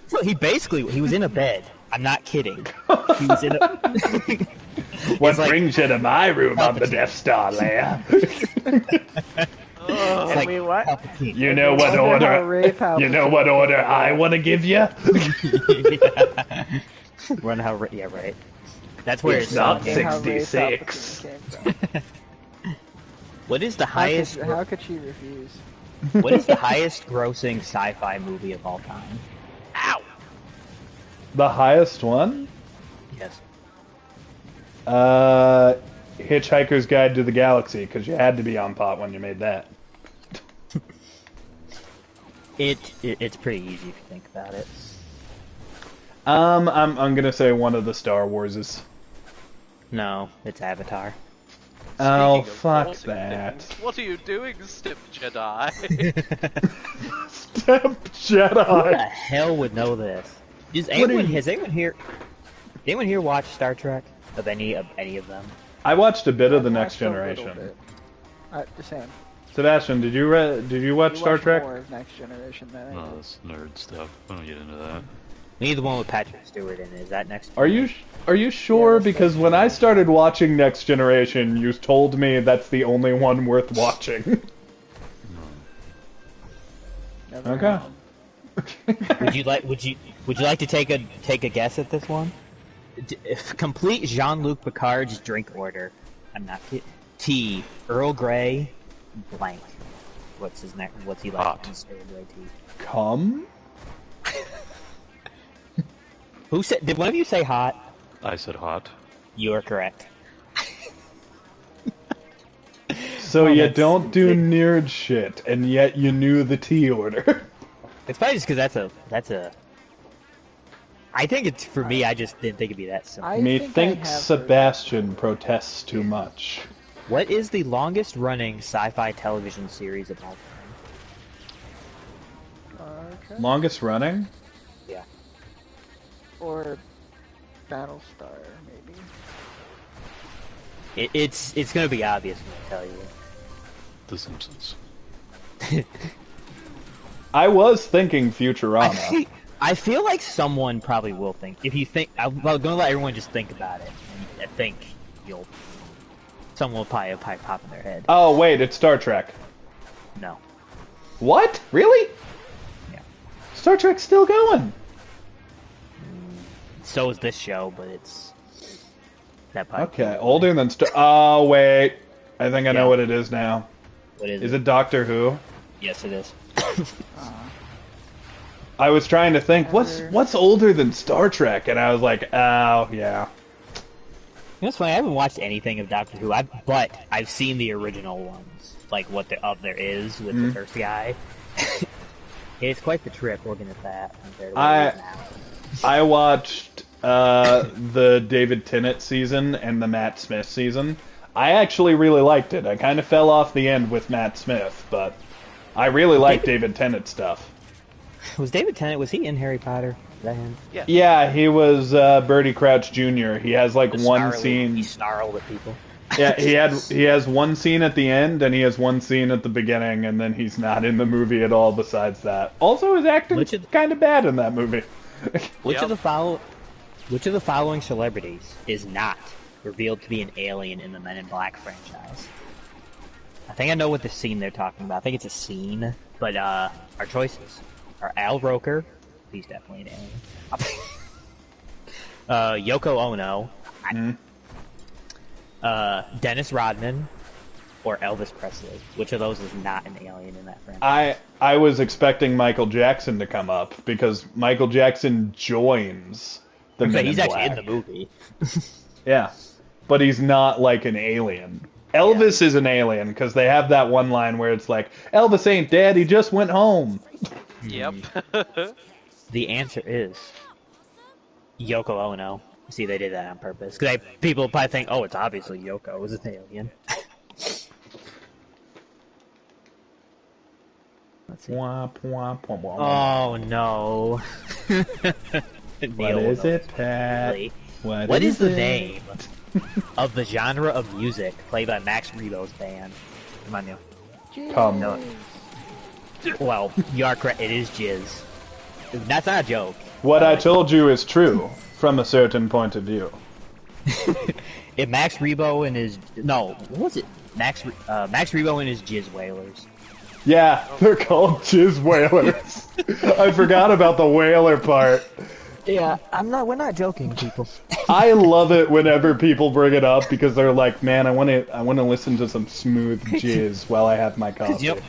So he was in a bed. I'm not kidding. He was in a. What It's like- brings you to my room on the Death Star, Leia? Oh, like wait, what? Palpatine. You know what Wonder how order? Ray You know Palpatine what order came I about. want to give you? Run how? Yeah, right. That's where It's it's not Wonder how Ray 66. Palpatine came from. What is the highest? How could she refuse? What is the highest grossing sci-fi movie of all time? Ow! The highest one? Yes. Hitchhiker's Guide to the Galaxy, because you had to be on pot when you made that. It's pretty easy if you think about it. I'm gonna say one of the Star Warses. No, it's Avatar. Oh, Speaking of fuck forcing that. things, what are you doing, Step Jedi? Step Who the Jedi. hell would know this? What are you- Has anyone here watched Star Trek? Of any of them? I watched a bit of the I Next watched a little Generation. bit. The same. Sebastian, did you watch You Star watched Trek? more of Next Generation than I No, did. that's nerd stuff. I don't get into that. We need the one with Patrick Stewart in it. Is that next? Are you sure? that's Because when I started watching Next Generation, you told me that's the only one worth watching. Never Okay. mind. Would you like to take a guess at this one? Complete Jean-Luc Picard's drink order. I'm not kidding. Tea, Earl Grey, blank. What's his next? What's he like? Hot. in his Earl Grey tea? Come? Who said? Did one of you say hot? I said hot. You are correct. So Oh, you that's don't do sick. nerd shit, and yet you knew the tea order. It's probably just because that's a. I think it's for me. I just didn't think it'd be that simple. I think I Methinks have heard Sebastian protests too much. What is the longest running sci-fi television series of all time? Okay. Longest running? Yeah. Or Battlestar, maybe. It's gonna be obvious when I tell you. The Simpsons. I was thinking Futurama. I feel like someone probably will think. If you think, I'm gonna let everyone just think about it. And I think you'll. Someone will probably pop in their head. Oh wait, it's Star Trek. No. What? Really? Yeah. Star Trek's still going. So is this show, but it's that part. Okay, older than Star. Oh wait, I think I know Yeah. what it is now. What is Is it? it Doctor Who? Yes, it is. I was trying to think what's older than Star Trek, and I was like, oh yeah. You know, it's funny. I haven't watched anything of Doctor Who, but I've seen the original ones, like what there is with the first guy. It's quite the trip looking at that compared to what it is now. I watched the David Tennant season and the Matt Smith season. I actually really liked it. I kind of fell off the end with Matt Smith, but I really like David Tennant stuff. Was David Tennant? Was he in Harry Potter? Is that him? Yeah. Yeah, he was Bertie Crouch Jr. He has like one scene. He snarled at people. Yeah, he has one scene at the end, and he has one scene at the beginning, and then he's not in the movie at all. Besides that, also his acting's kind of bad in that movie. Which of the following celebrities is not revealed to be an alien in the Men in Black franchise? I think I know what the scene they're talking about. I think it's a scene, but our choices are Al Roker. He's definitely an alien. Yoko Ono. Dennis Rodman. Or Elvis Presley. Which of those is not an alien in that franchise? I was expecting Michael Jackson to come up because Michael Jackson joins the Men He's in actually Black. in the movie. Yeah, but he's not like an alien. Elvis is an alien because they have that one line where it's like, Elvis ain't dead, he just went home. Yep. The answer is Yoko Ono. See, they did that on purpose. Because people probably think, oh, it's obviously Yoko. It was an alien. Let's see. Womp, womp, womp, womp. Oh, no. What is it, Pat? Really? What is the it? name of the genre of music played by Max Rebo's band? Come on, Neil. Come. No. Well, you are correct. It is jizz. That's not a joke. What I told you is true from a certain point of view. If Max Rebo and his what was it? Max Rebo and his Jizz Whalers. Yeah, they're called Jizz Whalers. I forgot about the whaler part. Yeah, we're not joking, people. I love it whenever people bring it up because they're like, "Man, I want to listen to some smooth jizz while I have my coffee." Yep.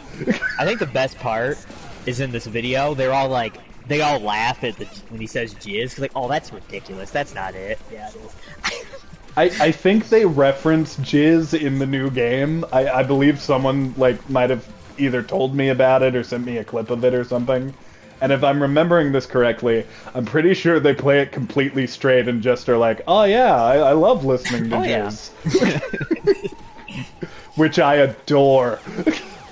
I think the best part is in this video. They all laugh at when he says jizz. Like, oh, that's ridiculous. That's not it. Yeah, it is. I think they reference jizz in the new game. I believe someone might have either told me about it or sent me a clip of it or something. And if I'm remembering this correctly, I'm pretty sure they play it completely straight and just are like, "Oh yeah, I love listening to jizz," which I adore.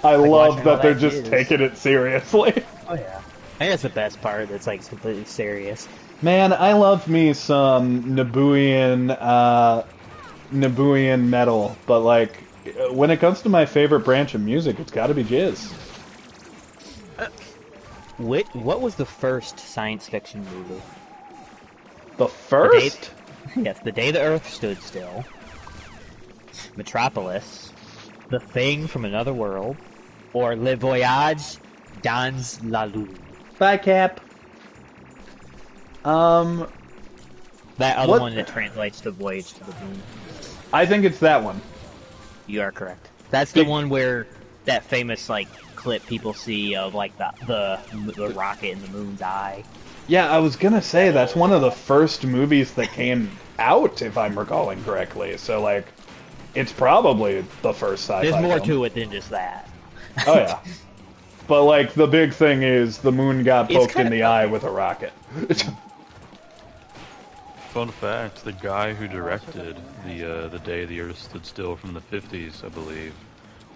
I love that they're just taking it seriously. Oh yeah, I think that's the best part. It's completely serious. Man, I love me some Nabooian metal, but when it comes to my favorite branch of music, it's got to be jizz. What was the first science fiction movie? The first? Yes, The Day the Earth Stood Still, Metropolis, The Thing from Another World, or Le Voyage dans la Lune. Bye, Cap. That other one that translates to Voyage to the Moon. I think it's that one. You are correct. That's the one where that famous clip people see of the rocket in the moon's eye. Yeah, I was gonna say that's one of the first movies that came out, if I'm recalling correctly. So it's probably the first sci-fi. There's more film. to it than just that. Oh yeah, but the big thing is the moon got poked in the eye with a rocket. Fun fact: the guy who directed the Day the Earth Stood Still from the '50s, I believe,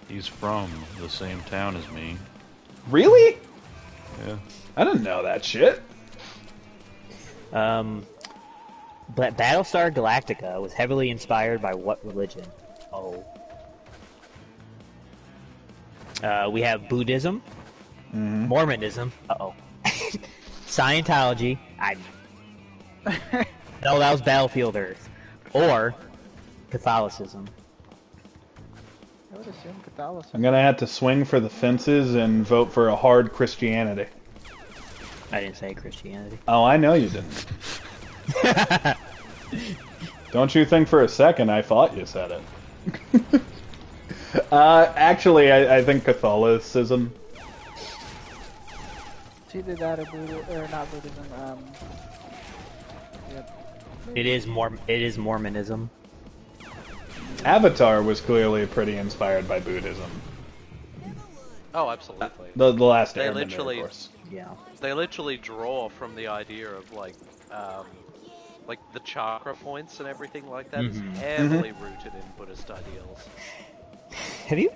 he's from the same town as me. Really? Yeah. I didn't know that shit. But Battlestar Galactica was heavily inspired by what religion? Oh. We have Buddhism, Mormonism, Scientology, no, that was Battlefield Earth, or Catholicism. I would assume Catholicism. I'm gonna have to swing for the fences and vote for a hard Christianity. I didn't say Christianity. Oh, I know you didn't. Don't you think for a second I thought you said it? Actually, I think Catholicism. It's either that or or not Buddhism. Yep. It is Mormonism. Avatar was clearly pretty inspired by Buddhism. Oh, absolutely. The last They Airbender, literally- of course. Yeah. They literally draw from the idea of like the chakra points and everything like that is heavily rooted in Buddhist ideals. Have you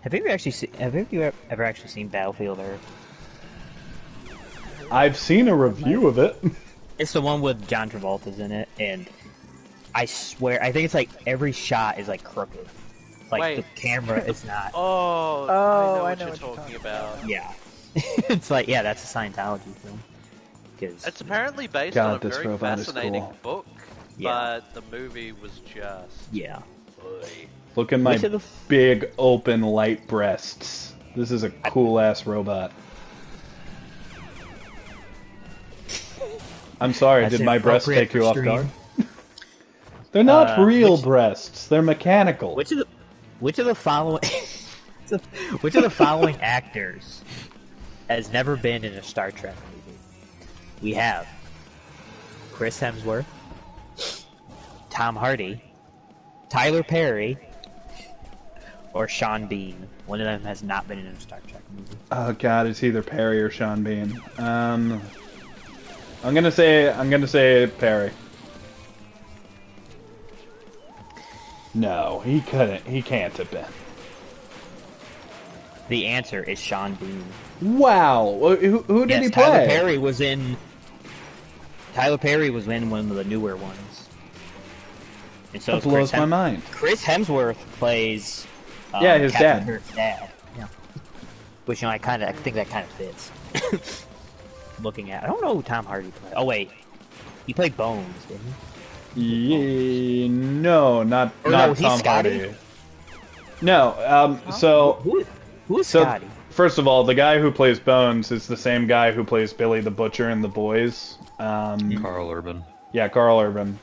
ever actually seen Battlefield Earth? I've seen a review of it. It's the one with John Travolta's in it, and I swear, I think it's like every shot is like crooked. Like Wait. the camera is not. Oh, Oh, I know what you're talking about. Yeah. It's like, yeah, that's a Scientology film. Cause, It's apparently based God, on a this very robot is fascinating cool. book, Yeah. but the movie was just. yeah. Look at my Which of the big, open, light breasts. This is a cool-ass robot. I'm sorry, That's did my breasts inappropriate take you for off stream. guard? They're not real which- breasts. They're mechanical. Which of the following which of the following actors has never been in a Star Trek movie? We have Chris Hemsworth, Tom Hardy, Tyler Perry, or Sean Bean. One of them has not been in a Star Trek movie. Oh god, it's either Perry or Sean Bean. I'm gonna say Perry. No, he couldn't. He can't have been. The answer is Sean Bean. Wow, who did Yes, he play? Tyler Perry was in one of the newer ones. And so That is blows my mind. Chris Hemsworth plays Yeah, his Captain dad. Kirk's dad. Yeah. Which I think that kind of fits. Looking at, I don't know who Tom Hardy played. Oh wait, he played Bones, didn't he? No, not Or no, he's Tom Scotty? Hardy. No, so Who is so Scotty? first of all, the guy who plays Bones is the same guy who plays Billy the Butcher in The Boys. Carl Urban. Yeah, Carl Urban.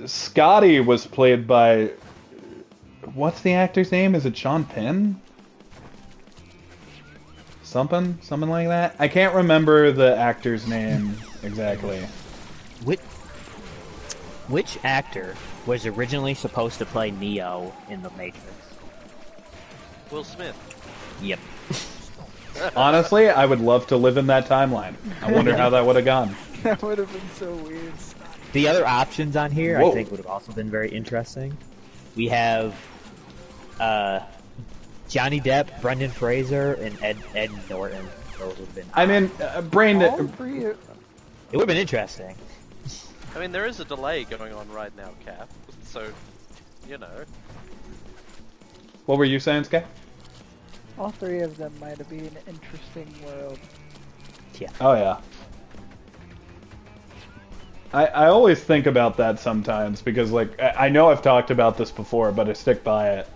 Scotty was played by, what's the actor's name? Is it Sean Penn? Something like that. I can't remember the actor's name exactly. Which actor was originally supposed to play Neo in The Matrix? Will Smith. Yep. Honestly, I would love to live in that timeline. I wonder how that would have gone. That would have been so weird. The other options on here, Whoa. I think, would have also been very interesting. We have Johnny Depp, Brendan Fraser, and Ed Norton. Those would have been. I mean, All Brandon. three. It would have been interesting. I mean, there is a delay going on right now, Cap. So, you know. What were you saying, Sky? All three of them might have been an interesting world. Yeah. Oh yeah. I always think about that sometimes because, like, I know I've talked about this before, but I stick by it.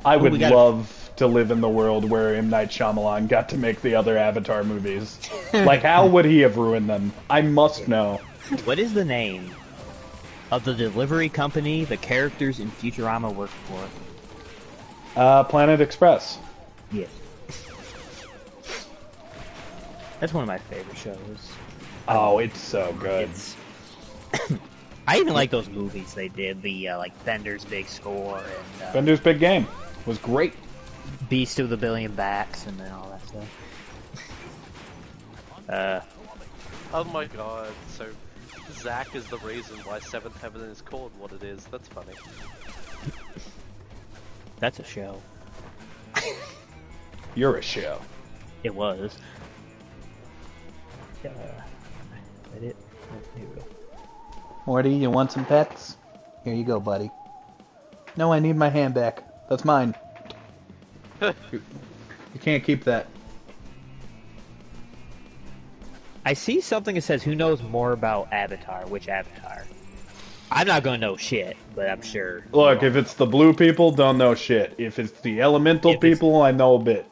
I would we gotta- love to live in the world where M. Night Shyamalan got to make the other Avatar movies. Like, how would he have ruined them? I must know. What is the name of the delivery company the characters in Futurama work for? Planet Express. Yes. That's one of my favorite shows. Oh, it's so good. It's. I even like those movies they did. The like Bender's Big Score and Bender's Big Game was great. Beast of the Billion Backs and then all that stuff. Oh my god, so Zach is the reason why Seventh Heaven is called what it is. That's funny. That's a show. You're a show. It was. Is it? Oh, here we go. Morty, you want some pets? Here you go, buddy. No, I need my hand back. That's mine. You can't keep that. I see something that says, "Who knows more about Avatar?" Which Avatar? I'm not gonna know shit, but I'm sure. Look, if it's the blue people, don't know shit. If it's the elemental If it's- people, I know a bit.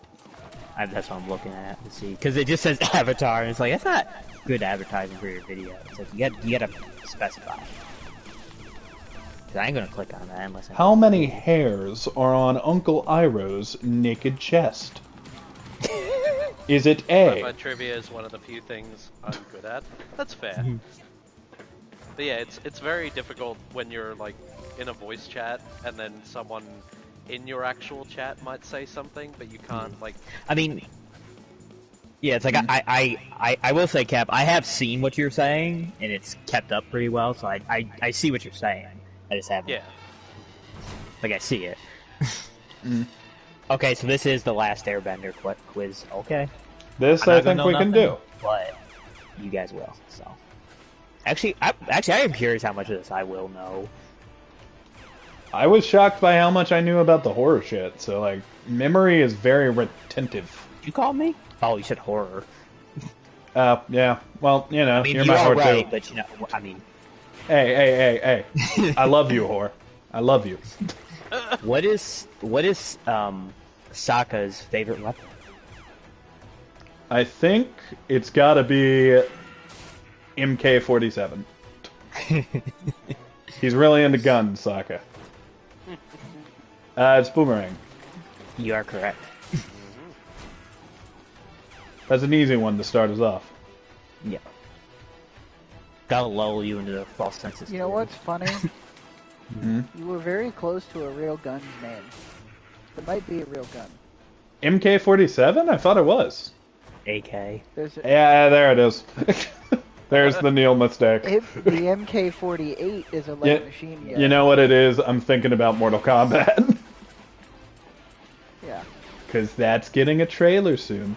That's what I'm looking at to see, because it just says Avatar, and it's like that's not good advertising for your video. It's like you gotta specify. 'Cause I ain't gonna click on that unless. How many hairs are on Uncle Iroh's naked chest? Is it A? Robot trivia is one of the few things I'm good at. That's fair. But yeah, it's very difficult when you're like in a voice chat and then someone in your actual chat might say something, but you can't like. I mean, yeah, it's like I will say, Cap, I have seen what you're saying, and it's kept up pretty well, so I see what you're saying. I just haven't. Yeah. Like I see it. Okay, so this is the last Airbender quiz. Okay. This I'm I not gonna think know we can nothing, do. but you guys will. So, actually, I am curious how much of this I will know. I was shocked by how much I knew about the horror shit. So like, memory is very retentive. Did you call me? Oh, you said horror. Yeah. Well, you know, I mean, you're you my are whore right, too. but you know, I mean, Hey. I love you, whore. I love you. what is Sokka's favorite weapon? I think it's got to be MK-47. He's really into guns, Sokka. It's boomerang. You are correct. That's an easy one to start us off. Yeah. Gotta lull you into the false sense of You know security. what's funny? You were very close to a real gun's name. It might be a real gun. MK-47? I thought it was. AK. There's a, Yeah, there it is. There's the Kneale mistake. if the MK48 is a light machine gun. You know what it is? I'm thinking about Mortal Kombat. Yeah. Because that's getting a trailer soon.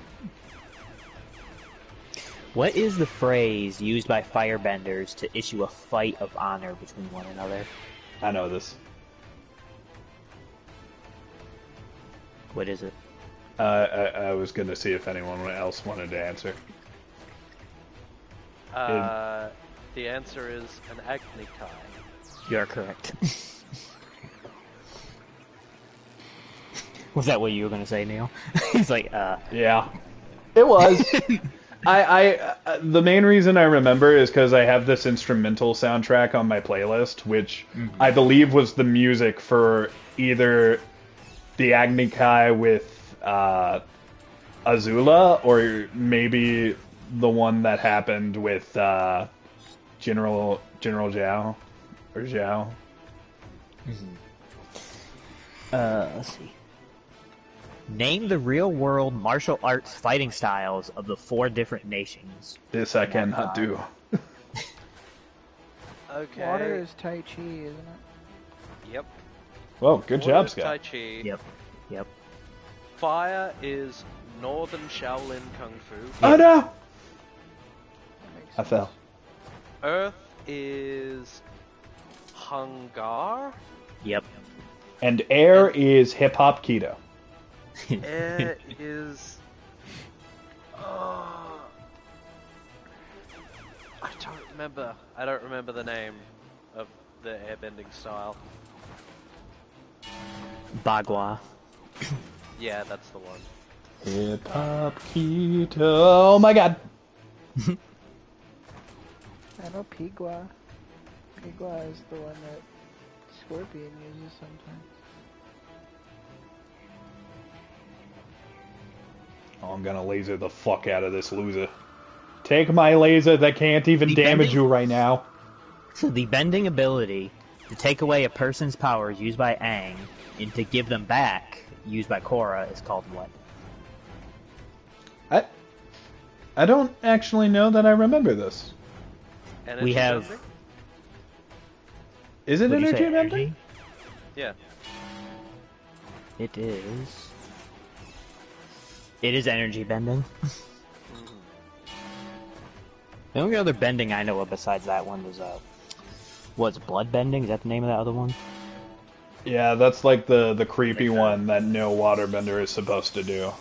What is the phrase used by firebenders to issue a fight of honor between one another? I know this. What is it? I was going to see if anyone else wanted to answer. The answer is an Agni Kai. You are correct. Was that what you were gonna say, Neil? He's like, Yeah. It was. The main reason I remember is because I have this instrumental soundtrack on my playlist, which I believe was the music for either the Agni Kai with Azula, or maybe the one that happened with General Zhao or Zhao. let's see. Name the real-world martial arts fighting styles of the 4 different nations. This I cannot do. Okay. Water is Tai Chi, isn't it? Yep. Whoa, good Water job, is Scott. Tai Chi. Yep. Fire is Northern Shaolin Kung Fu. Oh no! That makes I sense. fell. Earth is Hungar. Yep. And air is hip hop keto. Air is. I don't remember the name of the airbending style. Bagua. Yeah, that's the one. Hip hop keto. Oh my god. I know Pigua. Pigua is the one that Scorpion uses sometimes. Oh, I'm gonna laser the fuck out of this loser. Take my laser that can't even The damage bending- you right now. So the bending ability to take away a person's powers used by Aang and to give them back used by Korra is called what? I don't actually know that I remember this. Energy We have- bending? Is it Would you energy say bending? energy? Yeah. It is. It is energy bending. The only other bending I know of besides that one was what's blood bending? Is that the name of that other one? Yeah, that's like the creepy Makes sense. one that no waterbender is supposed to do.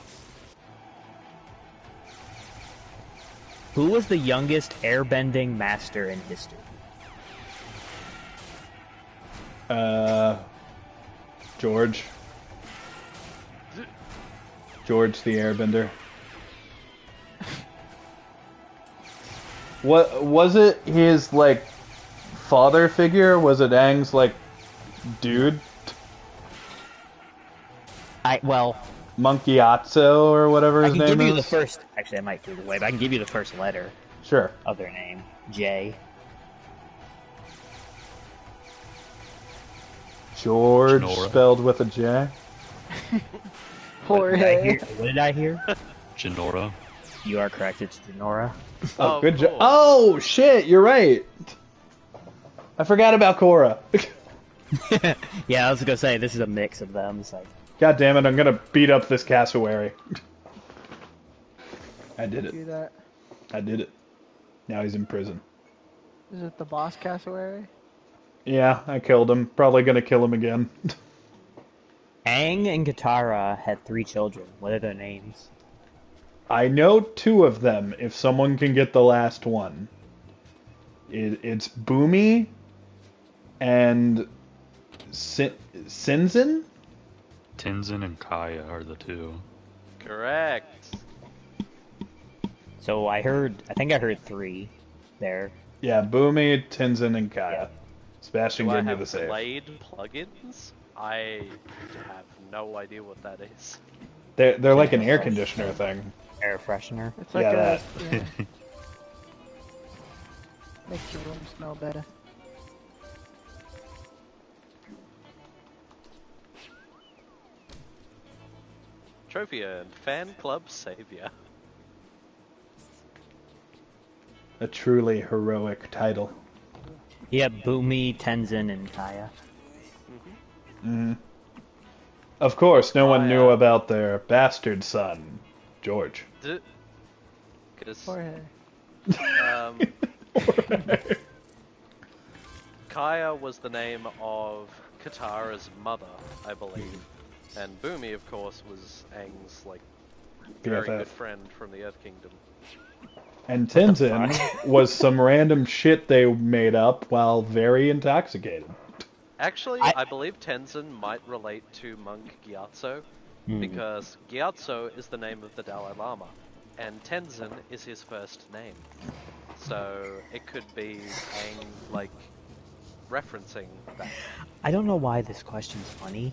Who was the youngest airbending master in history? George. George the Airbender. What was it? His like father figure? Was it Aang's like dude? Monkeyatso or whatever his name is. I can give you the first. Actually, I might give it away, but I can give you the first letter. Sure. Of their name, J. George Janora. spelled with a J. What did I hear? Janora. You are correct. It's Janora. Oh, good cool. job. Oh shit, you're right. I forgot about Korra. Yeah, I was gonna say this is a mix of them. It's like, God damn it, I'm gonna beat up this cassowary. I did Do it. that. I did it. Now he's in prison. Is it the boss cassowary? Yeah, I killed him. Probably gonna kill him again. Aang and Katara had 3 children. What are their names? I know 2 of them, if someone can get the last one. It's Boomy and Sinzin? Tenzin and Kaya are the 2. Correct. So I think I heard 3 there. Yeah, Boomy, Tenzin, and Kaya. Sebastian Do I gave me have the save. Blade plugins? I have no idea what that is. They're like an air conditioner thing. Air freshener. It's like Yeah, a that. yeah. Makes your room smell better. Trophy earned. Fan Club Savior. A truly heroic title. Yeah, Boomy, Tenzin, and Kaya. Of course, no one knew Kaya. about their bastard son, George. Because Jorge. Kaya was the name of Katara's mother, I believe. And Boomy, of course, was Aang's, like, very BFF. good friend from the Earth Kingdom. And Tenzin was some random shit they made up while very intoxicated. Actually, I believe Tenzin might relate to monk Gyatso, because Gyatso is the name of the Dalai Lama, and Tenzin is his first name. So it could be Aang, like, referencing that. I don't know why this question's funny.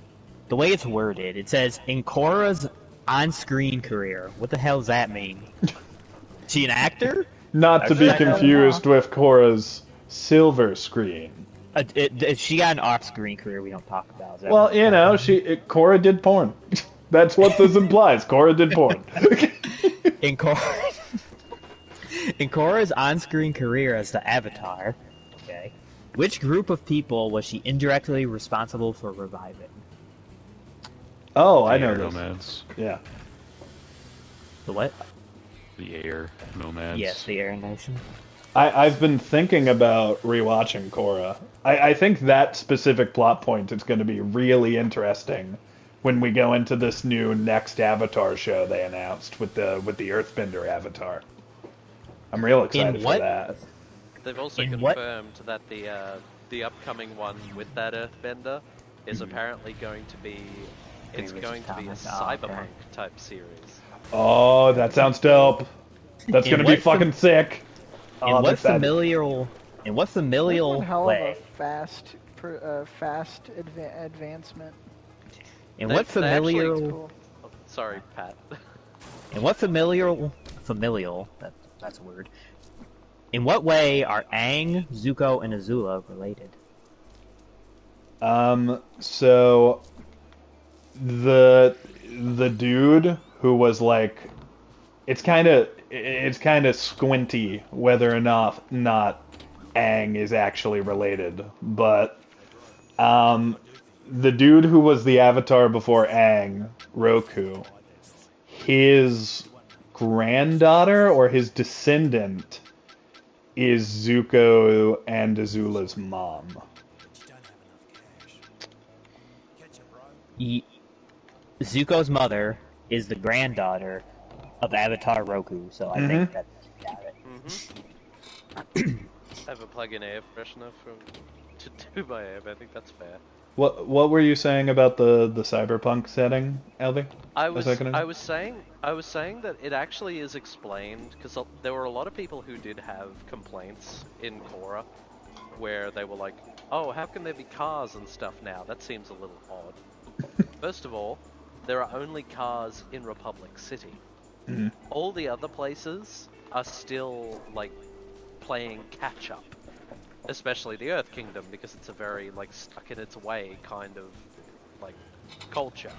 The way it's worded, it says, in Korra's on-screen career. What the hell does that mean? Is she an actor? Not to be Actually, I don't confused with Korra's silver screen. She got an off-screen career we don't talk about. Is that Well, what- you know, Korra did porn. That's what this implies. Korra did porn. In Korra's on-screen career as the Avatar, okay, which group of people was she indirectly responsible for reviving? Oh, I The know air this. nomads. Yeah. The what? The air nomads. Yes, the Air Nation. I've been thinking about rewatching Korra. I think that specific plot point is going to be really interesting when we go into this new next Avatar show they announced with the Earthbender Avatar. I'm real excited for what? that. They've also In what? confirmed that the upcoming one with that Earthbender is apparently going to be it's Richard going to be a Thomas. Oh, okay. cyberpunk type series. Oh, that sounds dope. That's In going to be what fucking sick. In Oh, I'm what excited. familial That's one hell way? of a fast advancement. In They- what they actually- familial? Cool. Oh, sorry, Pat. In what familial? That's a word. In what way are Aang, Zuko, and Azula related? So the dude who was like, it's kind of squinty whether or not Aang is actually related, but the dude who was the Avatar before Aang, Roku, his granddaughter or his descendant is Zuko and Azula's mom. Zuko's mother is the granddaughter of Avatar Roku, so I think that's got it. Have a plug-in air freshener from to do by him. I think that's fair. What were you saying about the cyberpunk setting, Elvie? I A was second ago? I was saying that it actually is explained because there were a lot of people who did have complaints in Korra, where they were like, "Oh, how can there be cars and stuff now? That seems a little odd." First of all, there are only cars in Republic City. Mhm. All the other places are still like playing catch up, especially the Earth Kingdom because it's a very like stuck in its way kind of like culture.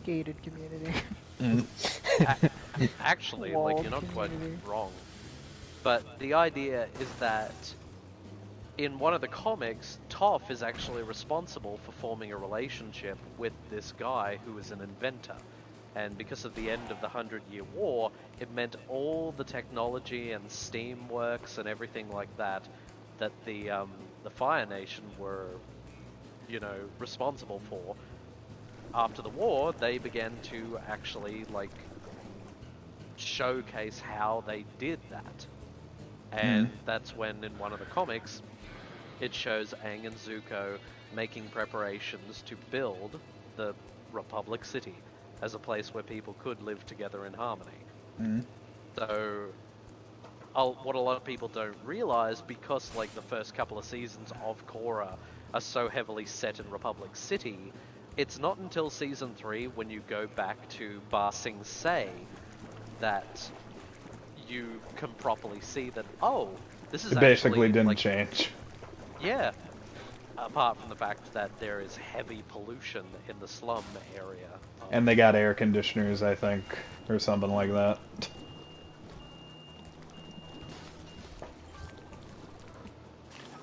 Gated community. Actually, like Walled you're not quite community. wrong. But the idea is that in one of the comics, Toph is actually responsible for forming a relationship with this guy who is an inventor. And because of the end of the 100-Year War, it meant all the technology and steam works and everything like that that the Fire Nation were, you know, responsible for. After the war, they began to actually like showcase how they did that. And that's when in one of the comics it shows Aang and Zuko making preparations to build the Republic City as a place where people could live together in harmony. So what a lot of people don't realize, because like the first couple of seasons of Korra are so heavily set in Republic City, it's not until season 3 when you go back to Ba Sing Se that you can properly see that, oh, this is It basically actually, didn't like, change. yeah. Apart from the fact that there is heavy pollution in the slum area. And they got air conditioners, I think, or something like that.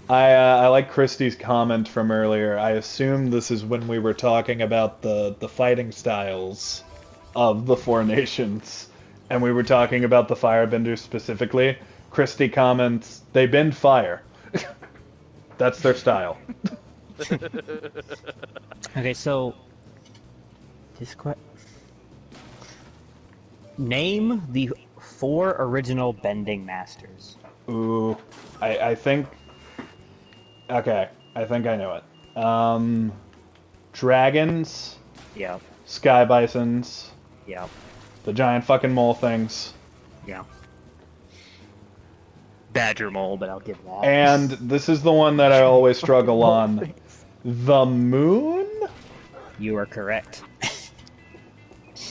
I like Christie's comment from earlier. I assume this is when we were talking about the fighting styles of the four nations, and we were talking about the firebenders specifically. Christie comments, they bend fire. That's their style. Okay, so name the 4 original bending masters. Ooh, I think... Okay, I think I know it. Dragons, Yeah, sky bisons, yeah, the giant fucking mole things, yeah. Badger mole, but I'll give that. and this is the one that I always struggle on. The moon? You are correct.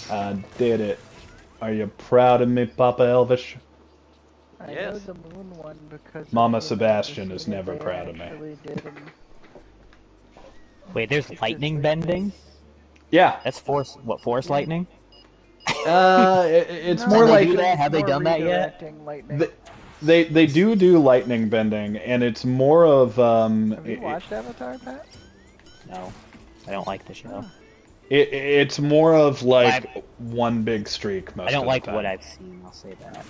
I did it. Are you proud of me, Papa Elvish? I know Yes. the moon one because Mama of the Sebastian scene is that never they proud of me. actually did in- Wait, there's lightning bending? Yeah. That's force lightning? It's No, more they like do that? it's Have they more done that yet? redirecting lightning. they do lightning bending, and it's more of Have you watched Avatar, Pat? No, I don't like the show. it's more of like one big streak most I don't of like the time. what I've seen, I'll say that.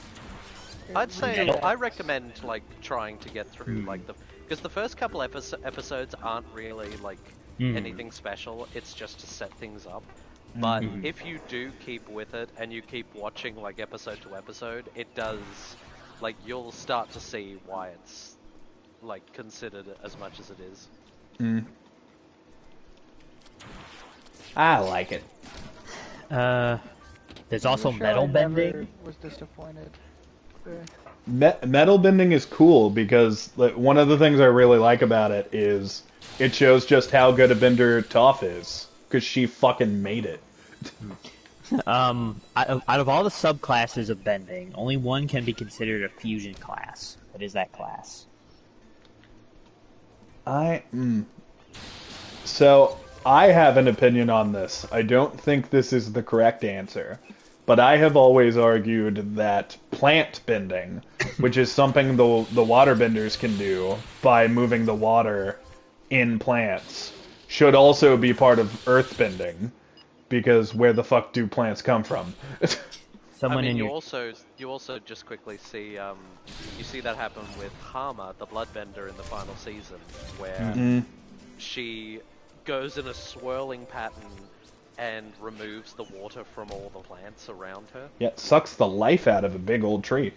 I'd say Yeah. I recommend like trying to get through like because the first couple episodes aren't really like anything special. It's just to set things up. But if you do keep with it and you keep watching like episode to episode, it does like you'll start to see why it's like considered as much as it is. I like it. There's also The show metal I never bending. was disappointed. Metal bending is cool because like, one of the things I really like about it is it shows just how good a bender Toph is, because she fucking made it. Out of all the subclasses of bending, only one can be considered a fusion class. What is that class? So, I have an opinion on this. I don't think this is the correct answer, but I have always argued that plant bending, which is something the waterbenders can do by moving the water in plants, should also be part of earth bending, because where the fuck do plants come from? Someone I mean, in you your also just quickly see you see that happen with Hama, the bloodbender in the final season, where she goes in a swirling pattern and removes the water from all the plants around her. Yeah, it sucks the life out of a big old tree.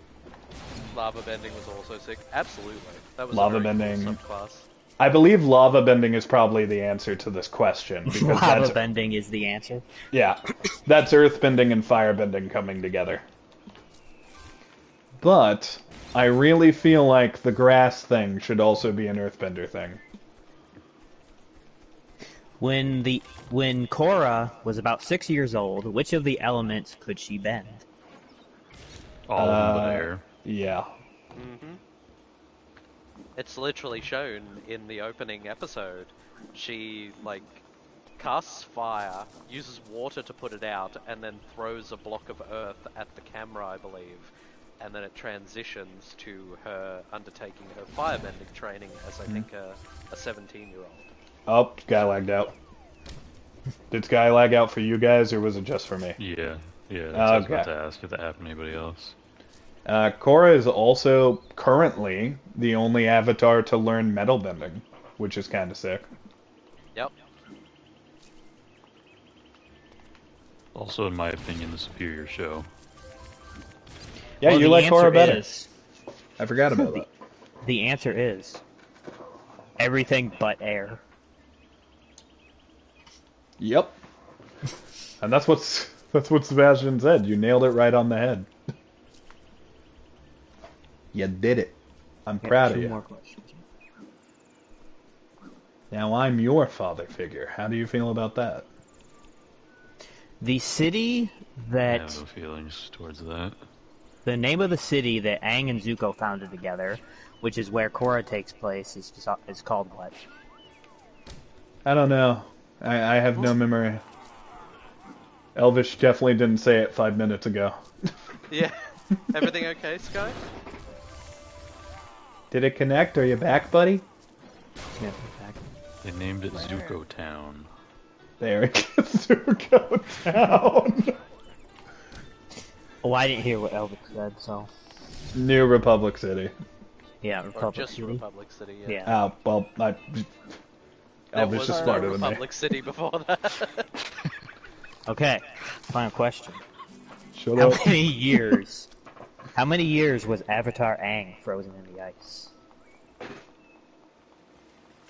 Lava bending was also sick. Absolutely, that was Lava a very bending. cool subclass. I believe lava bending is probably the answer to this question because Lava bending is the answer. yeah, that's earth bending and fire bending coming together. But I really feel like the grass thing should also be an earthbender thing. When Korra was about 6 years old, which of the elements could she bend? All of them but air. Yeah. Mm-hmm. It's literally shown in the opening episode. She, like, casts fire, uses water to put it out, and then throws a block of earth at the camera, I believe. And then it transitions to her undertaking her firebending training as, I think, a 17-year-old. Oh, Sky lagged out. Did Sky lag out for you guys, or was it just for me? Yeah, that's what I was Okay. about to ask if that happened to anybody else. Korra is also currently the only avatar to learn metal bending, which is kind of sick. Yep. Also, in my opinion, the superior show. Yeah, Well, you the like Korra answer better. is- I forgot about that. The answer is everything but air. Yep. And that's what Sebastian said. You nailed it right on the head. You did it. I'm proud of Two you. more questions. Now I'm your father figure. How do you feel about that? The city I that have no feelings towards that. the name of the city that Aang and Zuko founded together, which is where Korra takes place, is called what? I don't know. I have no memory. Elvish definitely didn't say it 5 minutes ago. Yeah. Everything okay, Sky? Did it connect? Are you back, buddy? Yeah, exactly. They named it Zuko Town. There it gets to go down. Oh, I didn't hear what Elvis said, so New Republic City. yeah, Or Republic just City. Republic City, yeah. Yeah. Well, There Elvish was is no smarter than me. Republic City before that. Okay, final question. Shut How up. many years? How many years was Avatar Aang frozen in the ice?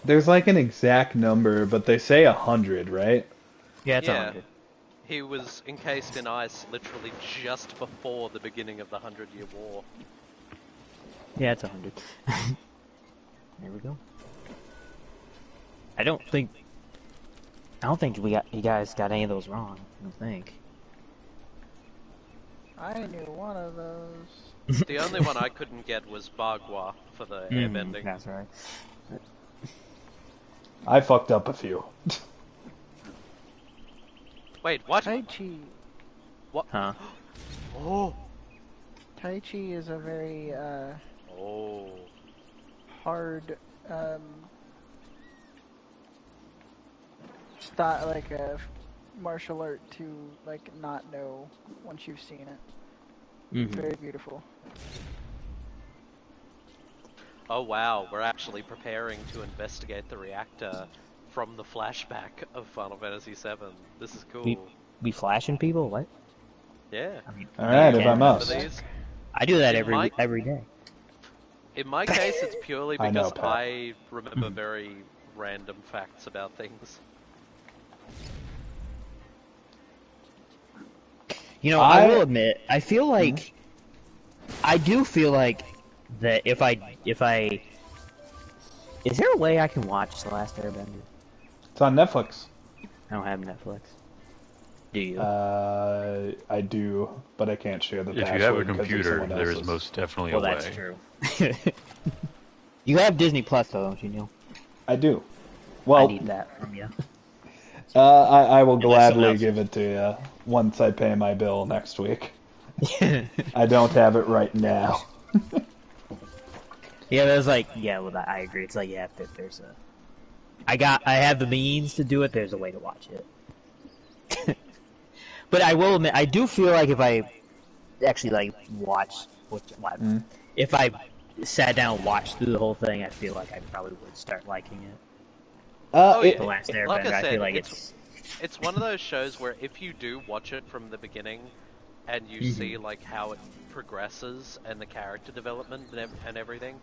There's like an exact number, but they say 100, right? Yeah, it's Yeah. 100. He was encased in ice literally just before the beginning of the 100-Year War. Yeah, it's 100. There we go. I don't think you guys got any of those wrong. I don't think. I knew one of those. The only one I couldn't get was Bagua for the airbending. That's right. I fucked up a few. Wait, what? Tai Chi. What? Huh? Oh. Tai Chi is a very Oh. hard style, like a martial art to like not know once you've seen it. It's very beautiful. Oh wow, we're actually preparing to investigate the reactor from the flashback of Final Fantasy VII. This is cool. We flashing people? What? Yeah. I mean, Alright, if yeah, I must. Remember these? I do that In every day. In my case, it's purely I know, because Pat. I remember very random facts about things. You know, I will admit, I feel like I do feel like that if I is there a way I can watch The Last Airbender? It's on Netflix. I don't have Netflix. Do you? I do, but I can't share the If you password have a because of computer, someone there is else's. most definitely well, a way. that's true. You have Disney Plus though, don't you, Neil? I do. I Well, need that from you. I will Unless someone gladly else- give it to you once I pay my bill next week. I don't have it right now. Yeah, there's like, yeah, well, I agree. It's like, yeah, if there's a, I have the means to do it. There's a way to watch it. But I will admit, I do feel like if I actually like if I sat down and watched through the whole thing, I feel like I probably would start liking it. Oh, yeah. The Last Airbender, Like I I feel said, like it's one of those shows where if you do watch it from the beginning and you see like how it progresses and the character development and everything,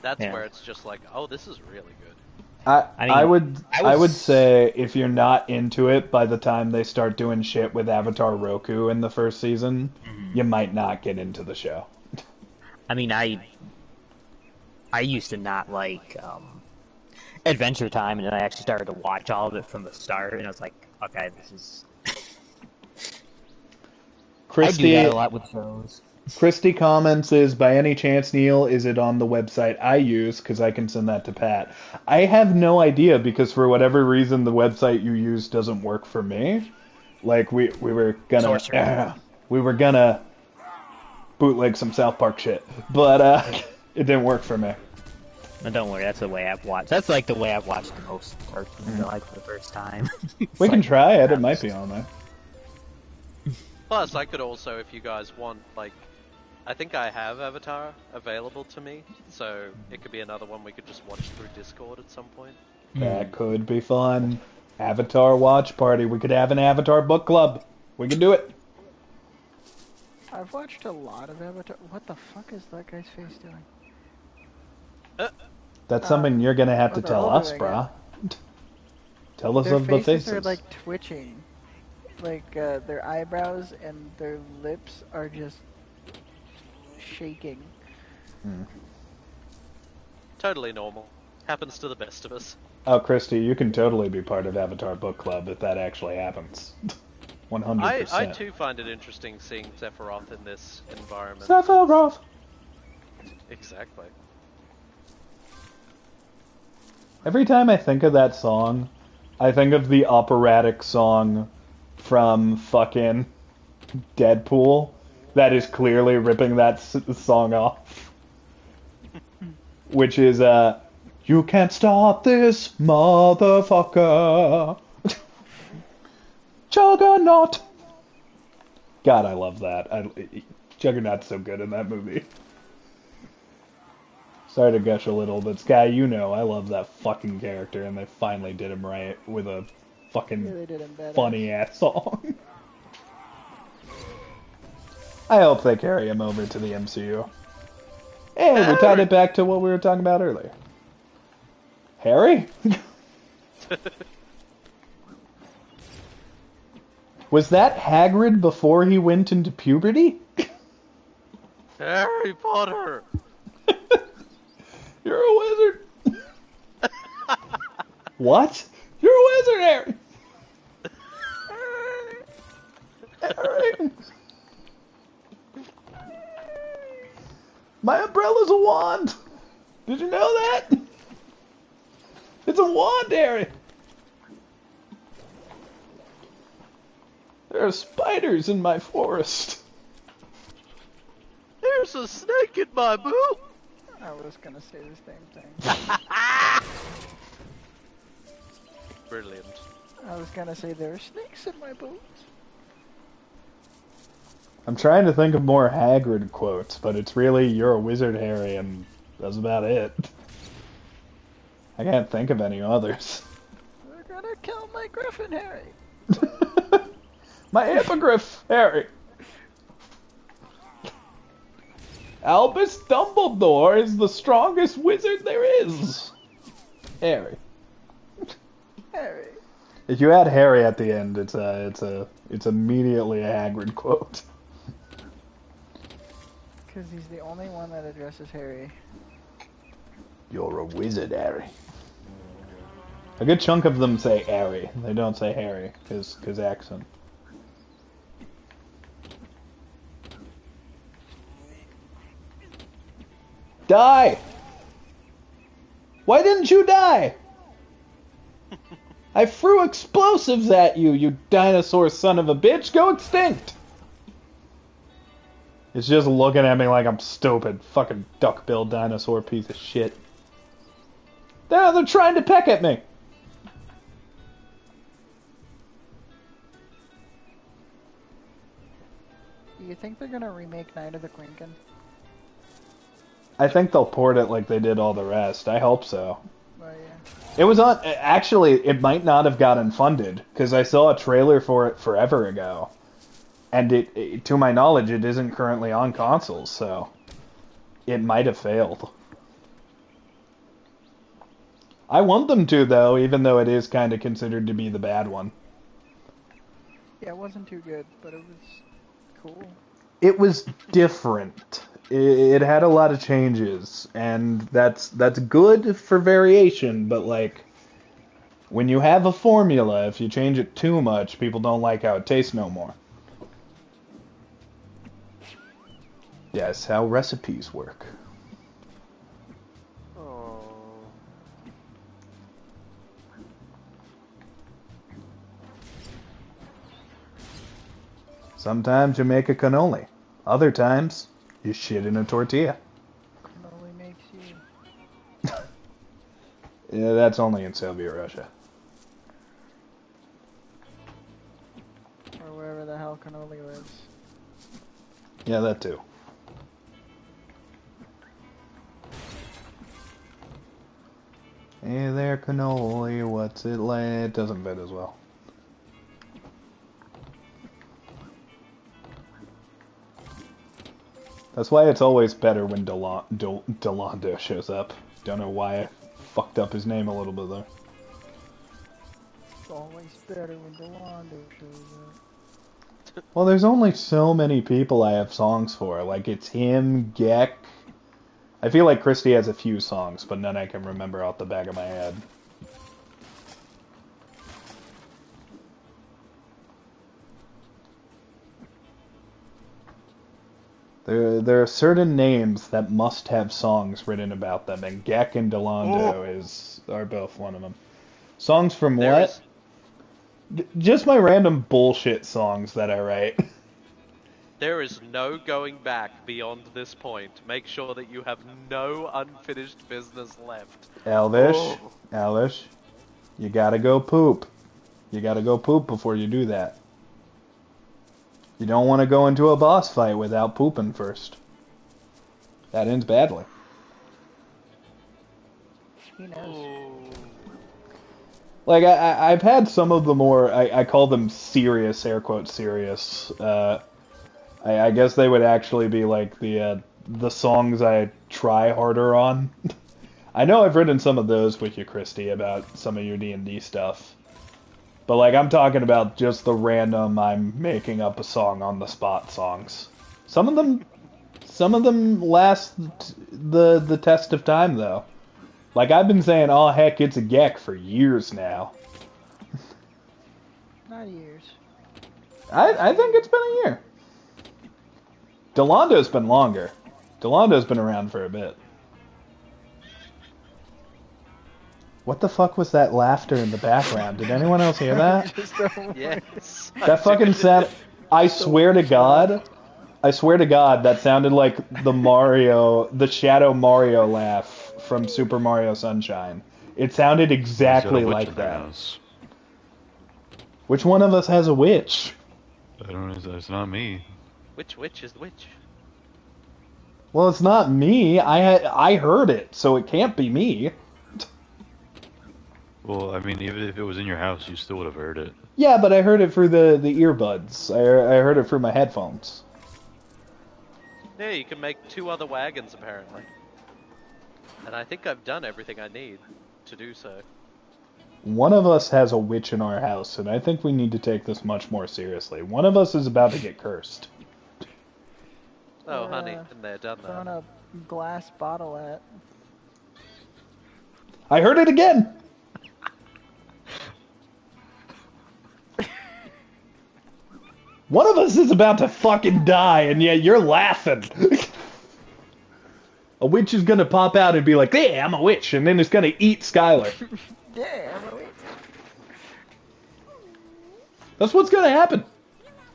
that's Yeah. where it's just like, oh, this is really good. I mean, I would say if you're not into it by the time they start doing shit with Avatar Roku in the first season, you might not get into the show. I mean, I used to not like Adventure Time, and then I actually started to watch all of it from the start, and I was like, okay, this is. Christy, I do that a lot with shows. Christy comments is, by any chance, Kneale, is it on the website I use? Because I can send that to Pat. I have no idea, because for whatever reason, the website you use doesn't work for me. Like, we were gonna bootleg some South Park shit, but it didn't work for me. No, don't worry, that's the way I've watched. That's like the way I've watched the most cartoons, like for the first time. We can try it. It might be on there. Plus, I could also, if you guys want, like, I think I have Avatar available to me, so it could be another one we could just watch through Discord at some point. That could be fun. Avatar watch party. We could have an Avatar book club. We can do it. I've watched a lot of Avatar. What the fuck is that guy's face doing? That's something you're gonna have to they're tell all us, doing brah. Tell us Their of the faces faces. are like twitching. Like their eyebrows and their lips are just shaking. Totally normal. Happens to the best of us. Oh, Christy, you can totally be part of Avatar book club if that actually happens. 100%. I too find it interesting seeing Sephiroth in this environment. Sephiroth! Exactly. Every time I think of that song, I think of the operatic song from fucking Deadpool that is clearly ripping that song off. Which is, you can't stop this motherfucker. Juggernaut! God, I love that. Juggernaut's so good in that movie. Sorry to gush a little, but Sky, you know I love that fucking character, and they finally did him right with a fucking funny-ass song. I hope they carry him over to the MCU. Hey, we tied it back to what we were talking about earlier. Harry? Was that Hagrid before he went into puberty? Harry Potter! You're a wizard! What? You're a wizard, Harry! Harry! My umbrella's a wand! Did you know that? It's a wand, Harry! There are spiders in my forest. There's a snake in my boot! I was gonna say the same thing. Brilliant. I was gonna say there are snakes in my boots. I'm trying to think of more Hagrid quotes, but it's really, you're a wizard, Harry, and that's about it. I can't think of any others. They're gonna kill my griffin, Harry. My hippogriff, Harry. Albus Dumbledore is the strongest wizard there is. Harry. Harry. If you add Harry at the end, it's immediately a Hagrid quote. Because he's the only one that addresses Harry. You're a wizard, Harry. A good chunk of them say Harry. They don't say Harry, because accent. Die! Why didn't you die? I threw explosives at you, you dinosaur son of a bitch! Go extinct! It's just looking at me like I'm stupid. Fucking duck-billed dinosaur piece of shit. They're trying to peck at me! Do you think they're gonna remake Night of the Quinkin? I think they'll port it like they did all the rest. I hope so. Oh yeah. It was on... Actually, it might not have gotten funded, because I saw a trailer for it forever ago. And it, to my knowledge, it isn't currently on consoles, so... It might have failed. I want them to, though, even though it is kind of considered to be the bad one. Yeah, it wasn't too good, but it was cool. It was different. It had a lot of changes, and that's good for variation, but like when you have a formula, if you change it too much, people don't like how it tastes no more. Yes, how recipes work. Oh. Sometimes you make a cannoli. Other times, you shit in a tortilla. Cannoli makes you. Yeah, that's only in Soviet Russia. Or wherever the hell cannoli lives. Yeah, that too. Hey there, cannoli, what's it like? It doesn't fit as well. That's why it's always better when Delando shows up. Don't know why I fucked up his name a little bit there. It's always better when Delando shows up. Well, there's only so many people I have songs for. Like, it's him, Gek. I feel like Christy has a few songs, but none I can remember off the back of my head. There are certain names that must have songs written about them, and Gek and Delando are both one of them. Songs from what? Just my random bullshit songs that I write. There is no going back beyond this point. Make sure that you have no unfinished business left. Elvish, you gotta go poop. You gotta go poop before you do that. You don't want to go into a boss fight without pooping first. That ends badly. He knows. Like, I've had some of the more, I call them serious, air quotes serious. I guess they would actually be like the songs I try harder on. I know I've written some of those with you, Christy, about some of your D&D stuff. But like, I'm talking about just the random I'm making up a song on the spot songs. Some of them last the test of time though. Like, I've been saying, oh heck, it's a Gek for years now. Not years. I think it's been a year. Delando's been longer. Delando's been around for a bit. What the fuck was that laughter in the background? Did anyone else hear that? Yes. That fucking sound. I swear to God, that sounded like the Shadow Mario laugh from Super Mario Sunshine. It sounded exactly like that. Which one of us has a witch? I don't know. It's not me. Which witch is the witch? Well, it's not me. I heard it, so it can't be me. Well, I mean, even if it was in your house, you still would have heard it. Yeah, but I heard it through the earbuds. I heard it through my headphones. Yeah, you can make 2 other wagons, apparently. And I think I've done everything I need to do so. One of us has a witch in our house, and I think we need to take this much more seriously. One of us is about to get cursed. Oh, honey, been there, done Throwing that. a glass bottle at. I heard it again! One of us is about to fucking die, and yet you're laughing. A witch is gonna pop out and be like, "Yeah, I'm a witch," and then it's gonna eat Skylar. Yeah, I'm a witch. That's what's gonna happen.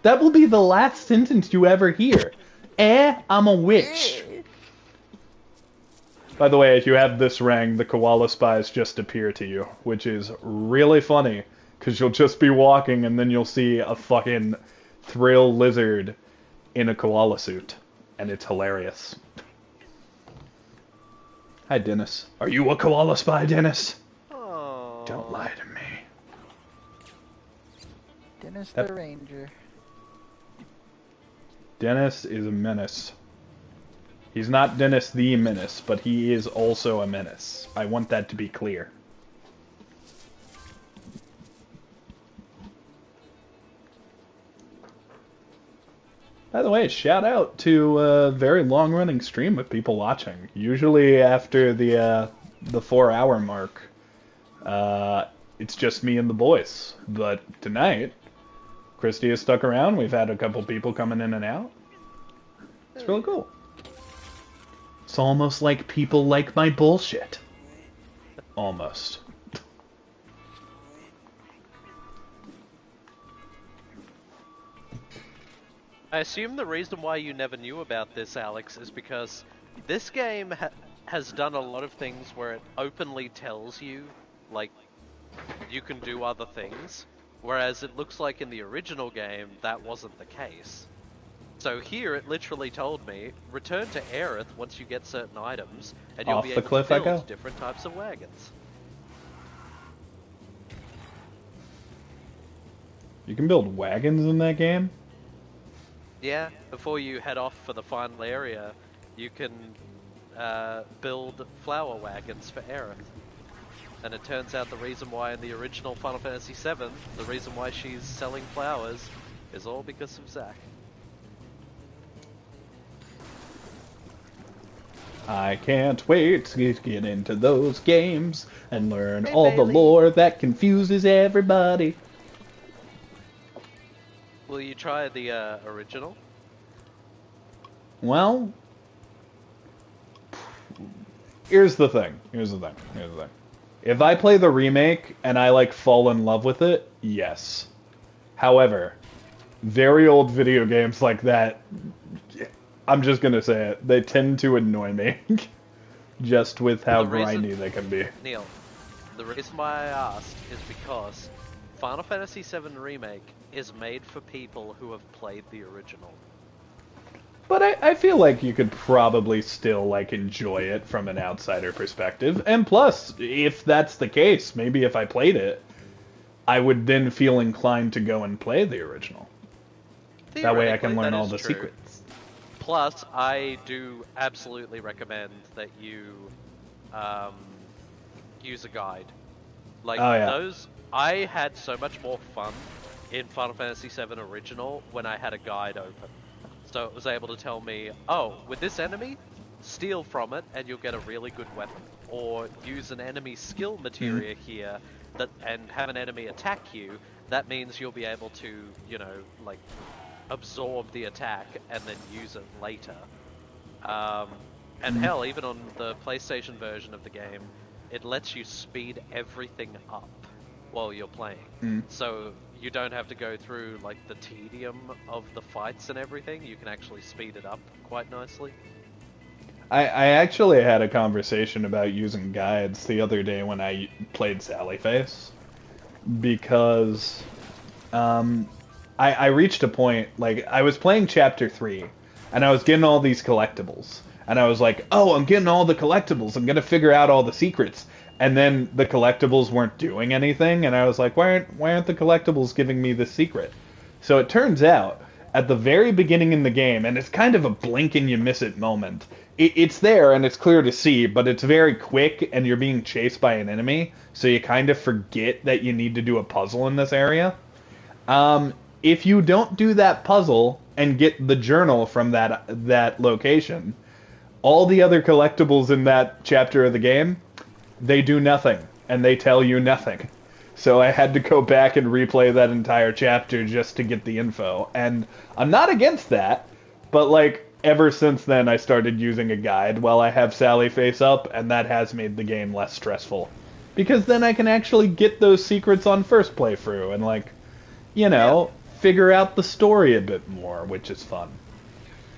That will be the last sentence you ever hear. I'm a witch. By the way, if you have this rang, the koala spies just appear to you, which is really funny, because you'll just be walking and then you'll see a fucking thrill lizard in a koala suit, and it's hilarious. Hi, Dennis. Are you a koala spy, Dennis? Oh. Don't lie to me. Dennis the Ranger. Dennis is a menace. He's not Dennis the Menace, but he is also a menace. I want that to be clear. By the way, shout out to a very long-running stream of people watching. Usually after the 4-hour mark, it's just me and the boys. But tonight, Christy has stuck around. We've had a couple people coming in and out. It's really cool. It's almost like people like my bullshit. Almost. I assume the reason why you never knew about this, Alex, is because this game has done a lot of things where it openly tells you, like, you can do other things, whereas it looks like in the original game that wasn't the case. So here it literally told me, return to Aerith once you get certain items, and you'll Off be the able cliff to I build go. different types of wagons. You can build wagons in that game? Yeah, before you head off for the final area, you can build flower wagons for Aerith. And it turns out the reason why in the original Final Fantasy VII, the reason why she's selling flowers is all because of Zack. I can't wait to get into those games and learn Hey, all the Bailey. lore that confuses everybody. Will you try the original? Well, here's the thing. If I play the remake and I like fall in love with it, yes. However, very old video games like that, I'm just gonna say it, they tend to annoy me. Just with how The reason- grindy they can be. Kneale, the reason why I asked is because Final Fantasy VII Remake is made for people who have played the original. But I feel like you could probably still like enjoy it from an outsider perspective. And plus, if that's the case, maybe if I played it, I would then feel inclined to go and play the original. That way I can Theoretically, learn that all is the true. secrets. Plus, I do absolutely recommend that you use a guide. Like, Oh, yeah. those... I had so much more fun in Final Fantasy VII Original when I had a guide open. So it was able to tell me, oh, with this enemy, steal from it and you'll get a really good weapon. Or use an enemy skill materia here and have an enemy attack you. That means you'll be able to, you know, like, absorb the attack and then use it later. And hell, even on the PlayStation version of the game, it lets you speed everything up while you're playing. So you don't have to go through like the tedium of the fights and everything. You can actually speed it up quite nicely. I actually had a conversation about using guides the other day when I played Sallyface. Because I reached a point, like, I was playing Chapter 3, and I was getting all these collectibles. And I was like, oh, I'm getting all the collectibles, I'm gonna figure out all the secrets. And then the collectibles weren't doing anything, and I was like, why aren't the collectibles giving me the secret? So it turns out, at the very beginning in the game, and it's kind of a blink and you miss it moment, it's there and it's clear to see, but it's very quick and you're being chased by an enemy, so you kind of forget that you need to do a puzzle in this area. If you don't do that puzzle and get the journal from that location, all the other collectibles in that chapter of the game, they do nothing, and they tell you nothing. So I had to go back and replay that entire chapter just to get the info. And I'm not against that, but like, ever since then I started using a guide while I have Sallyface up, and that has made the game less stressful. Because then I can actually get those secrets on first playthrough, and like, you know, figure out the story a bit more, which is fun.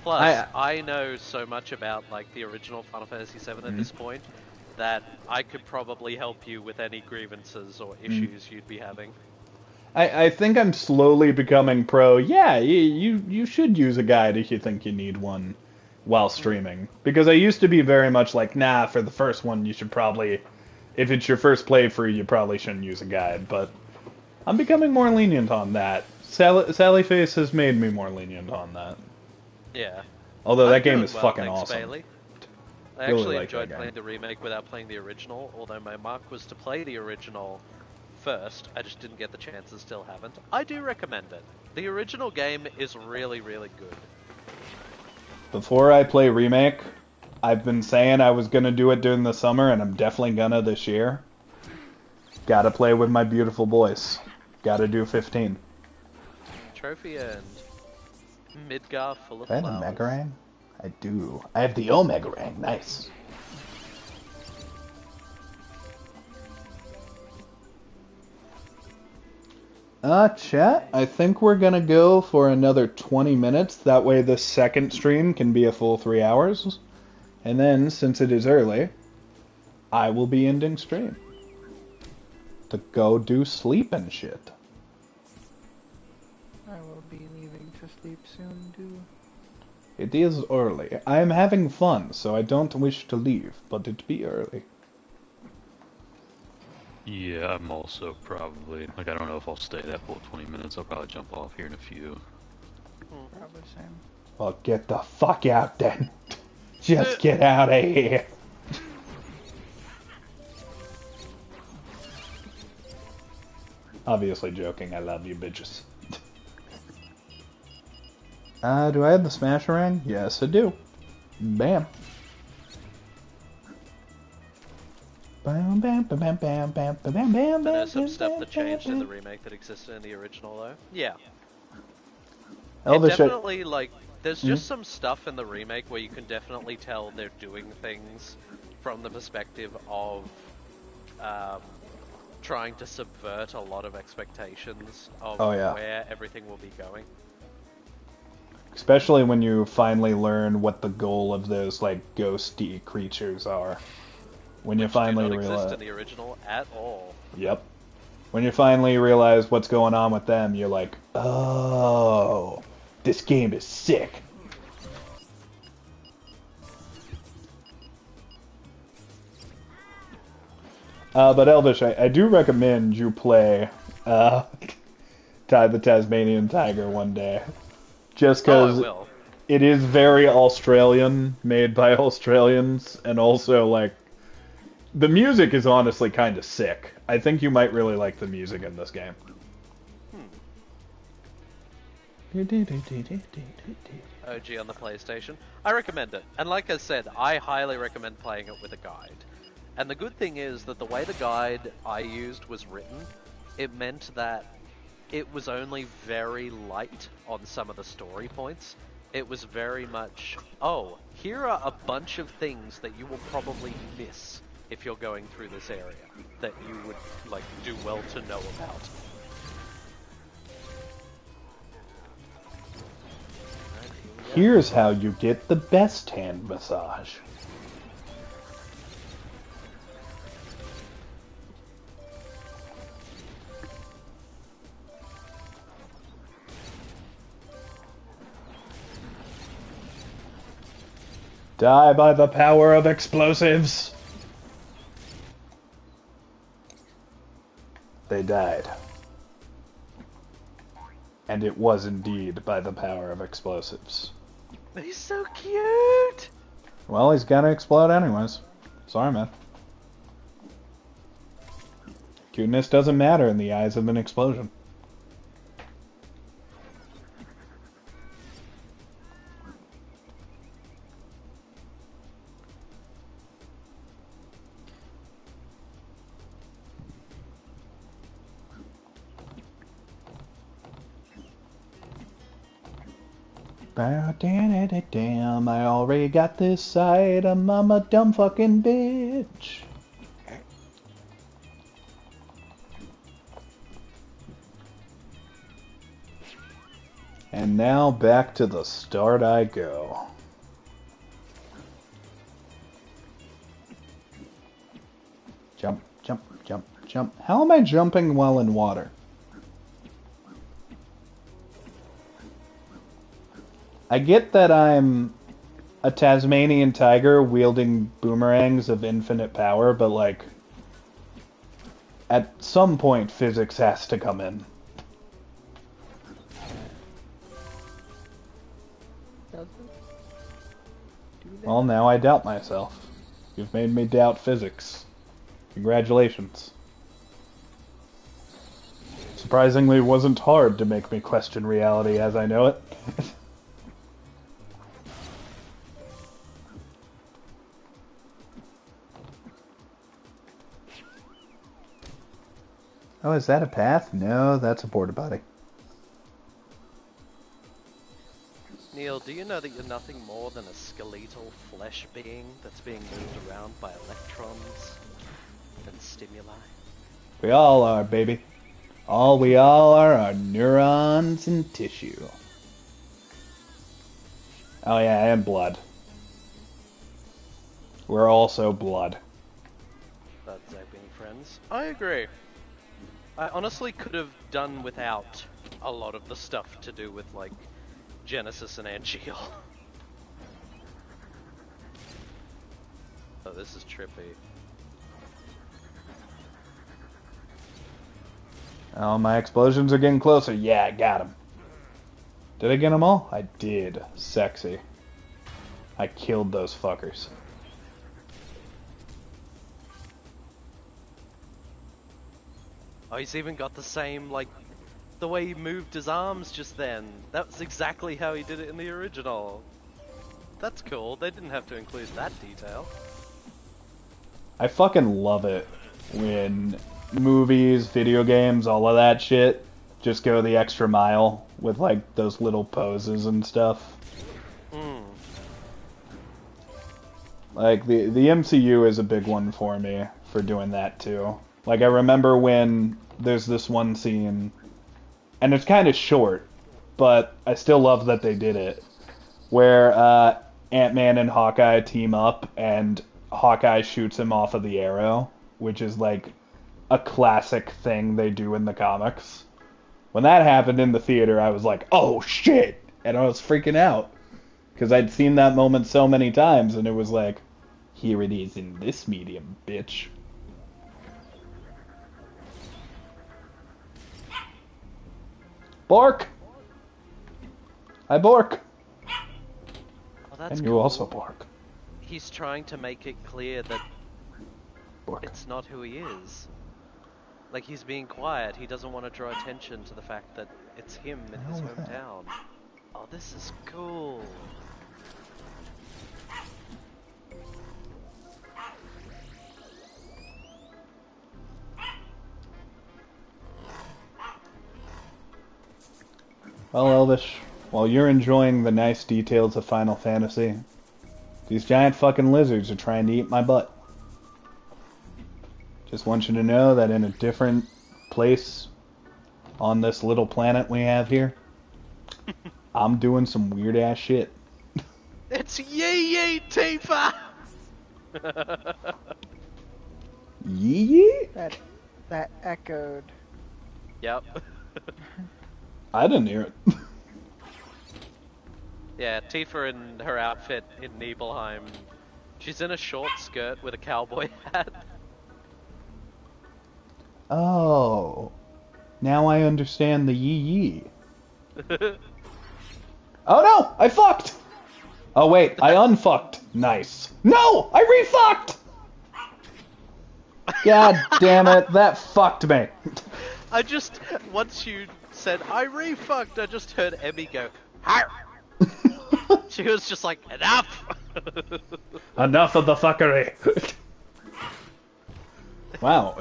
Plus, I know so much about like the original Final Fantasy VII at this point that I could probably help you with any grievances or issues you'd be having. I think I'm slowly becoming pro. Yeah, you should use a guide if you think you need one while streaming. Because I used to be very much like, nah, for the first one you should probably, if it's your first playthrough, you probably shouldn't use a guide. But I'm becoming more lenient on that. Sallyface has made me more lenient on that. Yeah. Although I'm that game doing is well, fucking thanks, awesome. Bailey. I Really actually like enjoyed that playing game. the remake without playing the original, although my mark was to play the original first. I just didn't get the chance and still haven't. I do recommend it. The original game is really, really good. Before I play Remake, I've been saying I was gonna do it during the summer, and I'm definitely gonna this year. Gotta play with my beautiful boys. Gotta do 15. Trophy earned. Midgar full of Do I have a flowers. Megarang? I do. I have the Omegarang. Nice. Chat, I think we're gonna go for another 20 minutes. That way the second stream can be a full 3 hours. And then, since it is early, I will be ending stream. To go do sleep and shit. I will be leaving to sleep soon, too. It is early. I am having fun, so I don't wish to leave, but it be early. Yeah, I'm also probably, like, I don't know if I'll stay that full 20 minutes. I'll probably jump off here in a few. Probably same. Well, get the fuck out then. Just get out of here. Obviously joking, I love you bitches. Do I have the Smasherang? Yes, I do. Bam. Bam, bam, bam, bam, bam, bam, bam, bam, There's some bam, stuff bam, that changed in the bam. remake that existed in the original, though. Yeah. Elvish, It definitely, like, there's just some stuff in the remake where you can definitely tell they're doing things from the perspective of trying to subvert a lot of expectations of Oh, yeah. where everything will be going. especially when you finally learn what the goal of those, like, ghosty creatures are. When you finally Did not realize... exist in the original at all. Yep. When you finally realize what's going on with them, you're like, oh, this game is sick. But Elvish, I do recommend you play Ty the Tasmanian Tiger one day. Just Oh, I because will. it is very Australian, made by Australians, and also, like, the music is honestly kind of sick. I think you might really like the music in this game. OG on the PlayStation. I recommend it. And like I said, I highly recommend playing it with a guide. And the good thing is that the way the guide I used was written, it meant that it was only very light on some of the story points. It was very much, oh, here are a bunch of things that you will probably miss if you're going through this area that you would, like, do well to know about. Here's how you get the best hand massage. Die by the power of explosives. They died. And it was indeed by the power of explosives. He's so cute! Well, he's gotta explode anyways. Sorry, man. Cuteness doesn't matter in the eyes of an explosion. Damn, I already got this item, I'm a dumb fucking bitch. And now back to the start I go. Jump, jump, jump, jump. How am I jumping while in water? I get that I'm a Tasmanian tiger wielding boomerangs of infinite power, but, like, at some point physics has to come in. Does it? Do that? Well, now I doubt myself. You've made me doubt physics. Congratulations. Surprisingly, it wasn't hard to make me question reality as I know it. Oh, is that a path? No, that's a porta potty. Kneale, do you know that you're nothing more than a skeletal flesh being that's being moved around by electrons and stimuli? We all are, baby. All we all are neurons and tissue. Oh yeah, and blood. We're also blood. That's being friends. I agree. I honestly could have done without a lot of the stuff to do with, like, Genesis and Angeal. Oh, this is trippy. Oh, my explosions are getting closer. Yeah, I got them. Did I get them all? I did. Sexy. I killed those fuckers. Oh, he's even got the same, like, the way he moved his arms just then. That's exactly how he did it in the original. That's cool. They didn't have to include that detail. I fucking love it when movies, video games, all of that shit just go the extra mile with, like, those little poses and stuff. Like, the MCU is a big one for me for doing that, too. Like, I remember when there's this one scene, and it's kind of short, but I still love that they did it, where Ant-Man and Hawkeye team up, and Hawkeye shoots him off of the arrow, which is, like, a classic thing they do in the comics. When that happened in the theater, I was like, oh, shit! And I was freaking out. Because I'd seen that moment so many times, and it was like, here it is in this medium, bitch. Bork! Hi, Bork! Oh, that's And you cool. also bark. He's trying to make it clear that Bork. it's not who he is. Like, he's being quiet. He doesn't want to draw attention to the fact that it's him in his hometown. Oh, this is cool. Well, Elvish, while you're enjoying the nice details of Final Fantasy, these giant fucking lizards are trying to eat my butt. Just want you to know that in a different place on this little planet we have here, I'm doing some weird ass shit. It's Yee Tifa! Yee? That echoed. Yep. I didn't hear it. Yeah, Tifa in her outfit in Nibelheim. She's in a short skirt with a cowboy hat. Oh. Now I understand the yee. Oh no! I fucked! Oh wait, I unfucked. Nice. No! I refucked! God damn it, that fucked me. Once you said, I refucked, I just heard Emmy go, Har! She was just like, enough! Enough of the fuckery. Wow,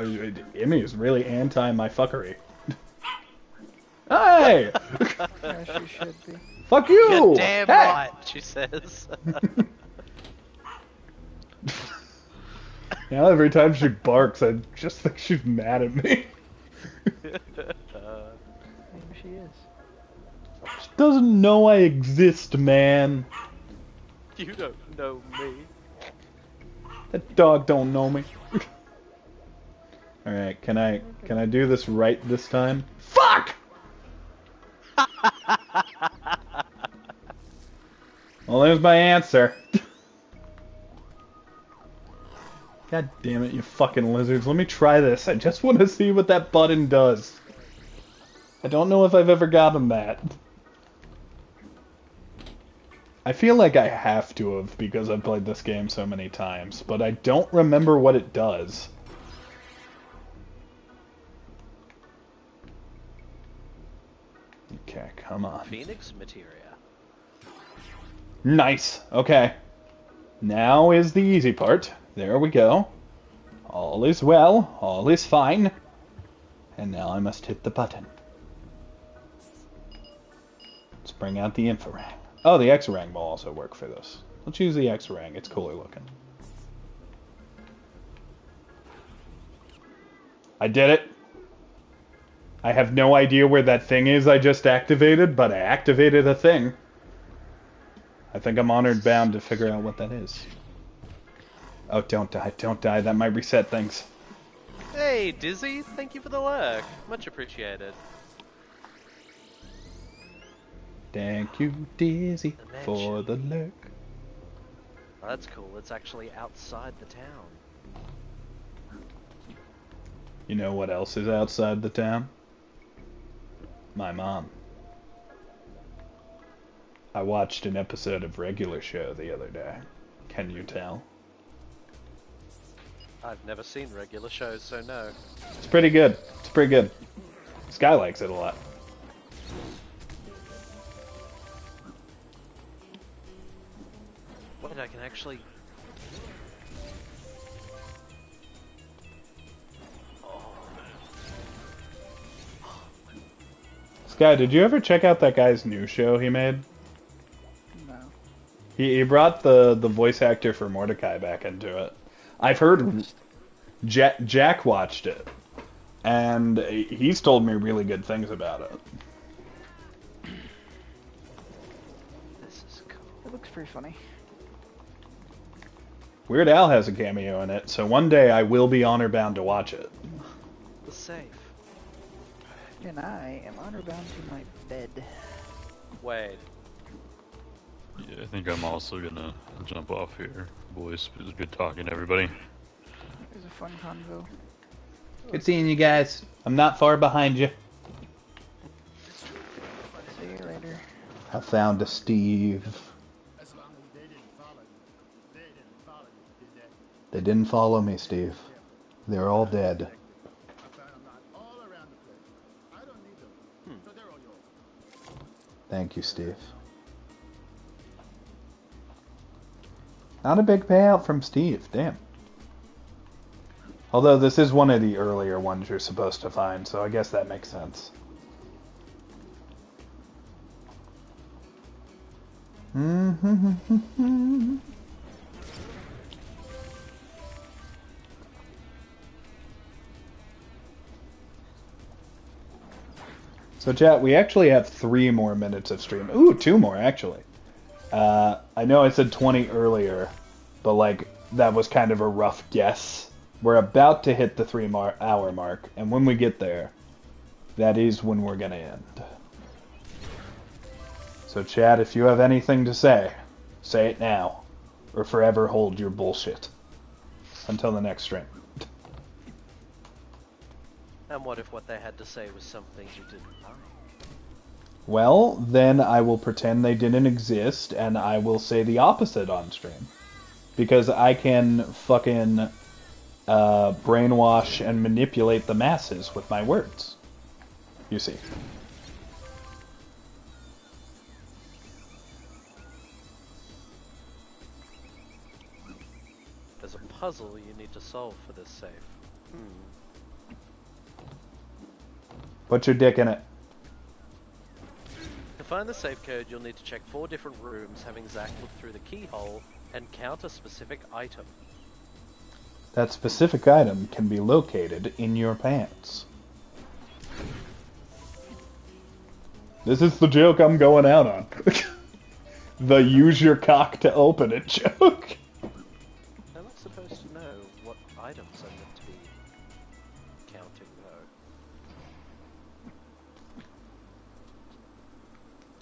Emmy is really anti my fuckery. Hey! As she should be. Fuck you! You're damn hey! right, she says. Now every time she barks, I just think she's mad at me. Maybe she is. She doesn't know I exist, man. You don't know me. That dog don't know me. Alright, can I do this right this time? Fuck! Well, there's my answer. God damn it, you fucking lizards. Let me try this. I just want to see what that button does. I don't know if I've ever gotten that. I feel like I have to have because I've played this game so many times, but I don't remember what it does. Okay, come on. Phoenix materia. Nice. Okay. Now is the easy part. There we go. All is well. All is fine. And now I must hit the button. Let's bring out the Infrarang. Oh, the X-Rang will also work for this. Let's use the X-Rang. It's cooler looking. I did it. I have no idea where that thing is I just activated, but I activated a thing. I think I'm honored bound to figure out what that is. Oh, don't die. Don't die. That might reset things. Hey, Dizzy, thank you for the lurk. Much appreciated. Thank you, Dizzy, for the lurk. Oh, that's cool. It's actually outside the town. You know what else is outside the town? My mom. I watched an episode of Regular Show the other day. Can you tell? I've never seen regular shows, so no. It's pretty good. It's pretty good. Sky likes it a lot. Wait, I can actually... Sky, did you ever check out that guy's new show he made? No. He brought the voice actor for Mordecai back into it. I've heard Jack watched it, and he's told me really good things about it. This is cool. It looks pretty funny. Weird Al has a cameo in it, so one day I will be honor bound to watch it. The safe. And I am honor bound to my bed. Wait. Yeah, I think I'm also gonna jump off here, boys. It was good talking to everybody. It was a fun convo. Good seeing you guys. I'm not far behind you. See you later. I found a Steve. They didn't follow me, Steve. They're all dead. Thank you, Steve. Not a big payout from Steve, damn. Although this is one of the earlier ones you're supposed to find, so I guess that makes sense. So chat, we actually have 3 more minutes of stream. Ooh, 2 more actually. I know I said 20 earlier, but like that was kind of a rough guess. We're about to hit the 3-hour mark, and when we get there, that is when we're gonna end. So chat, if you have anything to say it now, or forever hold your bullshit. Until the next stream. And what if what they had to say was something you didn't like? Well, then I will pretend they didn't exist, and I will say the opposite on stream. Because I can fucking brainwash and manipulate the masses with my words. You see. There's a puzzle you need to solve for this safe. Put your dick in it. To find the safe code, you'll need to check 4 different rooms, having Zach look through the keyhole and count a specific item. That specific item can be located in your pants. This is the joke I'm going out on. The use your cock to open it joke. I'm not supposed to know what items I'm meant to be counting,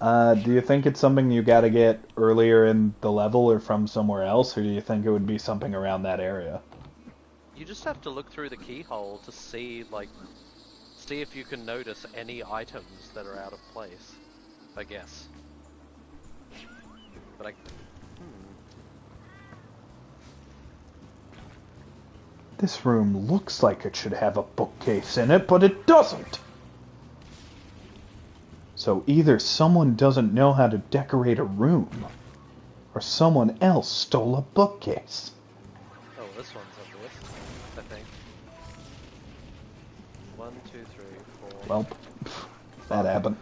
though. Do you think it's something you gotta get earlier in the level or from somewhere else, or do you think it would be something around that area? You just have to look through the keyhole to see, like, see if you can notice any items that are out of place, I guess. But This room looks like it should have a bookcase in it, but it doesn't! So either someone doesn't know how to decorate a room, or someone else stole a bookcase. oh, this one's obvious, I think. 1, 2, 3, 4. Well, that happened.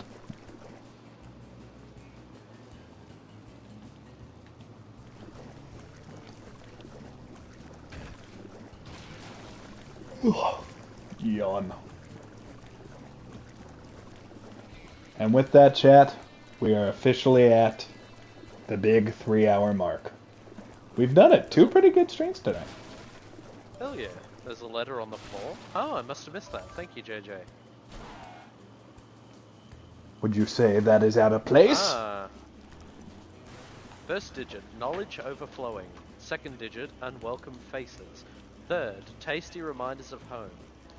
Yawn. And with that, chat, we are officially at the big 3-hour mark. We've done it. 2 pretty good streams today. Hell yeah. There's a letter on the floor. Oh, I must have missed that. Thank you, JJ. Would you say that is out of place? Ah. First digit, knowledge overflowing. Second digit, unwelcome faces. Third, tasty reminders of home.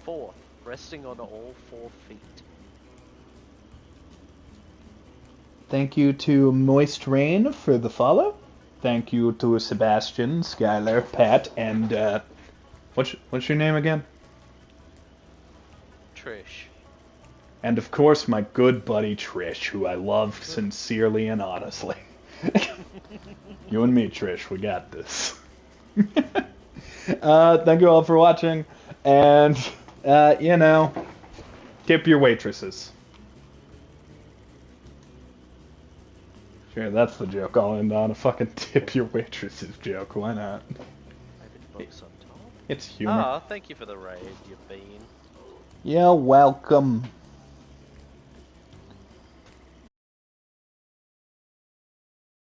Fourth, resting on all 4 feet. Thank you to Moist Rain for the follow. Thank you to Sebastian, Skylar, Pat, and what's your name again? Trish. And of course my good buddy Trish, who I love sincerely and honestly. You and me, Trish, we got this. Thank you all for watching, and tip your waitresses. Sure, that's the joke. I'll end on a fucking tip your waitresses joke. Why not? Maybe books on top. It's humor. Ah, thank you for the raid, you bean. You're welcome.